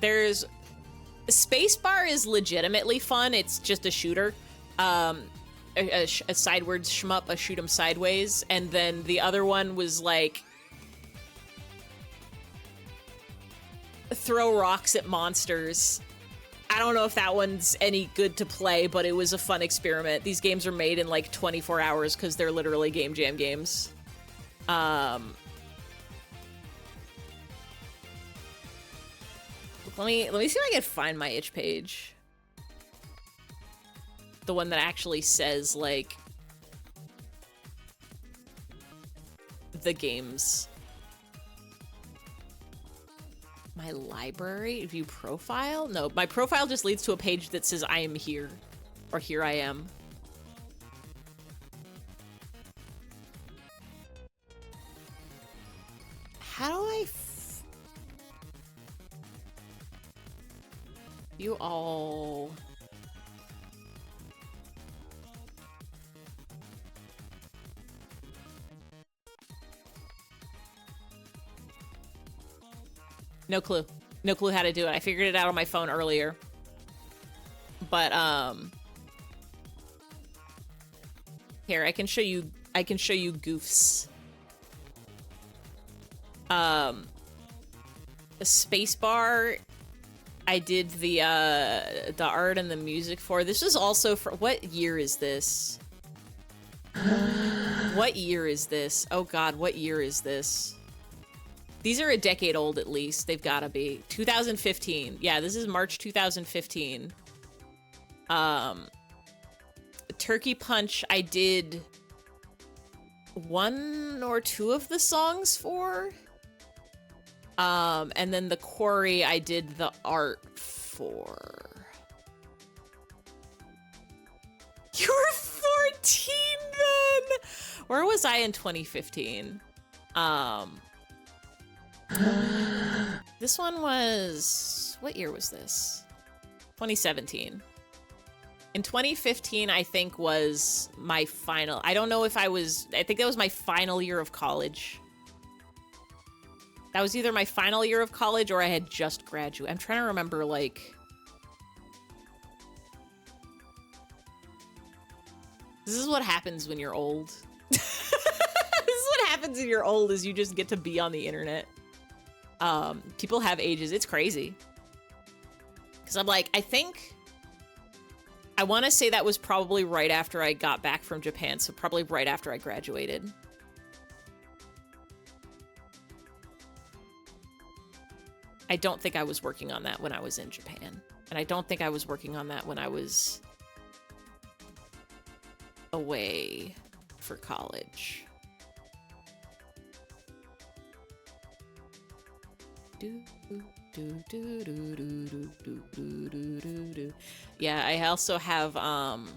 there's Spacebar is legitimately fun. It's just a shooter. A sideways shmup, a shoot 'em sideways. And then the other one was like throw rocks at monsters. I don't know if that one's any good to play, but it was a fun experiment. These games are made in like 24 hours because they're literally Game Jam games. Let me see if I can find my itch page. The one that actually says like the games. My library? View profile? No, my profile just leads to a page that says I am here. Or here I am. How do I you all... No clue. No clue how to do it. I figured it out on my phone earlier. But, here, I can show you Goofs. A spacebar, I did the art and the music for. This is also for, what year is this? What year is this? Oh god, what year is this? These are a decade old at least. They've gotta be. 2015. Yeah, this is March 2015. Turkey Punch, I did 1 or 2 of the songs for. And then the Quarry, I did the art for. You were 14 then! Where was I in 2015? This one was... What year was this? 2017. In 2015, I think was my final... I don't know if I was... I think that was my final year of college. That was either my final year of college or I had just graduated. I'm trying to remember, like... This is what happens when you're old. This is what happens when you're old, is you just get to be on the internet. People have ages. It's crazy. Because I'm like, I want to say that was probably right after I got back from Japan, so probably right after I graduated. I don't think I was working on that when I was in Japan. And I don't think I was working on that when I was away for college. Yeah, I also have, and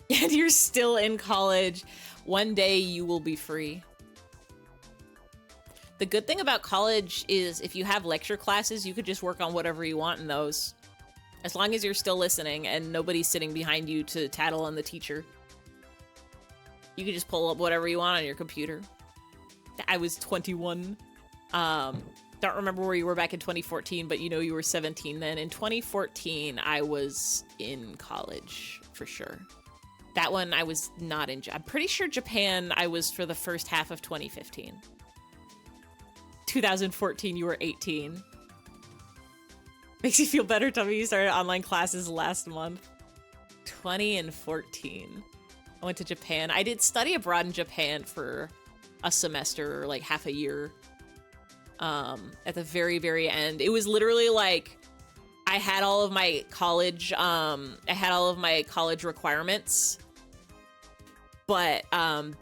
you're still in college. One day you will be free. The good thing about college is if you have lecture classes, you could just work on whatever you want in those. As long as you're still listening and nobody's sitting behind you to tattle on the teacher. You could just pull up whatever you want on your computer. I was 21. don't remember where you were back in 2014, but you know you were 17 then. In 2014, I was in college for sure. That one I was not in. I'm pretty sure Japan I was for the first half of 2015. 2014, you were 18. Makes you feel better, Tommy. You started online classes last month. 20 and 14. I went to Japan. I did study abroad in Japan for a semester or like half a year. At the very, very end. It was literally like I had all of my college requirements, but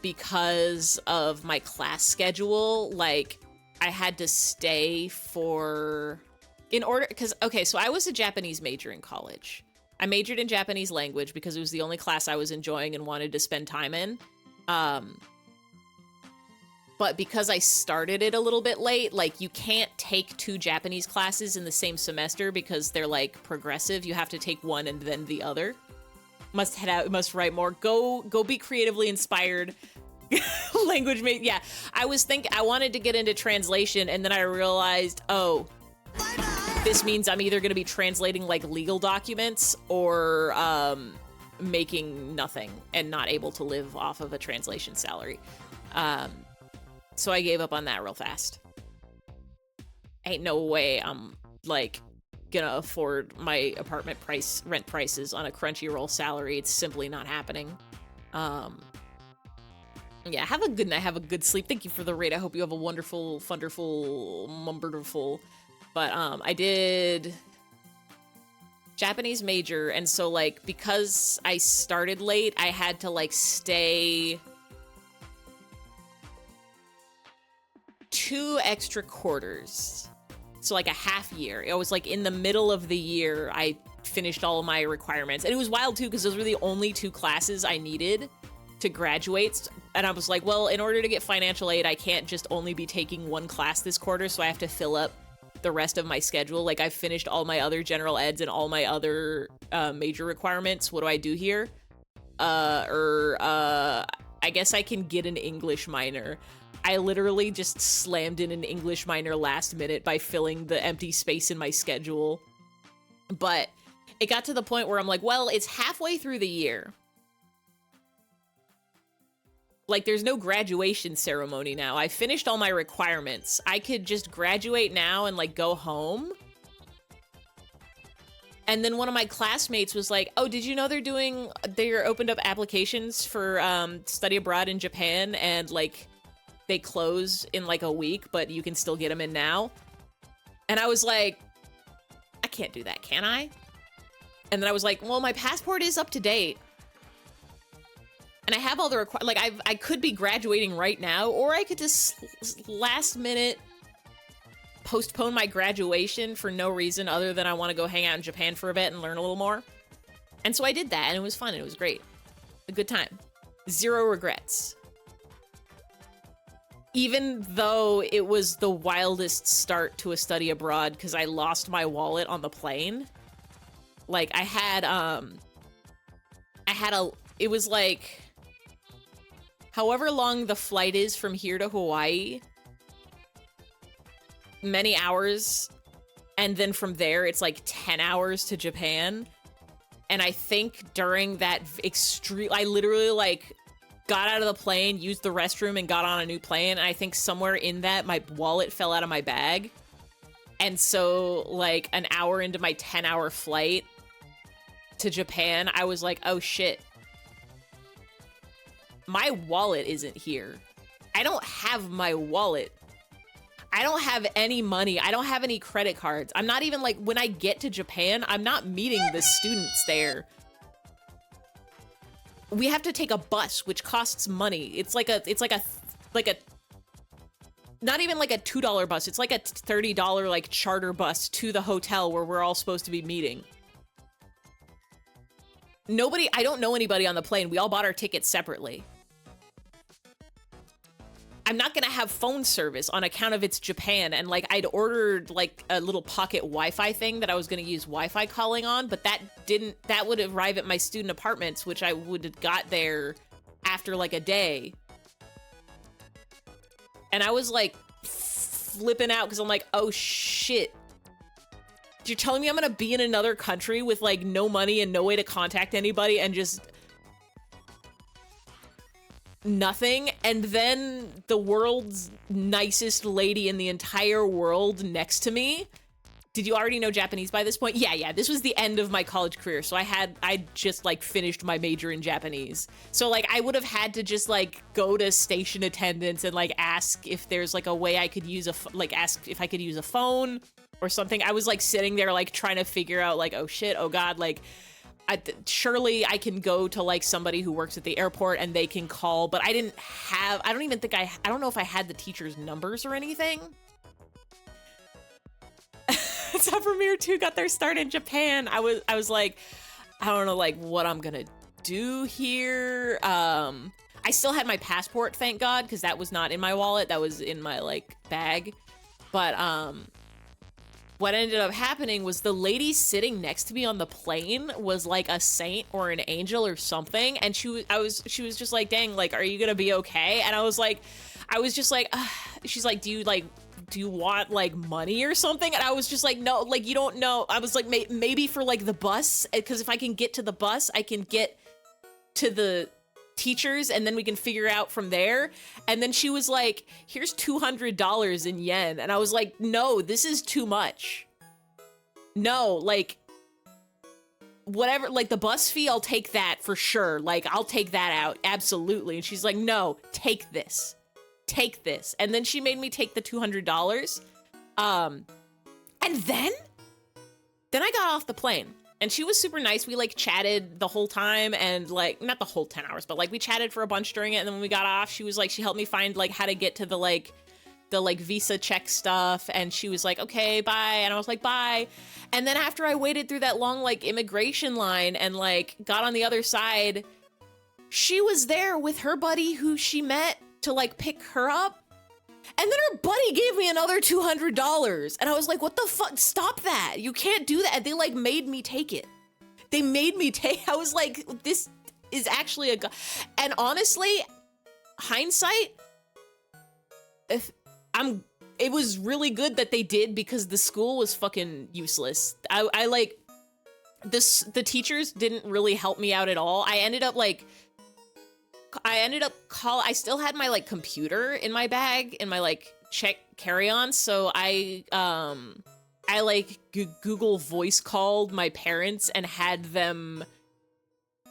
because of my class schedule, like I had to stay for in order because okay, so I was a Japanese major in college. I majored in Japanese language because it was the only class I was enjoying and wanted to spend time in. But because I started it a little bit late, like you can't take 2 Japanese classes in the same semester because they're like progressive. You have to take one and then the other. Must head out, must write more. Go be creatively inspired. Language mate. Yeah, I wanted to get into translation and then I realized, oh, this means I'm either going to be translating like legal documents or making nothing and not able to live off of a translation salary. So I gave up on that real fast. Ain't no way I'm like gonna afford my apartment rent prices on a Crunchyroll salary. It's simply not happening. Yeah, have a good night, have a good sleep. Thank you for the raid. I hope you have a wonderful, funderful, mumberful. But I did Japanese major, and so like because I started late, I had to like stay 2 extra quarters. So like a half year. I was like in the middle of the year, I finished all of my requirements. And it was wild too, because those were the only 2 classes I needed to graduate. And I was like, well, in order to get financial aid, I can't just only be taking 1 class this quarter, so I have to fill up the rest of my schedule. Like I've finished all my other general eds and all my other major requirements. What do I do here? I guess I can get an English minor. I literally just slammed in an English minor last minute by filling the empty space in my schedule. But it got to the point where I'm like, well, it's halfway through the year. Like, there's no graduation ceremony now. I finished all my requirements. I could just graduate now and, like, go home. And then one of my classmates was like, oh, did you know they're opened up applications for study abroad in Japan, and, like, they close in, like, a week, but you can still get them in now? And I was like, I can't do that, can I? And then I was like, well, my passport is up to date. And I have all the like I could be graduating right now, or I could just last minute postpone my graduation for no reason other than I want to go hang out in Japan for a bit and learn a little more. And so I did that, and it was fun, and it was great. A good time. 0 regrets. Even though it was the wildest start to a study abroad because I lost my wallet on the plane. Like it was like, however long the flight is from here to Hawaii, many hours, and then from there it's like 10 hours to Japan. And I think during that I literally like got out of the plane, used the restroom, and got on a new plane. And I think somewhere in that, my wallet fell out of my bag. And so like an hour into my 10-hour flight to Japan, I was like, oh shit. My wallet isn't here. I don't have my wallet. I don't have any money. I don't have any credit cards. I'm not even like, when I get to Japan, I'm not meeting the students there. We have to take a bus, which costs money. It's like a not even like a $2 bus. It's like a $30 like charter bus to the hotel where we're all supposed to be meeting. I don't know anybody on the plane. We all bought our tickets separately. I'm not gonna have phone service on account of it's Japan, and like I'd ordered like a little pocket Wi-Fi thing that I was gonna use Wi-Fi calling on, but that would arrive at my student apartments, which I would have got there after like a day. And I was like flipping out because I'm like, oh shit. You're telling me I'm gonna be in another country with like no money and no way to contact anybody and just nothing, and then the world's nicest lady in the entire world next to me. Did you already know Japanese by this point? Yeah, this was the end of my college career, so I just like finished my major in Japanese. So like I would have had to just like go to station attendants and like ask if there's like a way I could use ask if I could use a phone or something. I was like sitting there like trying to figure out like, oh shit, oh god, like surely I can go to like somebody who works at the airport and they can call, but I don't know if I had the teachers' numbers or anything. So Premiere 2 got their start in Japan. I was like, I don't know like what I'm gonna do here. I still had my passport, thank God, because that was not in my wallet. That was in my like bag. But what ended up happening was the lady sitting next to me on the plane was like a saint or an angel or something, and she was just like, dang, like, are you gonna be okay? And I was just like, she's like, do you want like money or something? And I was just like, no, like you don't know. I was like, maybe for like the bus, because if I can get to the bus, I can get to the teachers and then we can figure out from there. And then she was like, here's $200 in yen. And I was like, no, this is too much. No, like whatever, like the bus fee, I'll take that for sure. Like I'll take that out. Absolutely. And she's like, no, take this. And then she made me take the $200. And then I got off the plane. And she was super nice. We like chatted the whole time, and like not the whole 10 hours, but like we chatted for a bunch during it. And then when we got off, she was like, she helped me find like how to get to the visa check stuff. And she was like, okay, bye. And I was like, bye. And then after I waited through that long like immigration line and like got on the other side, she was there with her buddy who she met to like pick her up. And then her buddy gave me another $200. And I was like, what the fuck? Stop that. You can't do that. And they like made me take it. I was like, this is actually and honestly, hindsight, it was really good that they did, because the school was fucking useless. I like the teachers didn't really help me out at all. I still had my like computer in my bag in my like check carry-on, so I like Google voice called my parents and had them.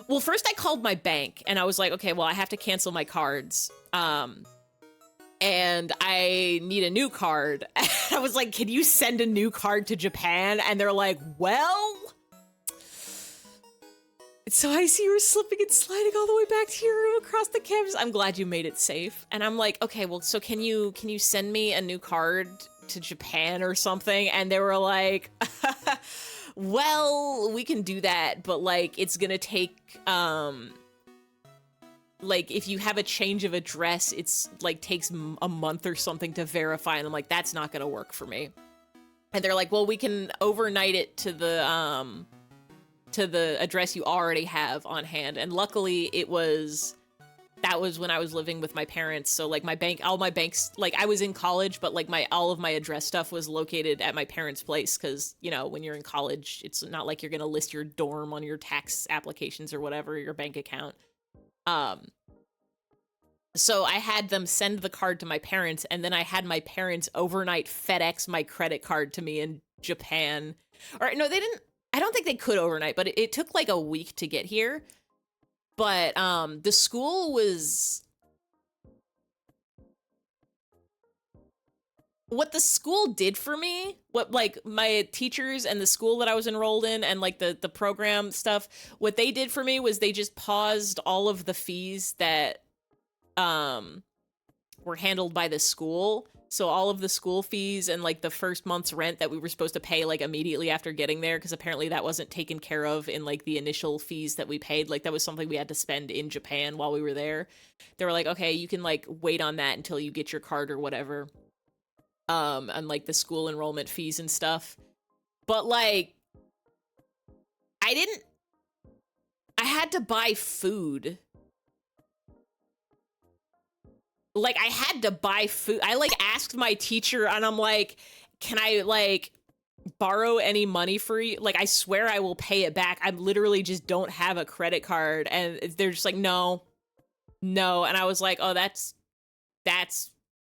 Well, first I called my bank and I was like, okay, well, I have to cancel my cards. And I need a new card. I was like, can you send a new card to Japan? And they're like, well. So I see you slipping and sliding all the way back to your room across the campus. I'm glad you made it safe. And I'm like, okay, well, so can you send me a new card to Japan or something? And they were like, well, we can do that, but like it's gonna take like if you have a change of address, it's like takes a month or something to verify. And I'm like, that's not gonna work for me. And they're like, well, we can overnight it to the address you already have on hand. And luckily that was when I was living with my parents. So like all my banks, like I was in college, but like all of my address stuff was located at my parents' place. Cause you know, when you're in college, it's not like you're going to list your dorm on your tax applications or whatever, your bank account. So I had them send the card to my parents, and then I had my parents overnight FedEx my credit card to me in Japan. Or no, they didn't. I don't think they could overnight, but it took like a week to get here. But the school was... What the school did for me, what like my teachers and the school that I was enrolled in and like the program stuff, what they did for me was they just paused all of the fees that were handled by the school. So all of the school fees and like the first month's rent that we were supposed to pay like immediately after getting there, because apparently that wasn't taken care of in like the initial fees that we paid. Like that was something we had to spend in Japan while we were there. They were like, okay, you can like wait on that until you get your card or whatever. And like the school enrollment fees and stuff. But like, I had to buy food. like I had to buy food. I like asked my teacher and I'm like, can I like borrow any money for you? Like, I swear I will pay it back. I literally just don't have a credit card. And they're just like, no. And I was like, oh, that's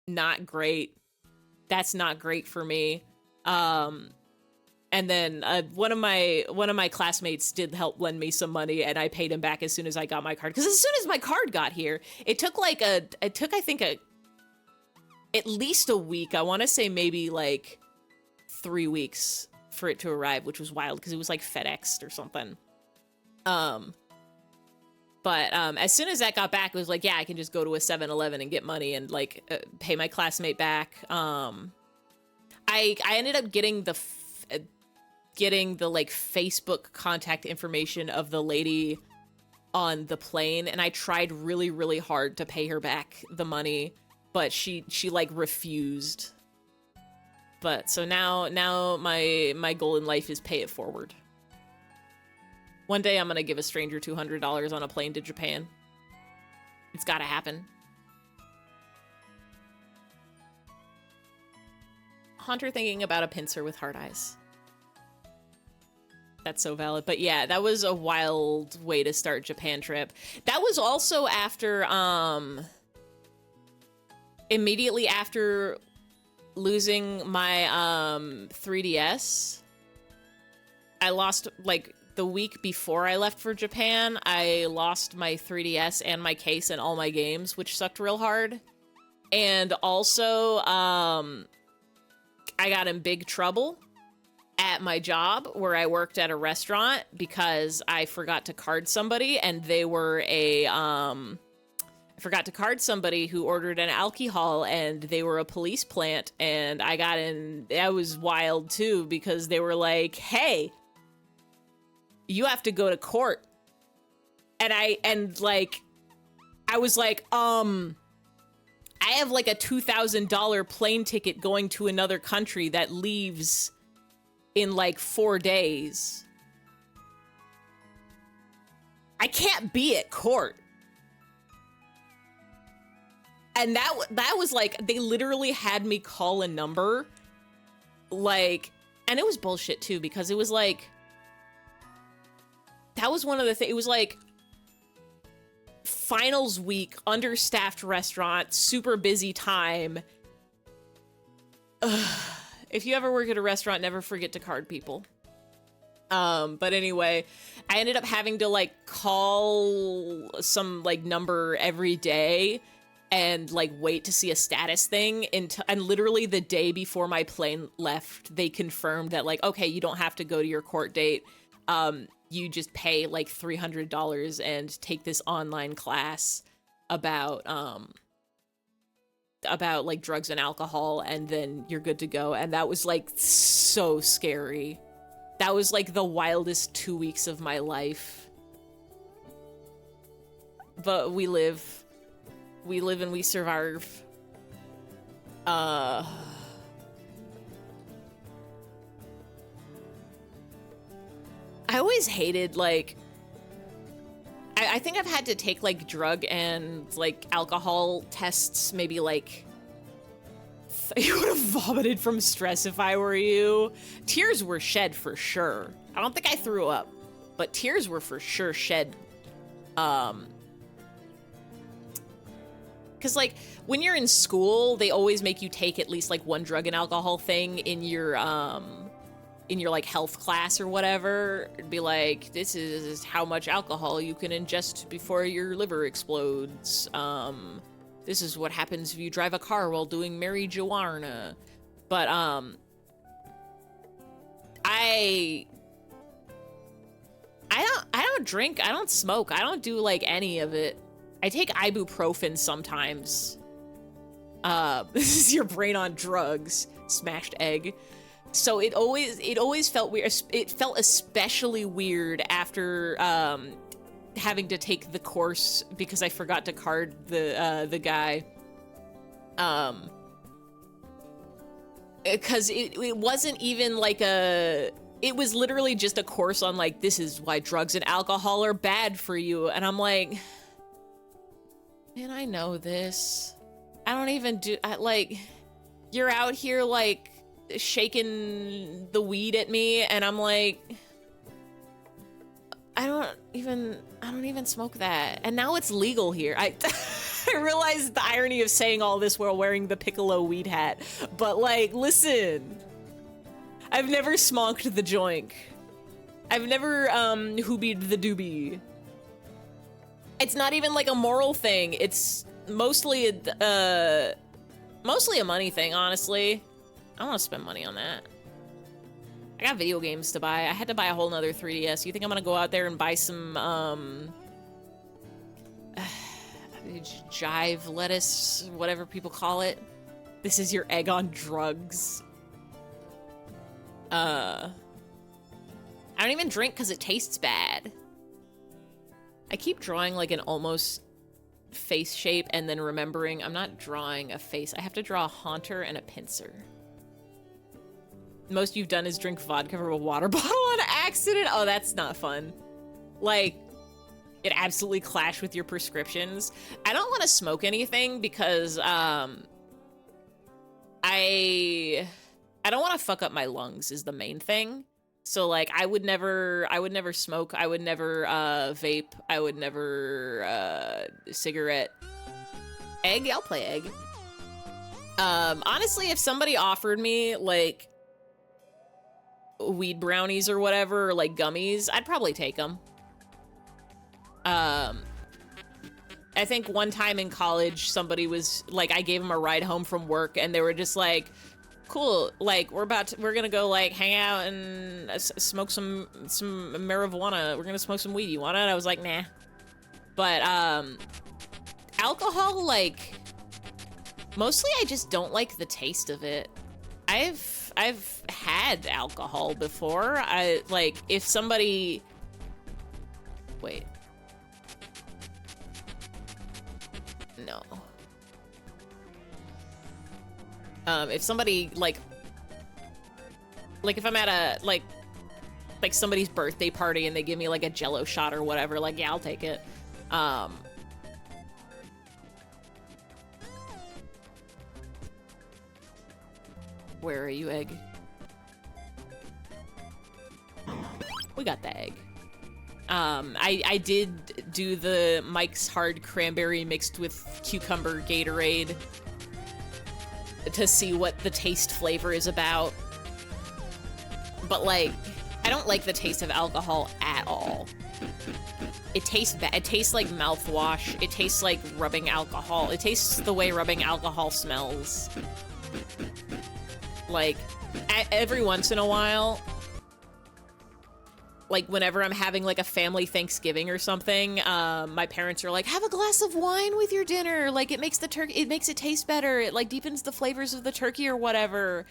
not great. That's not great for me. And then one of my classmates did help lend me some money, and I paid him back as soon as I got my card. Because as soon as my card got here, it took I think at least a week. I want to say maybe like 3 weeks for it to arrive, which was wild because it was like FedExed or something. But as soon as that got back, it was like, yeah, I can just go to a 7-Eleven and get money and like pay my classmate back. I ended up getting the like Facebook contact information of the lady on the plane, and I tried really, really hard to pay her back the money, but she like refused. But so now my goal in life is pay it forward. One day I'm gonna give a stranger $200 on a plane to Japan. It's gotta happen. Hunter thinking about a pincer with hard eyes. That's so valid. But yeah, that was a wild way to start Japan trip. That was also after, immediately after losing my 3DS. I lost, like, the week before I left for Japan, I lost my 3DS and my case and all my games, which sucked real hard. And also, I got in big trouble at my job where I worked at a restaurant because I forgot to card somebody, and they were I forgot to card somebody who ordered an alcohol, and they were a police plant, and I got in. That was wild too, because they were like, hey, you have to go to court. And I was like, I have like a $2,000 plane ticket going to another country that leaves in like 4 days. I can't be at court. And that was like, they literally had me call a number, like, and it was bullshit too, because it was like, that was one of the things, it was like finals week, understaffed restaurant, super busy time. Ugh. If you ever work at a restaurant, never forget to card people. But anyway, I ended up having to like call some like number every day and like wait to see a status thing and literally the day before my plane left, they confirmed that like, okay, you don't have to go to your court date. You just pay like $300 and take this online class about like drugs and alcohol, and then you're good to go. And that was like so scary. That was like the wildest 2 weeks of my life. But we live and we survive. I always hated, like, I think I've had to take, like, drug and, like, alcohol tests maybe, like, you would have vomited from stress if I were you. Tears were shed for sure. I don't think I threw up, but tears were for sure shed. Because, like, when you're in school, they always make you take at least, like, one drug and alcohol thing in your like health class or whatever. It'd be like, this is how much alcohol you can ingest before your liver explodes. This is what happens if you drive a car while doing marijuana. But I don't drink, I don't smoke, I don't do like any of it. I take ibuprofen sometimes. This is your brain on drugs, smashed egg. So it always felt weird. It felt especially weird after having to take the course because I forgot to card the guy. Because it wasn't even like it was literally just a course on like, this is why drugs and alcohol are bad for you. And I'm like, man, I know this. I don't even do, like, you're out here, like, shaking the weed at me, and I'm like, I don't even smoke that. And now it's legal here. I realize the irony of saying all this while wearing the piccolo weed hat. But like, listen. I've never smoked the joink. I've never hoobied the doobie. It's not even like a moral thing. It's mostly a money thing, honestly. I want to spend money on that. I got video games to buy. I had to buy a whole nother 3DS. You think I'm gonna go out there and buy some, jive lettuce, whatever people call it? This is your egg on drugs. I don't even drink because it tastes bad. I keep drawing like an almost face shape and then remembering I'm not drawing a face. I have to draw a haunter and a pincer. Most you've done is drink vodka from a water bottle on accident. Oh, that's not fun. Like, it absolutely clashed with your prescriptions. I don't want to smoke anything because I don't want to fuck up my lungs is the main thing. So like I would never smoke, I would never vape, I would never cigarette. Egg, I'll play egg. Honestly, if somebody offered me like weed brownies or whatever, or like gummies, I'd probably take them. I think one time in college, somebody was like, I gave them a ride home from work and they were just like, cool, like we're gonna go like hang out and smoke some marijuana. We're gonna smoke some weed. You want it? I was like, nah. But alcohol, like mostly I just don't like the taste of it. I've had alcohol before. I like if somebody wait. No. If somebody like if I'm at a like somebody's birthday party and they give me like a Jello shot or whatever, like yeah, I'll take it. Where are you, egg? We got the egg. I did do the Mike's Hard Cranberry mixed with cucumber Gatorade to see what the taste flavor is about. But like, I don't like the taste of alcohol at all. It tastes bad. It tastes like mouthwash. It tastes like rubbing alcohol. It tastes the way rubbing alcohol smells. Like, every once in a while, like whenever I'm having like a family Thanksgiving or something, my parents are like, have a glass of wine with your dinner. Like it makes it taste better. It like deepens the flavors of the turkey or whatever.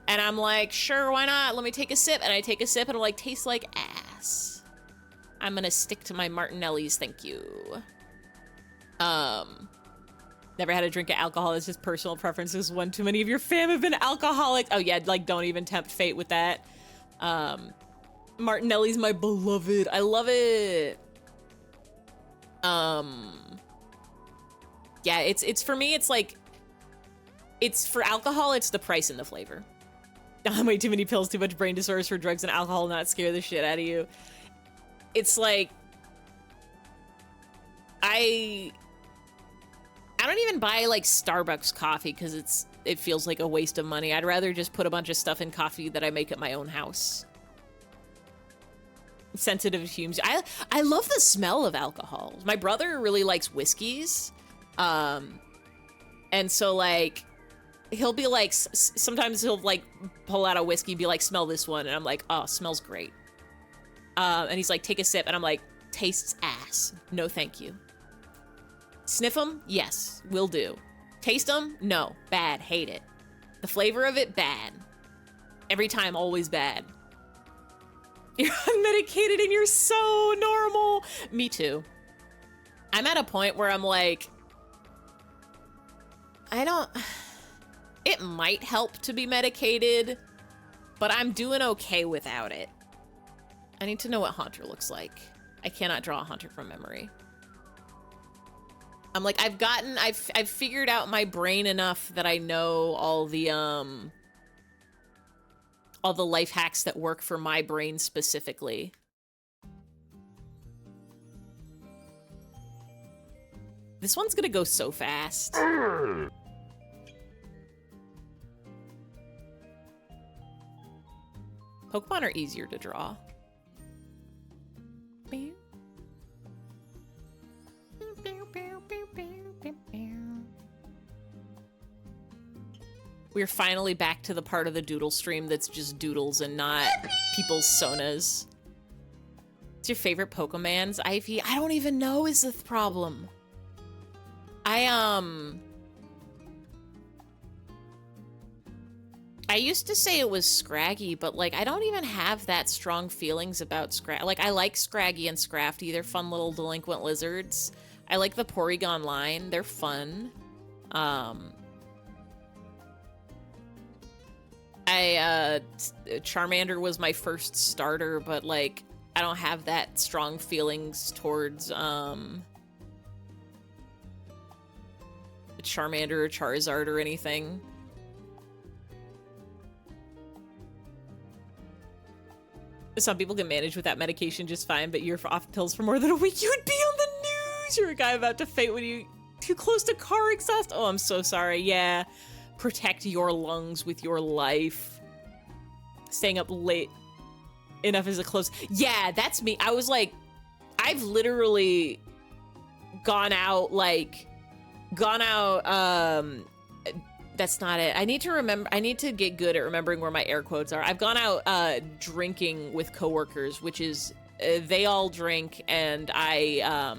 And I'm like, sure, why not? Let me take a sip. And I take a sip and I'm like, tastes like ass. I'm gonna stick to my Martinelli's, thank you. Never had a drink of alcohol. It's just personal preferences. One too many of your fam have been alcoholics. Oh yeah, like don't even tempt fate with that. Martinelli's my beloved. I love it. Yeah, it's for me, it's like, it's for alcohol, it's the price and the flavor. Way too many pills, too much brain disorders for drugs and alcohol not scare the shit out of you. It's like, I don't even buy like Starbucks coffee because it feels like a waste of money. I'd rather just put a bunch of stuff in coffee that I make at my own house. Sensitive fumes. I love the smell of alcohol. My brother really likes whiskeys. And so like, he'll be like, sometimes he'll like pull out a whiskey, be like, smell this one. And I'm like, oh, smells great. And he's like, take a sip. And I'm like, tastes ass. No, thank you. Sniff them? Yes, will do. Taste them? No, bad, hate it. The flavor of it, bad. Every time, always bad. You're unmedicated and you're so normal. Me too. I'm at a point where I'm like, it might help to be medicated, but I'm doing okay without it. I need to know what Haunter looks like. I cannot draw a Haunter from memory. I'm like, I've figured out my brain enough that I know all the life hacks that work for my brain specifically. This one's gonna go so fast. Pokemon are easier to draw. We're finally back to the part of the Doodle stream that's just doodles and not people's sonas. What's your favorite Pokemans, Ivy? I don't even know is the problem. I used to say it was Scraggy, but like I don't even have that strong feelings about Scraggy. Like I like Scraggy and Scrafty. They're fun little delinquent lizards. I like the Porygon line. They're fun. Charmander was my first starter, but like I don't have that strong feelings towards Charmander or Charizard or anything. Some people can manage with that medication just fine, but you're off pills for more than a week, you would be on the news. You're a guy about to faint when you too close to car exhaust. Oh, I'm so sorry. Yeah. Protect your lungs with your life. Staying up late enough is a close. Yeah, that's me. I was like, I've literally gone out, that's not it. I need to remember, I need to get good at remembering where my air quotes are. I've gone out drinking with coworkers, which is, they all drink and I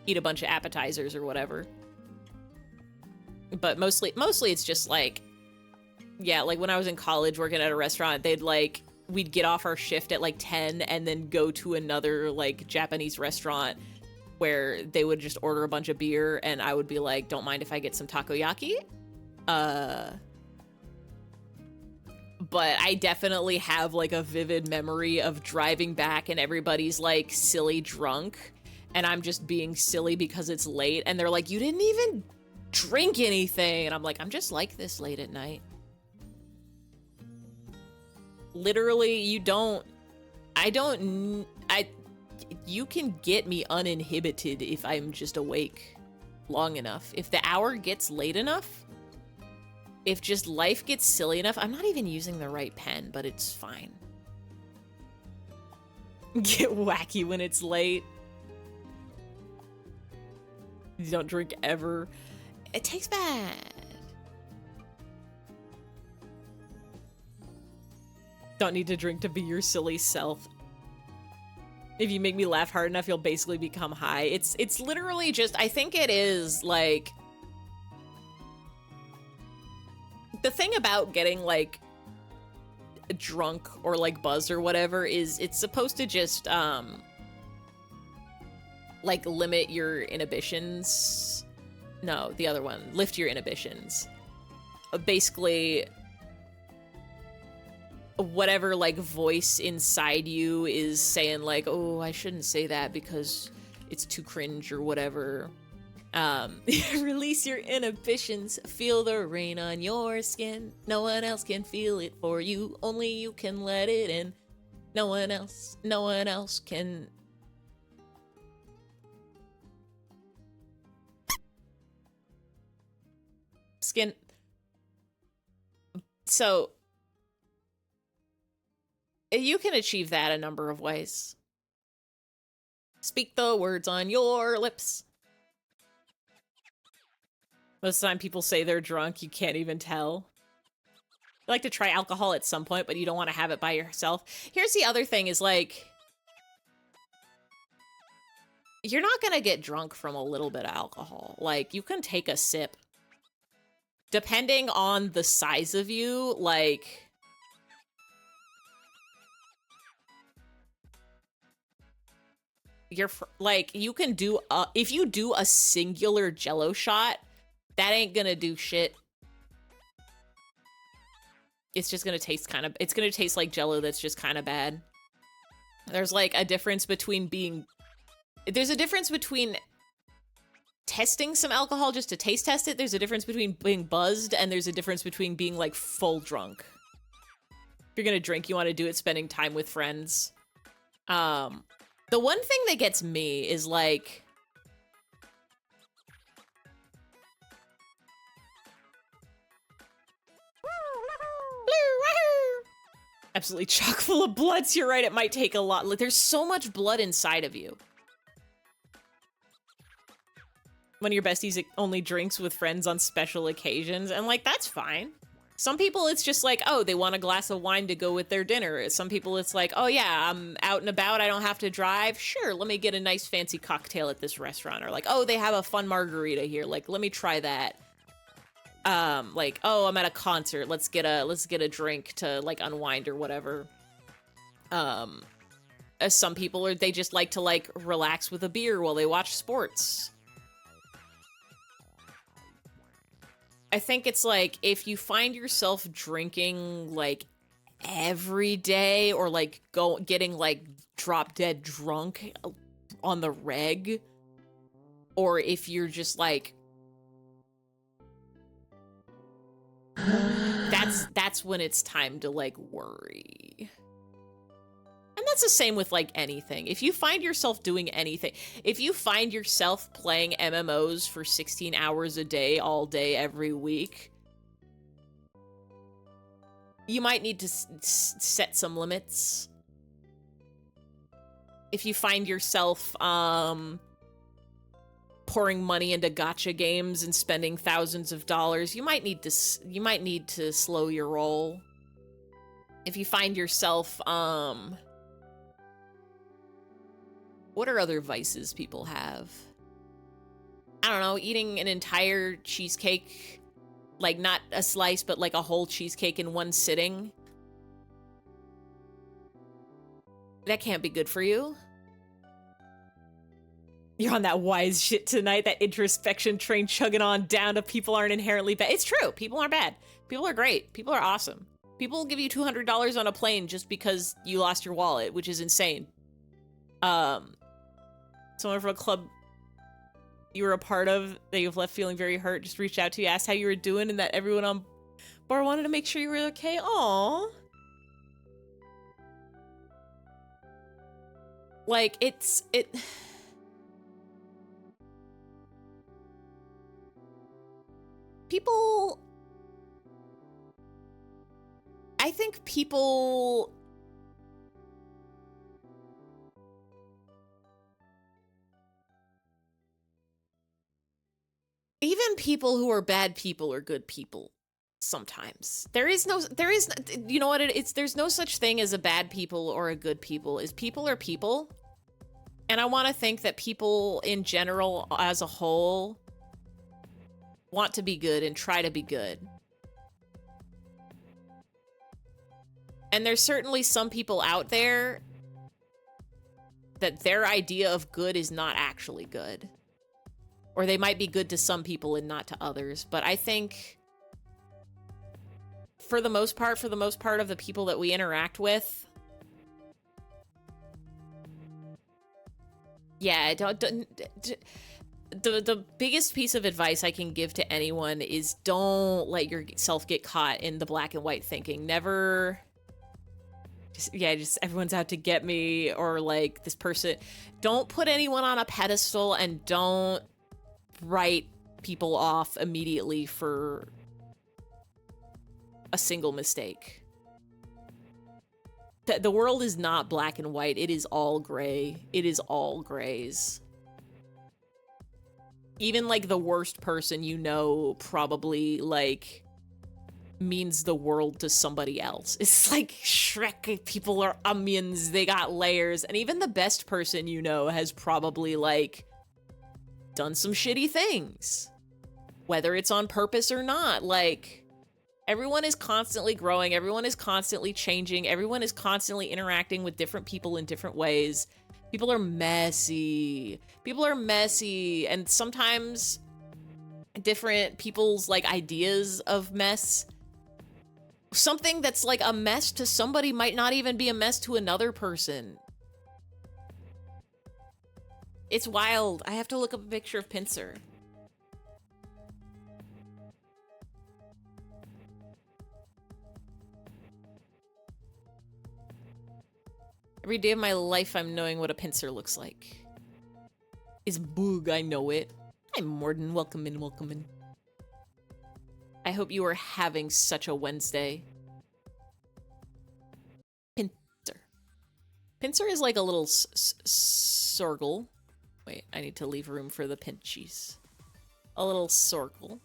eat a bunch of appetizers or whatever. But mostly it's just like, yeah, like when I was in college working at a restaurant, we'd get off our shift at like 10 and then go to another like Japanese restaurant where they would just order a bunch of beer and I would be like, don't mind if I get some takoyaki. But I definitely have like a vivid memory of driving back and everybody's like silly drunk and I'm just being silly because it's late and they're like, you didn't even drink anything. And I'm like, I'm just like this late at night. Literally, you can get me uninhibited if I'm just awake long enough. If the hour gets late enough, if just life gets silly enough, I'm not even using the right pen, but it's fine. Get wacky when it's late. You don't drink ever. It tastes bad. Don't need to drink to be your silly self. If you make me laugh hard enough, you'll basically become high. It's literally just, I think it is like, the thing about getting like drunk or like buzzed or whatever is it's supposed to just like limit your inhibitions. No, the other one, lift your inhibitions. Basically, whatever like voice inside you is saying like, oh, I shouldn't say that because it's too cringe or whatever. Release your inhibitions, feel the rain on your skin. No one else can feel it for you, only you can let it in. No one else can. Skin. So you can achieve that a number of ways. Speak the words on your lips. Most of the time people say they're drunk, you can't even tell. I like to try alcohol at some point, but you don't want to have it by yourself. Here's the other thing is like, you're not gonna get drunk from a little bit of alcohol. Like, you can take a sip. Depending on the size of you, like, you can do if you do a singular Jello shot, that ain't gonna do shit. It's just gonna taste it's gonna taste like Jello that's just kind of bad. There's like a difference between being There's a difference between testing some alcohol just to taste test it. There's a difference between being buzzed, and there's a difference between being like full drunk. If you're gonna drink, you want to do it spending time with friends. The one thing that gets me is like, absolutely chock full of bloods. You're right, it might take a lot. Like, there's so much blood inside of you. One of your besties only drinks with friends on special occasions, and like, that's fine. Some people, it's just like, oh, they want a glass of wine to go with their dinner. Some people, it's like, oh yeah, I'm out and about, I don't have to drive. Sure, let me get a nice fancy cocktail at this restaurant. Or like, oh, they have a fun margarita here. Like, let me try that. Like, oh, I'm at a concert. Let's get a drink to like unwind or whatever. As some people, or they just like to like relax with a beer while they watch sports. I think it's like, if you find yourself drinking like every day, or like getting like drop dead drunk on the reg, or if you're just like, that's when it's time to like worry. And that's the same with like anything. If you find yourself doing anything, if you find yourself playing MMOs for 16 hours a day, all day, every week, you might need to set some limits. If you find yourself pouring money into gacha games and spending thousands of dollars, you might need to slow your roll. If you find yourself what are other vices people have? I don't know, eating an entire cheesecake, like not a slice, but like a whole cheesecake in one sitting. That can't be good for you. You're on that wise shit tonight, that introspection train chugging on down to people aren't inherently bad. It's true, people aren't bad. People are great, people are awesome. People will give you $200 on a plane just because you lost your wallet, which is insane. Someone from a club you were a part of that you've left feeling very hurt just reached out to you, asked how you were doing, and that everyone on bar wanted to make sure you were okay. Aww. Like, people, I think people even people who are bad people are good people sometimes. You know what there's no such thing as a bad people or a good people. People are people. And I want to think that people in general as a whole want to be good and try to be good. And there's certainly some people out there that their idea of good is not actually good. Or they might be good to some people and not to others. But I think for the most part of the people that we interact with, yeah, the biggest piece of advice I can give to anyone is don't let yourself get caught in the black and white thinking. Never, just everyone's out to get me, or like this person. Don't put anyone on a pedestal, and don't write people off immediately for a single mistake. The world is not black and white. It is all gray. It is all grays. Even like the worst person you know probably like means the world to somebody else. It's like Shrek, people are onions, they got layers. And even the best person you know has probably like done some shitty things, whether it's on purpose or not. Like, everyone is constantly growing, everyone is constantly changing, everyone is constantly interacting with different people in different ways. People are messy, and sometimes different people's like ideas of mess, something that's like a mess to somebody might not even be a mess to another person. It's wild. I have to look up a picture of Pincer. Every day of my life, I'm knowing what a pincer looks like. It's boog, I know it. I'm more than welcome in, welcome in. I hope you are having such a Wednesday. Pincer. Pincer is like a little circle. Wait, I need to leave room for the pinchies. A little circle.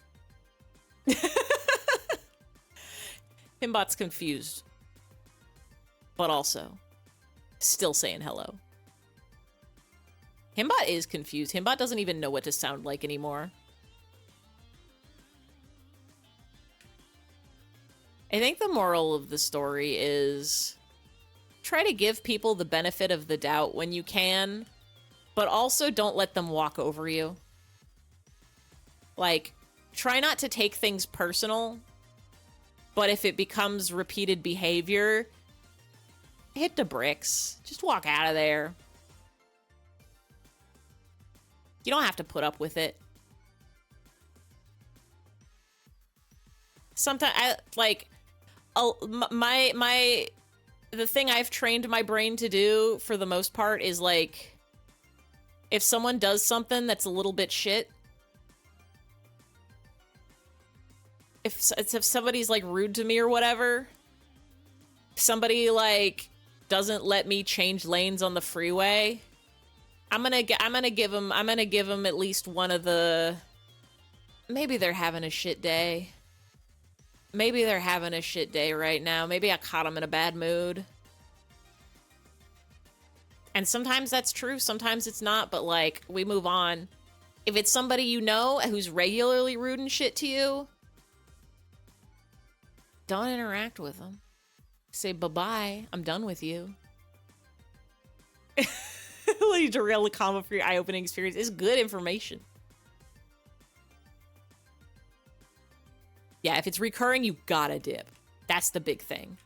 Himbot's confused. But also, still saying hello. Himbot is confused. Himbot doesn't even know what to sound like anymore. I think the moral of the story is try to give people the benefit of the doubt when you can, but also don't let them walk over you. Like, try not to take things personal, but if it becomes repeated behavior, hit the bricks. Just walk out of there. You don't have to put up with it. Sometimes, the thing I've trained my brain to do for the most part is like, if someone does something that's a little bit shit, if somebody's like rude to me or whatever, somebody like doesn't let me change lanes on the freeway, I'm gonna give them at least one of the, maybe they're having a shit day. Maybe they're having a shit day right now. Maybe I caught them in a bad mood. And sometimes that's true, sometimes it's not, but like, we move on. If it's somebody you know who's regularly rude and shit to you, don't interact with them. Say bye-bye, I'm done with you. Like, derail the combo for your eye-opening experience is good information. Yeah, if it's recurring, you gotta dip. That's the big thing.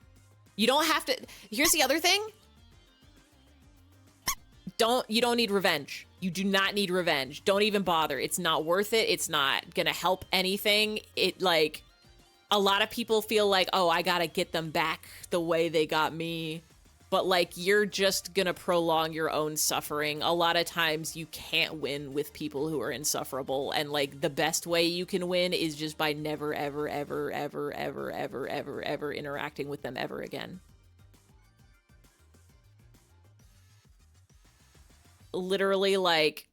You don't have to... Here's the other thing. You don't need revenge. You do not need revenge. Don't even bother. It's not worth it. It's not gonna help anything. It, like... A lot of people feel like, oh, I gotta get them back the way they got me. But, like, you're just gonna prolong your own suffering. A lot of times you can't win with people who are insufferable. And, like, the best way you can win is just by never, ever, ever, ever, ever, ever, ever, ever interacting with them ever again. Literally, like,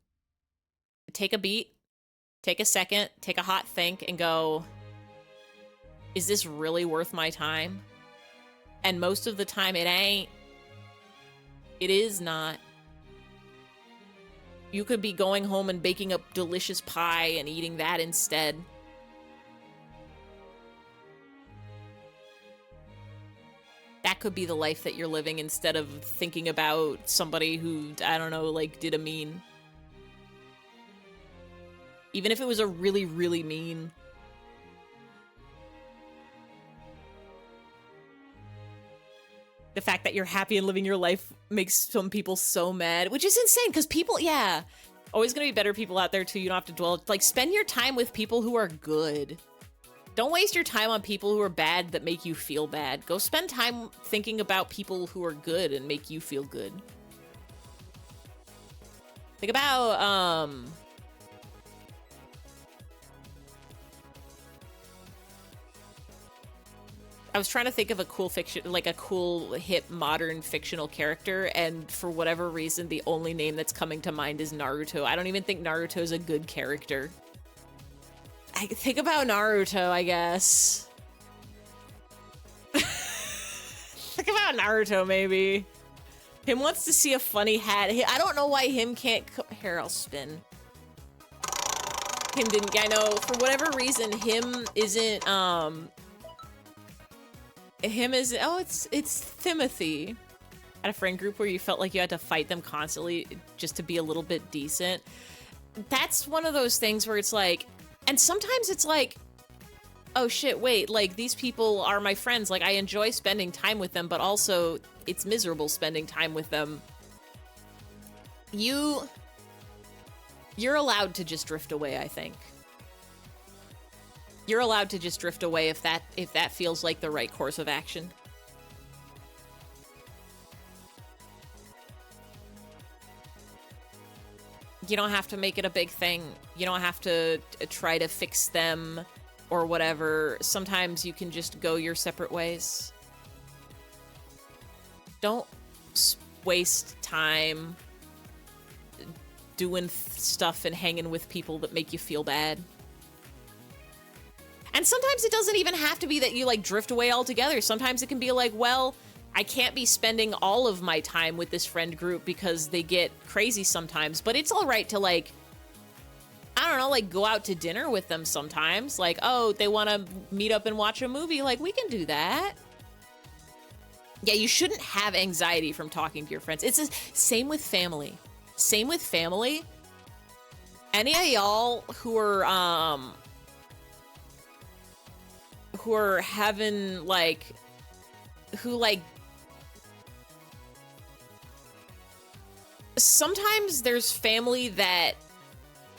take a beat, take a second, take a hot think, and go, is this really worth my time? And most of the time it ain't. It is not. You could be going home and baking a delicious pie and eating that instead. That could be the life that you're living instead of thinking about somebody who, I don't know, like, did a mean. Even if it was a really, really mean. The fact that you're happy and living your life makes some people so mad, which is insane, because people, yeah. Always gonna be better people out there, too. You don't have to dwell. Like, spend your time with people who are good. Don't waste your time on people who are bad that make you feel bad. Go spend time thinking about people who are good and make you feel good. Think about, I was trying to think of a cool fiction, like a cool, hip, modern fictional character, and for whatever reason, the only name that's coming to mind is Naruto. I don't even think Naruto is a good character. I think about Naruto, I guess. Think about Naruto, maybe. Him wants to see a funny hat. I don't know why him can't... Here, I'll spin. Him didn't... I know, for whatever reason, him isn't, Him is... Oh, it's Timothy. At a friend group where you felt like you had to fight them constantly just to be a little bit decent. That's one of those things where it's like... And sometimes it's like... Oh shit, wait, like, these people are my friends. Like, I enjoy spending time with them, but also, it's miserable spending time with them. You're allowed to just drift away, I think. You're allowed to just drift away if that feels like the right course of action. You don't have to make it a big thing. You don't have to try to fix them or whatever. Sometimes you can just go your separate ways. Don't waste time doing stuff and hanging with people that make you feel bad. And sometimes it doesn't even have to be that you, like, drift away altogether. Sometimes it can be like, well, I can't be spending all of my time with this friend group because they get crazy sometimes, but it's all right to, like, I don't know, like, go out to dinner with them sometimes. Like, oh, they want to meet up and watch a movie. Like, we can do that. Yeah, you shouldn't have anxiety from talking to your friends. It's the same with family. Same with family. Any of y'all who are having, like, who, like, sometimes there's family that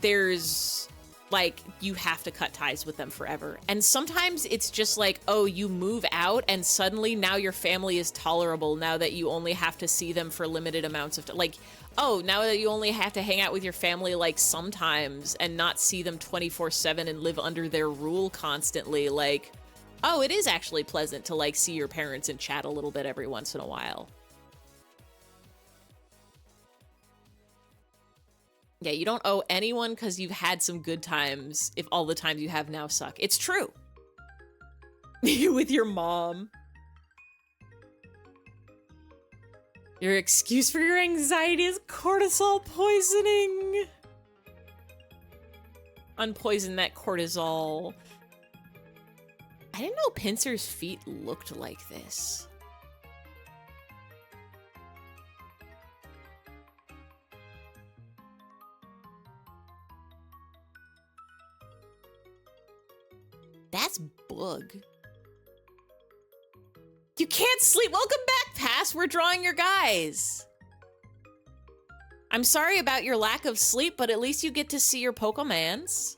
there's, like, you have to cut ties with them forever. And sometimes it's just like, oh, you move out and suddenly now your family is tolerable now that you only have to see them for limited amounts of time. Like, oh, now that you only have to hang out with your family, like, sometimes and not see them 24/7 and live under their rule constantly, like, oh, it is actually pleasant to, like, see your parents and chat a little bit every once in a while. Yeah, you don't owe anyone because you've had some good times if all the times you have now suck. It's true. With your mom. Your excuse for your anxiety is cortisol poisoning. Unpoison that cortisol. I didn't know Pincer's feet looked like this. That's bug. You can't sleep. Welcome back, Pass. We're drawing your guys. I'm sorry about your lack of sleep, but at least you get to see your Pokemans.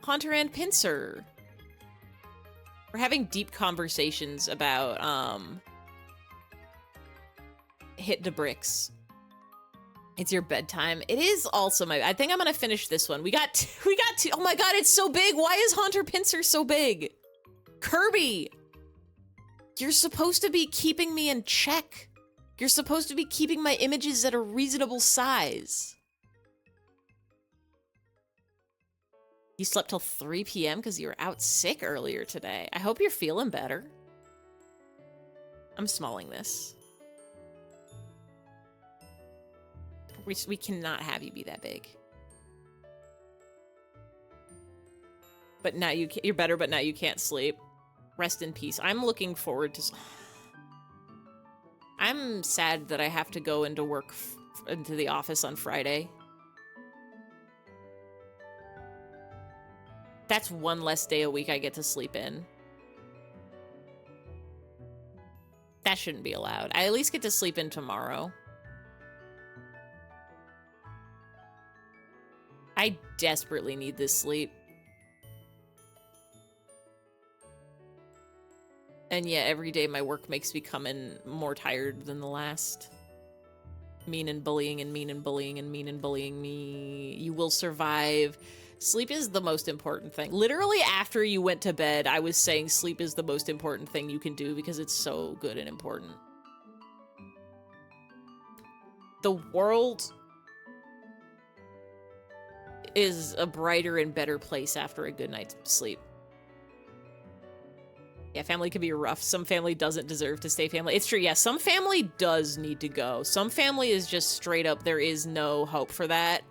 Haunter and Pincer. We're having deep conversations about hit the bricks. It's your bedtime. It is also my, I think I'm gonna finish this one. We got two. Oh my god, it's so big. Why is Haunter Pincer so big? Kirby, you're supposed to be keeping me in check. You're supposed to be keeping my images at a reasonable size. You slept till 3 p.m. because you were out sick earlier today. I hope you're feeling better. I'm smalling this. We cannot have you be that big. But now you're better, but now you can't sleep. Rest in peace. I'm looking forward to... I'm sad that I have to go into work, into the office on Friday. That's one less day a week I get to sleep in. That shouldn't be allowed. I at least get to sleep in tomorrow. I desperately need this sleep. And yeah, every day my work makes me come in more tired than the last. Mean and bullying and mean and bullying and mean and bullying me. You will survive. Sleep is the most important thing. Literally after you went to bed, I was saying sleep is the most important thing you can do because it's so good and important. The world is a brighter and better place after a good night's sleep. Yeah, family can be rough. Some family doesn't deserve to stay family. It's true, yeah, some family does need to go. Some family is just straight up, there is no hope for that,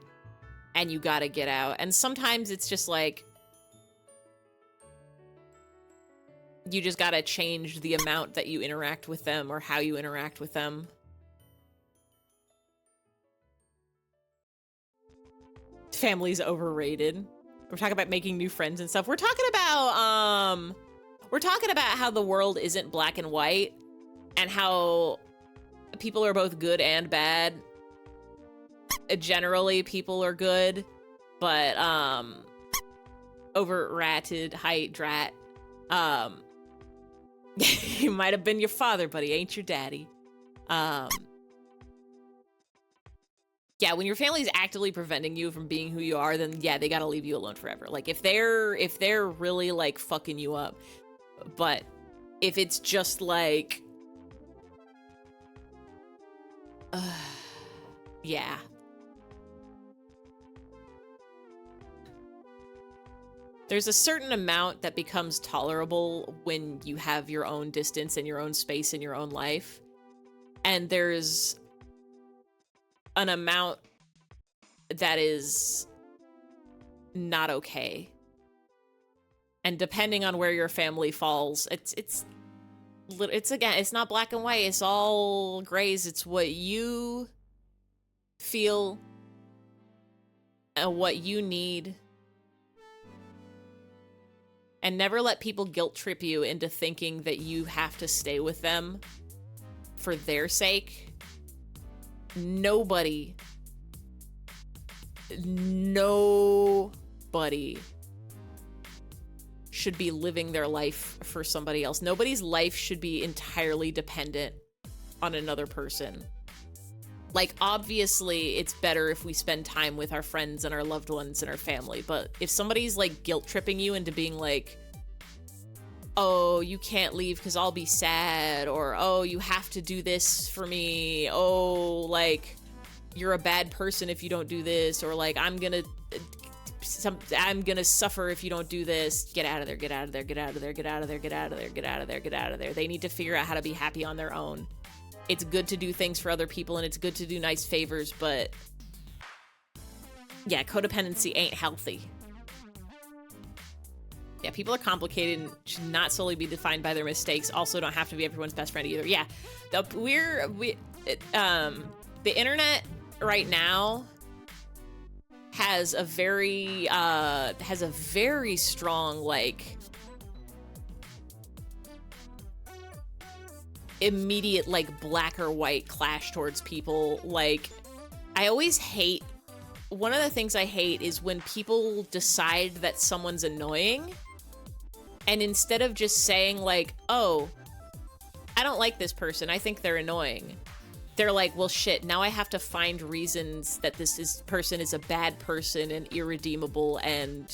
and you gotta get out. And sometimes it's just like, you just gotta change the amount that you interact with them or how you interact with them. Family's overrated. We're talking about making new friends and stuff. We're talking about, we're talking about how the world isn't black and white and how people are both good and bad. Generally, people are good, but overrated, height, drat. He might have been your father, but he ain't your daddy. Yeah, when your family's actively preventing you from being who you are, then yeah, they gotta leave you alone forever. Like if they're really like fucking you up. But if it's just like yeah. There's a certain amount that becomes tolerable when you have your own distance and your own space in your own life. And there's an amount that is not okay. And depending on where your family falls, it's again, it's not black and white, it's all grays. It's what you feel and what you need. And never let people guilt trip you into thinking that you have to stay with them for their sake. Nobody should be living their life for somebody else. Nobody's life should be entirely dependent on another person. Like, obviously, it's better if we spend time with our friends and our loved ones and our family, but if somebody's, like, guilt-tripping you into being like, oh, you can't leave because I'll be sad, or, oh, you have to do this for me, oh, like, you're a bad person if you don't do this, or, like, I'm gonna suffer if you don't do this, get out of there, get out of there, get out of there, get out of there, get out of there, get out of there, get out of there. They need to figure out how to be happy on their own. It's good to do things for other people, and it's good to do nice favors, but yeah, codependency ain't healthy. Yeah, people are complicated and should not solely be defined by their mistakes. Also, don't have to be everyone's best friend either. Yeah, the internet right now has a very strong, like, immediate, like, black or white clash towards people. Like, I always hate, one of the things I hate is when people decide that someone's annoying, and instead of just saying, like, oh, I don't like this person, I think they're annoying, they're like, well, shit, now I have to find reasons that person is a bad person and irredeemable, and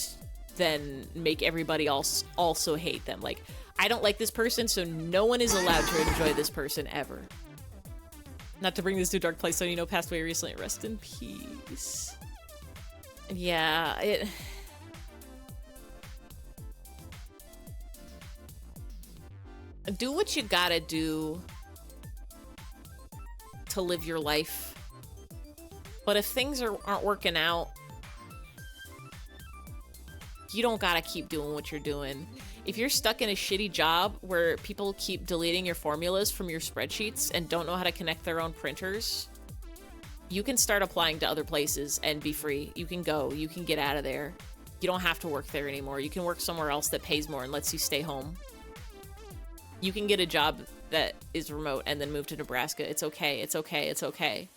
then make everybody else also hate them. Like, I don't like this person, so no one is allowed to enjoy this person ever. Not to bring this to a dark place, so you know, passed away recently. Rest in peace. Yeah, do what you gotta do to live your life. But if things aren't working out, you don't gotta keep doing what you're doing. If you're stuck in a shitty job where people keep deleting your formulas from your spreadsheets and don't know how to connect their own printers, you can start applying to other places and be free. You can go, you can get out of there. You don't have to work there anymore. You can work somewhere else that pays more and lets you stay home. You can get a job that is remote and then move to Nebraska. It's okay, it's okay, it's okay.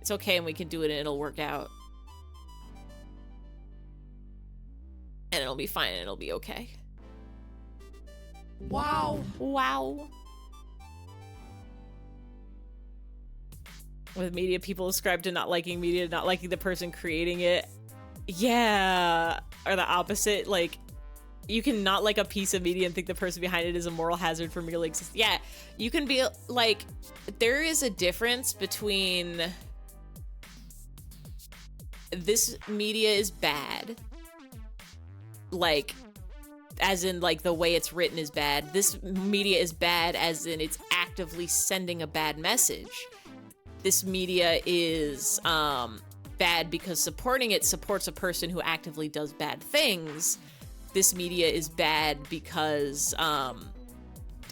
It's okay, and we can do it and it'll work out. And it'll be fine and it'll be okay. Wow. Wow. With media, people ascribe to not liking media, not liking the person creating it. Yeah. Or the opposite, like, you can not like a piece of media and think the person behind it is a moral hazard for merely existing. Yeah, you can be like, there is a difference between this media is bad, like, as in, like, the way it's written is bad. This media is bad as in it's actively sending a bad message. This media is bad because supporting it supports a person who actively does bad things. This media is bad because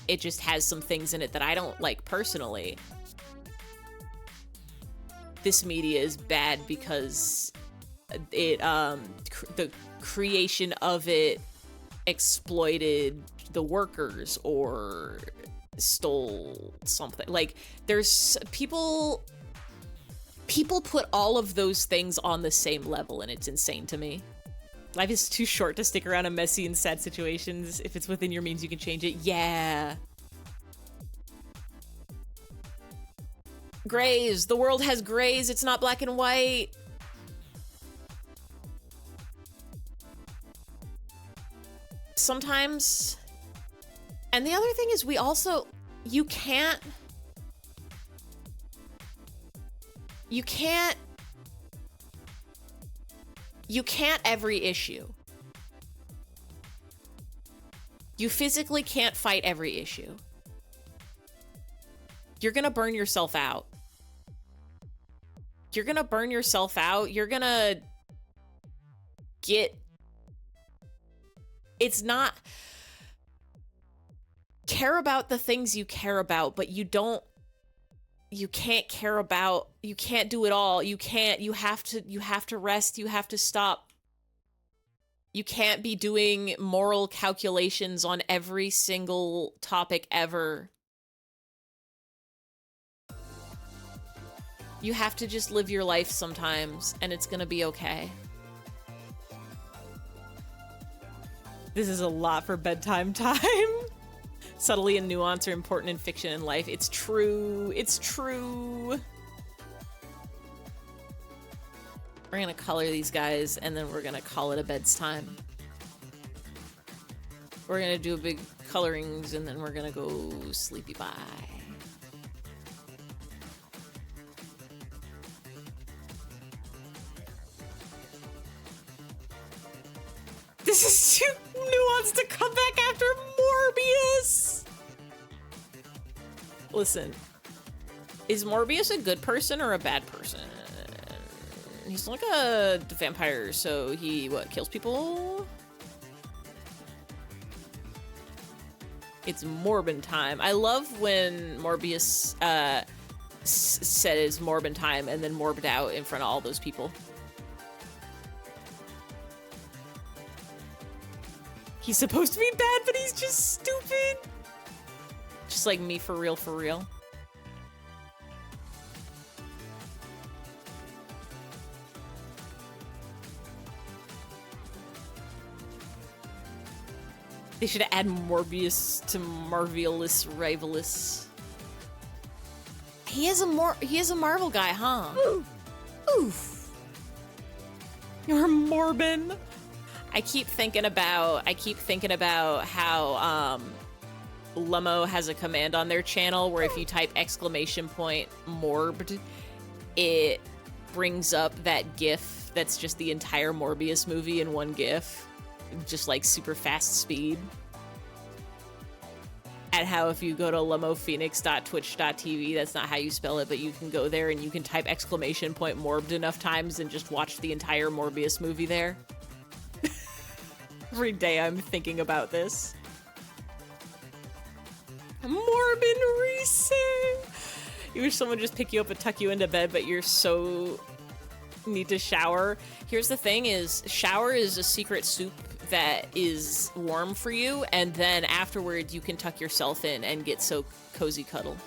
it just has some things in it that I don't like personally. This media is bad because it the creation of it exploited the workers or stole something. Like, there's people put all of those things on the same level, and it's insane to me. Life is too short to stick around in messy and sad situations. If it's within your means, you can change it. Yeah. Grays. The world has grays. It's not black and white. Sometimes. And the other thing is we also, you can't every issue. You physically can't fight every issue. You're gonna burn yourself out. You're gonna burn yourself out. You're gonna get... It's not... Care about the things you care about, but you can't care about, you can't do it all. You have to rest, you have to stop. You can't be doing moral calculations on every single topic ever. You have to just live your life sometimes, and it's gonna be okay. This is a lot for bedtime time. Subtlety and nuance are important in fiction and life. It's true. It's true. We're gonna color these guys, and then we're gonna call it a bedtime. We're gonna do a big colorings, and then we're gonna go sleepy bye. This is too nuanced to come back after Morbius! Listen, is Morbius a good person or a bad person? He's like a vampire, so he, what, kills people? It's Morbin time. I love when Morbius says Morbin time and then morbed out in front of all those people. He's supposed to be bad, but he's just stupid. Just like me, for real, for real. They should add Morbius to Marvelous Rivalous. He is a Marvel guy, huh? Oof. You're Morbin. I keep thinking about how Lumo has a command on their channel where if you type !morbed, it brings up that GIF that's just the entire Morbius movie in one GIF, just like super fast speed. And how if you go to lumophoenix.twitch.tv, that's not how you spell it, but you can go there and you can type !morbed enough times and just watch the entire Morbius movie there. Every day I'm thinking about this. Morbin Reese! You wish someone would just pick you up and tuck you into bed, but you're so... need to shower. Here's the thing is, shower is a secret soup that is warm for you, and then afterwards you can tuck yourself in and get so cozy cuddle.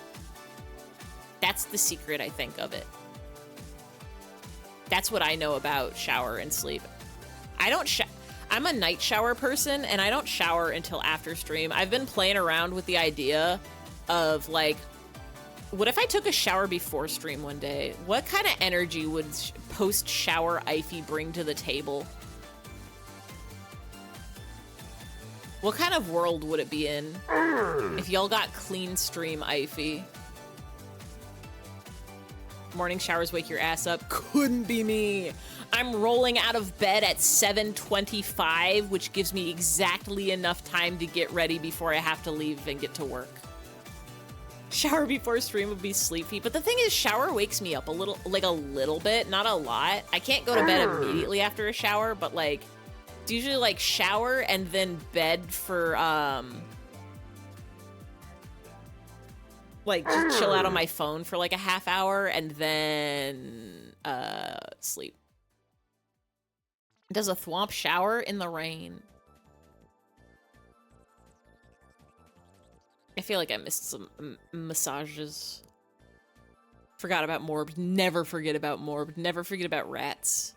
That's the secret, I think, of it. That's what I know about shower and sleep. I'm a night shower person, and I don't shower until after stream. I've been playing around with the idea of, like, what if I took a shower before stream one day? What kind of energy would post-shower Ify bring to the table? What kind of world would it be in if y'all got clean stream Ify? Morning showers wake your ass up. Couldn't be me. I'm rolling out of bed at 7:25, which gives me exactly enough time to get ready before I have to leave and get to work. Shower before stream would be sleepy, but the thing is, shower wakes me up a little bit, not a lot. I can't go to bed immediately after a shower, but like, it's usually like shower and then bed for, like, just chill out on my phone for like a half hour and then, sleep. Does a thwomp shower in the rain? I feel like I missed some massages. Forgot about Morb. Never forget about Morb. Never forget about rats.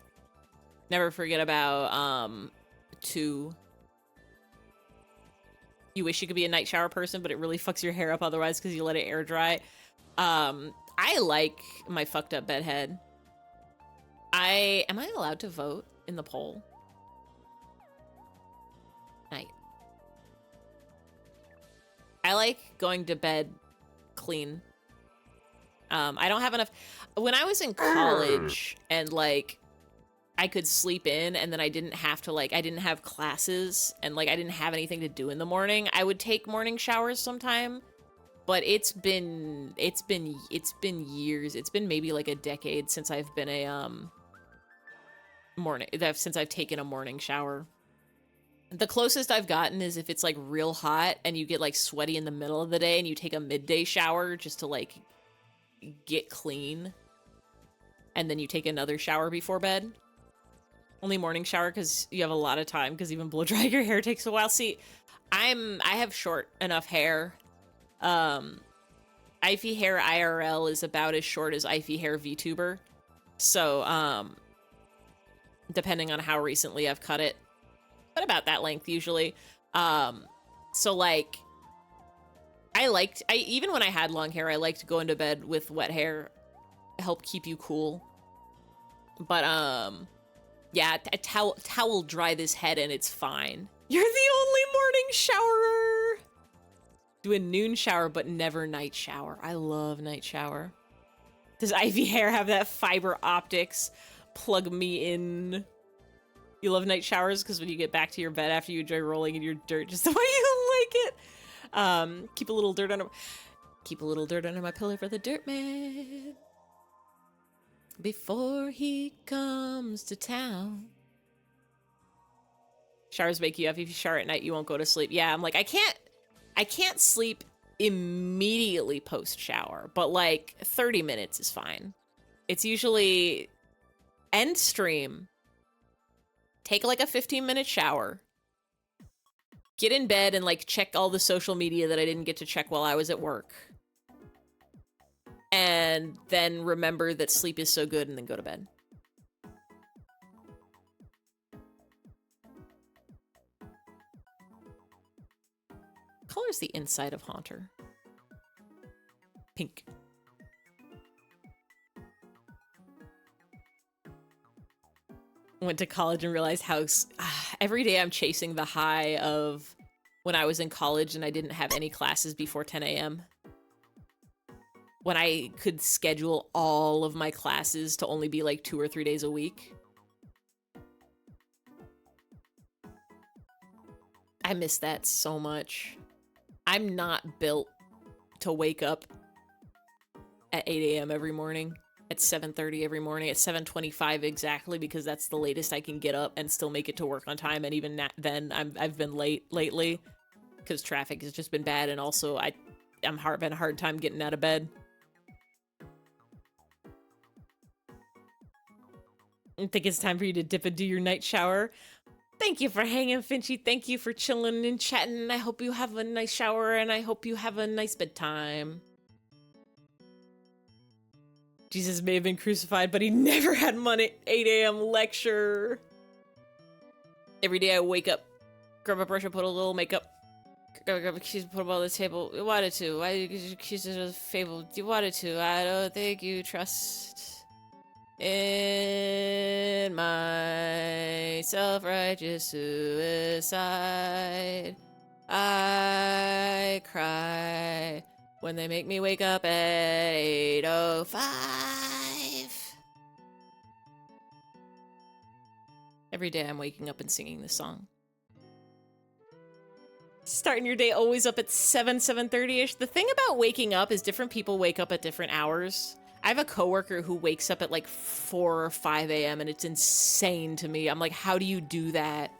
Never forget about, 2. You wish you could be a night shower person, but it really fucks your hair up otherwise because you let it air dry. I like my fucked up bedhead. Am I allowed to vote in the poll? Night. I like going to bed clean. I don't have enough. When I was in college and like I could sleep in and then I didn't have to I didn't have classes and like I didn't have anything to do in the morning, I would take morning showers sometime. But it's been years. It's been maybe like a decade since I've been a since I've taken a morning shower. The closest I've gotten is if it's like real hot and you get like sweaty in the middle of the day and you take a midday shower just to like get clean. And then you take another shower before bed. Only morning shower because you have a lot of time because even blow drying your hair takes a while. See, I have short enough hair. Ivy hair IRL is about as short as Ivy hair VTuber. So, depending on how recently I've cut it, but about that length usually. So like, even when I had long hair, I liked going to bed with wet hair, help keep you cool. But, yeah, a towel dry this head and it's fine. You're the only morning showerer. Do a noon shower, but never night shower. I love night shower. Does Ivy hair have that fiber optics? Plug me in. You love night showers because when you get back to your bed after you enjoy rolling in your dirt just the way you like it. Keep a little dirt under my pillow for the dirt man. Before he comes to town. Showers wake you up. If you shower at night, you won't go to sleep. Yeah, I'm like, I can't sleep immediately post shower, but like 30 minutes is fine. It's usually end stream. Take like a 15-minute shower. Get in bed and like check all the social media that I didn't get to check while I was at work. And then remember that sleep is so good and then go to bed. Color is the inside of Haunter. Pink. Went to college and realized how every day I'm chasing the high of when I was in college and I didn't have any classes before 10 a.m. When I could schedule all of my classes to only be like 2 or 3 days a week. I miss that so much. I'm not built to wake up at 8 a.m. every morning, at 7:30 every morning, at 7:25 exactly, because that's the latest I can get up and still make it to work on time. And even then, I've been late lately because traffic has just been bad, and also I'm having a hard time getting out of bed. I think it's time for you to dip into your night shower. Thank you for hanging, Finchy. Thank you for chilling and chatting. I hope you have a nice shower, and I hope you have a nice bedtime. Jesus may have been crucified, but he never had an 8 a.m. lecture. Every day I wake up, grab a brush, and put a little makeup. Grab a keys, put them on the table. You wanted to. Why did you accuse it of fable? You wanted to. I don't think you trust in my self-righteous suicide. I cry when they make me wake up at 8:05. Every day I'm waking up and singing this song. Starting your day always up at 7:30ish. The thing about waking up is different people wake up at different hours. I have a coworker who wakes up at like 4 or 5 a.m. and it's insane to me. I'm like, how do you do that?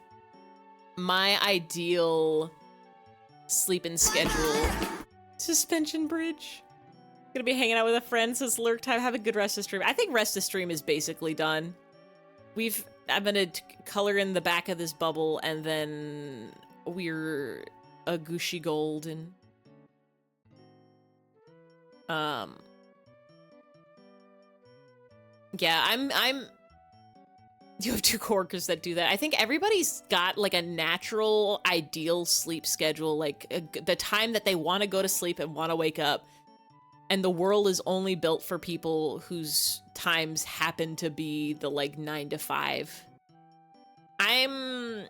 My ideal sleeping schedule. Suspension bridge. Gonna be hanging out with a friend, says Lurk Time. Have a good rest of stream. I think rest of stream is basically done. I'm gonna color in the back of this bubble and then we're a Gucci gold and Um, yeah, I'm. You have two coworkers that do that. I think everybody's got like a natural, ideal sleep schedule, like the time that they want to go to sleep and want to wake up. And the world is only built for people whose times happen to be the like 9 to 5. I'm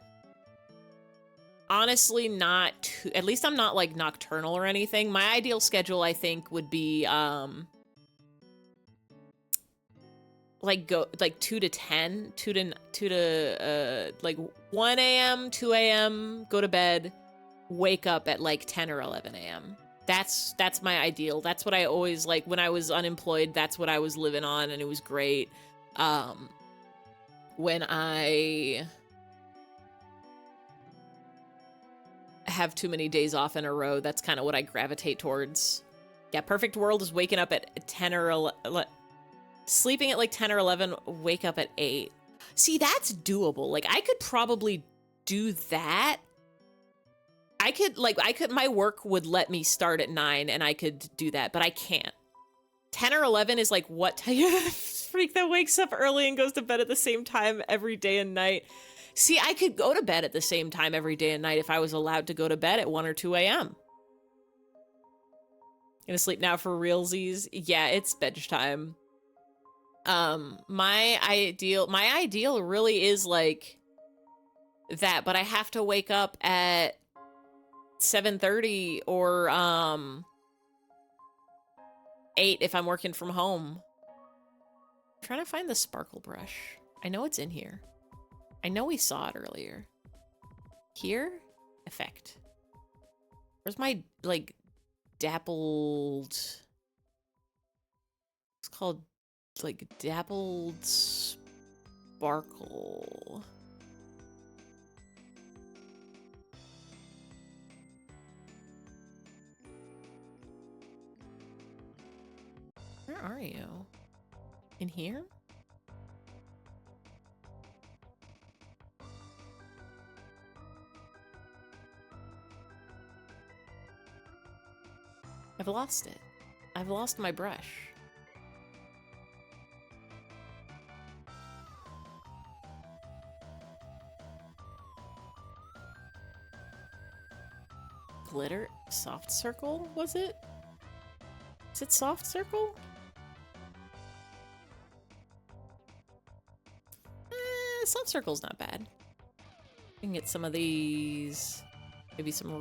honestly not too, at least I'm not like nocturnal or anything. My ideal schedule, I think, would be like go like 2 to 10, 2 to like 1 a.m., 2 a.m., go to bed, wake up at like 10 or 11 a.m. That's my ideal. That's what I always, like, when I was unemployed, that's what I was living on, and it was great. When I have too many days off in a row, that's kind of what I gravitate towards. Yeah, perfect world is waking up at 10 or 11, sleeping at like 10 or 11, wake up at 8. See, that's doable. Like, I could probably do that. I could, my work would let me start at 9 and I could do that, but I can't. 10 or 11 is like, what type of freak that wakes up early and goes to bed at the same time every day and night? See, I could go to bed at the same time every day and night if I was allowed to go to bed at 1 or 2 a.m. Gonna sleep now for realsies? Yeah, it's bedtime. My ideal really is like that, but I have to wake up at 7:30 or 8 if I'm working from home. I'm trying to find the sparkle brush. I know it's in here. I know we saw it earlier. Here? Effect. Where's my, like, dappled... It's called, like, dappled sparkle. Where are you? In here? I've lost it. I've lost my brush. Glitter? Soft circle, was it? Is it soft circle? Soft circle's not bad. We can get some of these. Maybe some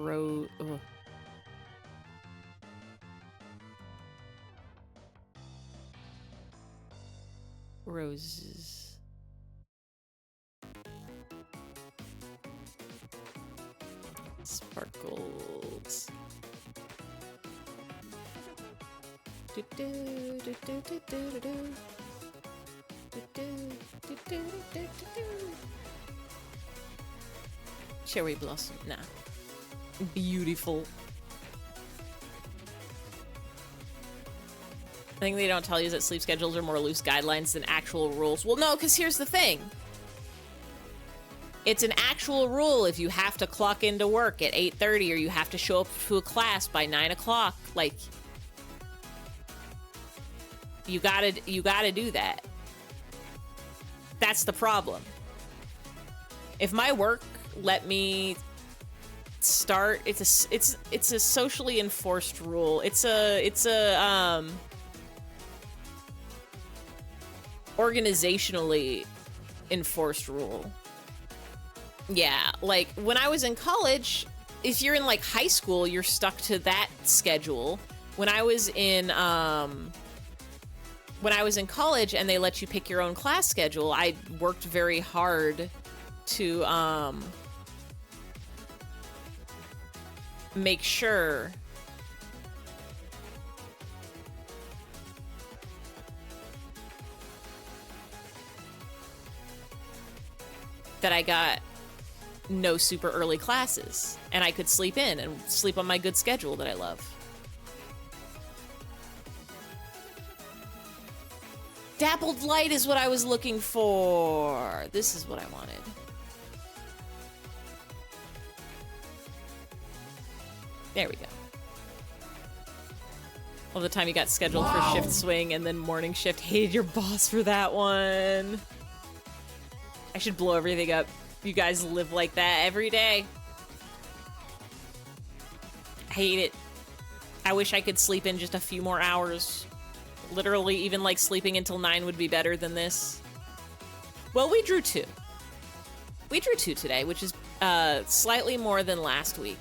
roses. Sparkles. Do do do do do do do. Cherry blossom, nah. Beautiful. The thing they don't tell you is that sleep schedules are more loose guidelines than actual rules. Well, no, because here's the thing. It's an actual rule if you have to clock into work at 8:30 or you have to show up to a class by 9 o'clock. Like, you gotta do that. That's the problem. If my work let me start, it's a socially enforced rule. It's a organizationally enforced rule. Yeah, like when I was in college, if you're in like high school, you're stuck to that schedule. When I was in college and they let you pick your own class schedule, I worked very hard to make sure that I got no super early classes and I could sleep in and sleep on my good schedule that I love. Dappled light is what I was looking for. This is what I wanted. There we go. All the time you got scheduled for shift swing and then morning shift. Hated your boss for that one. I should blow everything up. You guys live like that every day. Hate it. I wish I could sleep in just a few more hours. Literally, even like sleeping until 9 would be better than this. Well, we drew 2. We drew 2 today, which is slightly more than last week.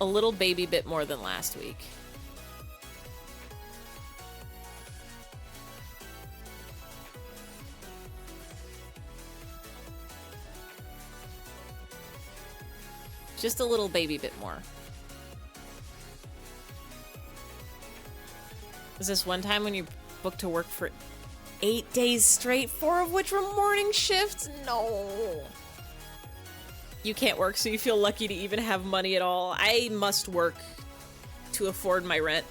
A little baby bit more than last week. Just a little baby bit more. Was this one time when you booked to work for 8 days straight, 4 of which were morning shifts? No. You can't work, so you feel lucky to even have money at all. I must work to afford my rent,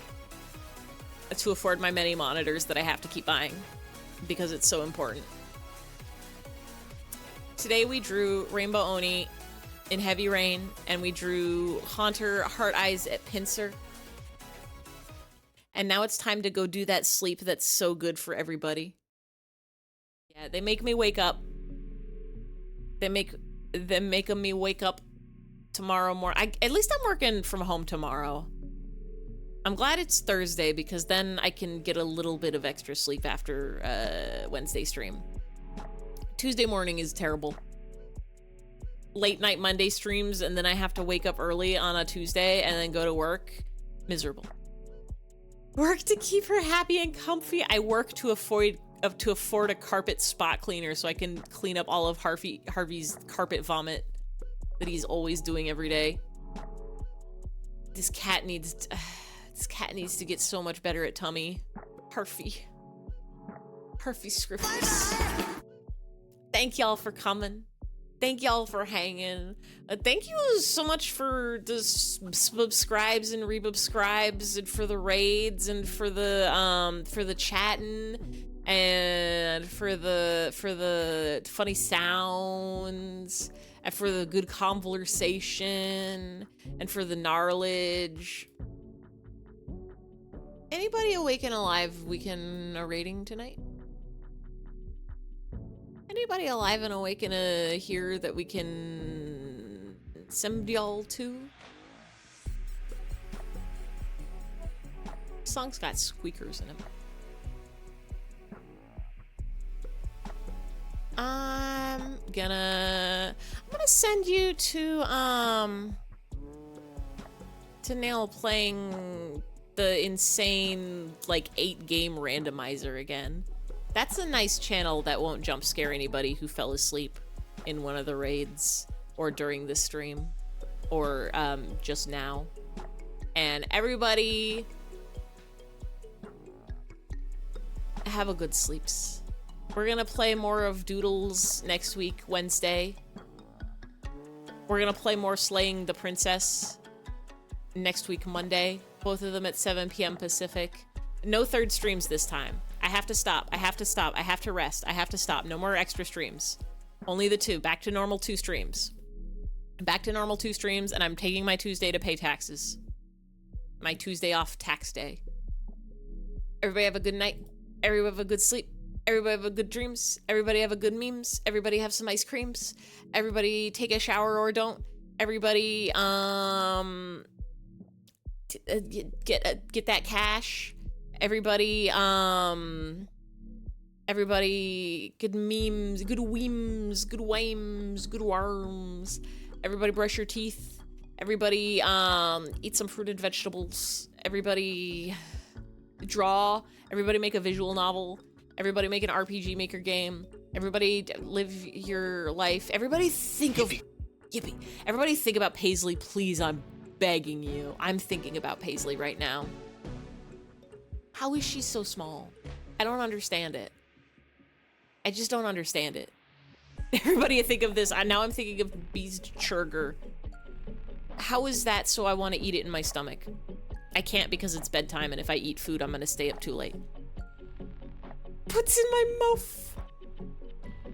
to afford my many monitors that I have to keep buying because it's so important. Today we drew Rainbow Oni in Heavy Rain, and we drew Haunter Heart Eyes at Pincer. And now it's time to go do that sleep that's so good for everybody. Yeah, they make me wake up. They make me wake up tomorrow morning. At least I'm working from home tomorrow. I'm glad it's Thursday because then I can get a little bit of extra sleep after Wednesday stream. Tuesday morning is terrible. Late night Monday streams, and then I have to wake up early on a Tuesday and then go to work. Miserable. Work to keep her happy and comfy. I work to afford a carpet spot cleaner so I can clean up all of Harvey's carpet vomit that he's always doing every day. This cat needs to get so much better at tummy. Harvey Scrippers. Thank y'all for coming. Thank y'all for hanging. Thank you so much for the subscribes and rebubscribes and for the raids and for the chatting and for the funny sounds and for the good conversation and for the knowledge. Anybody awake and alive we can a rating tonight? Anybody alive and awake and here that we can send y'all to? Song's got squeakers in them. I'm gonna send you to Nail playing the insane like 8-game randomizer again. That's a nice channel that won't jump scare anybody who fell asleep in one of the raids or during the stream or just now. And everybody have a good sleeps. We're gonna play more of Doodles next week, Wednesday. We're gonna play more Slaying the Princess next week, Monday. Both of them at 7 p.m. Pacific. No third streams this time. I have to stop. I have to stop. I have to rest. I have to stop. No more extra streams. Only the 2. Back to normal 2 streams. Back to normal 2 streams, and I'm taking my Tuesday to pay taxes. My Tuesday off tax day. Everybody have a good night. Everybody have a good sleep. Everybody have a good dreams. Everybody have a good memes. Everybody have some ice creams. Everybody take a shower or don't. Everybody get that cash. Everybody good memes, good weems, good wames, good worms. Everybody brush your teeth. Everybody eat some fruit and vegetables. Everybody draw. Everybody make a visual novel. Everybody make an RPG Maker game. Everybody live your life. Everybody think of Yippee. Everybody think about Paisley, please. I'm begging you. I'm thinking about Paisley right now. How is she so small? I don't understand it. I just don't understand it. Everybody think of this. Now I'm thinking of Beast Churger. How is that so I want to eat it in my stomach? I can't because it's bedtime, and if I eat food, I'm going to stay up too late. Puts in my mouth.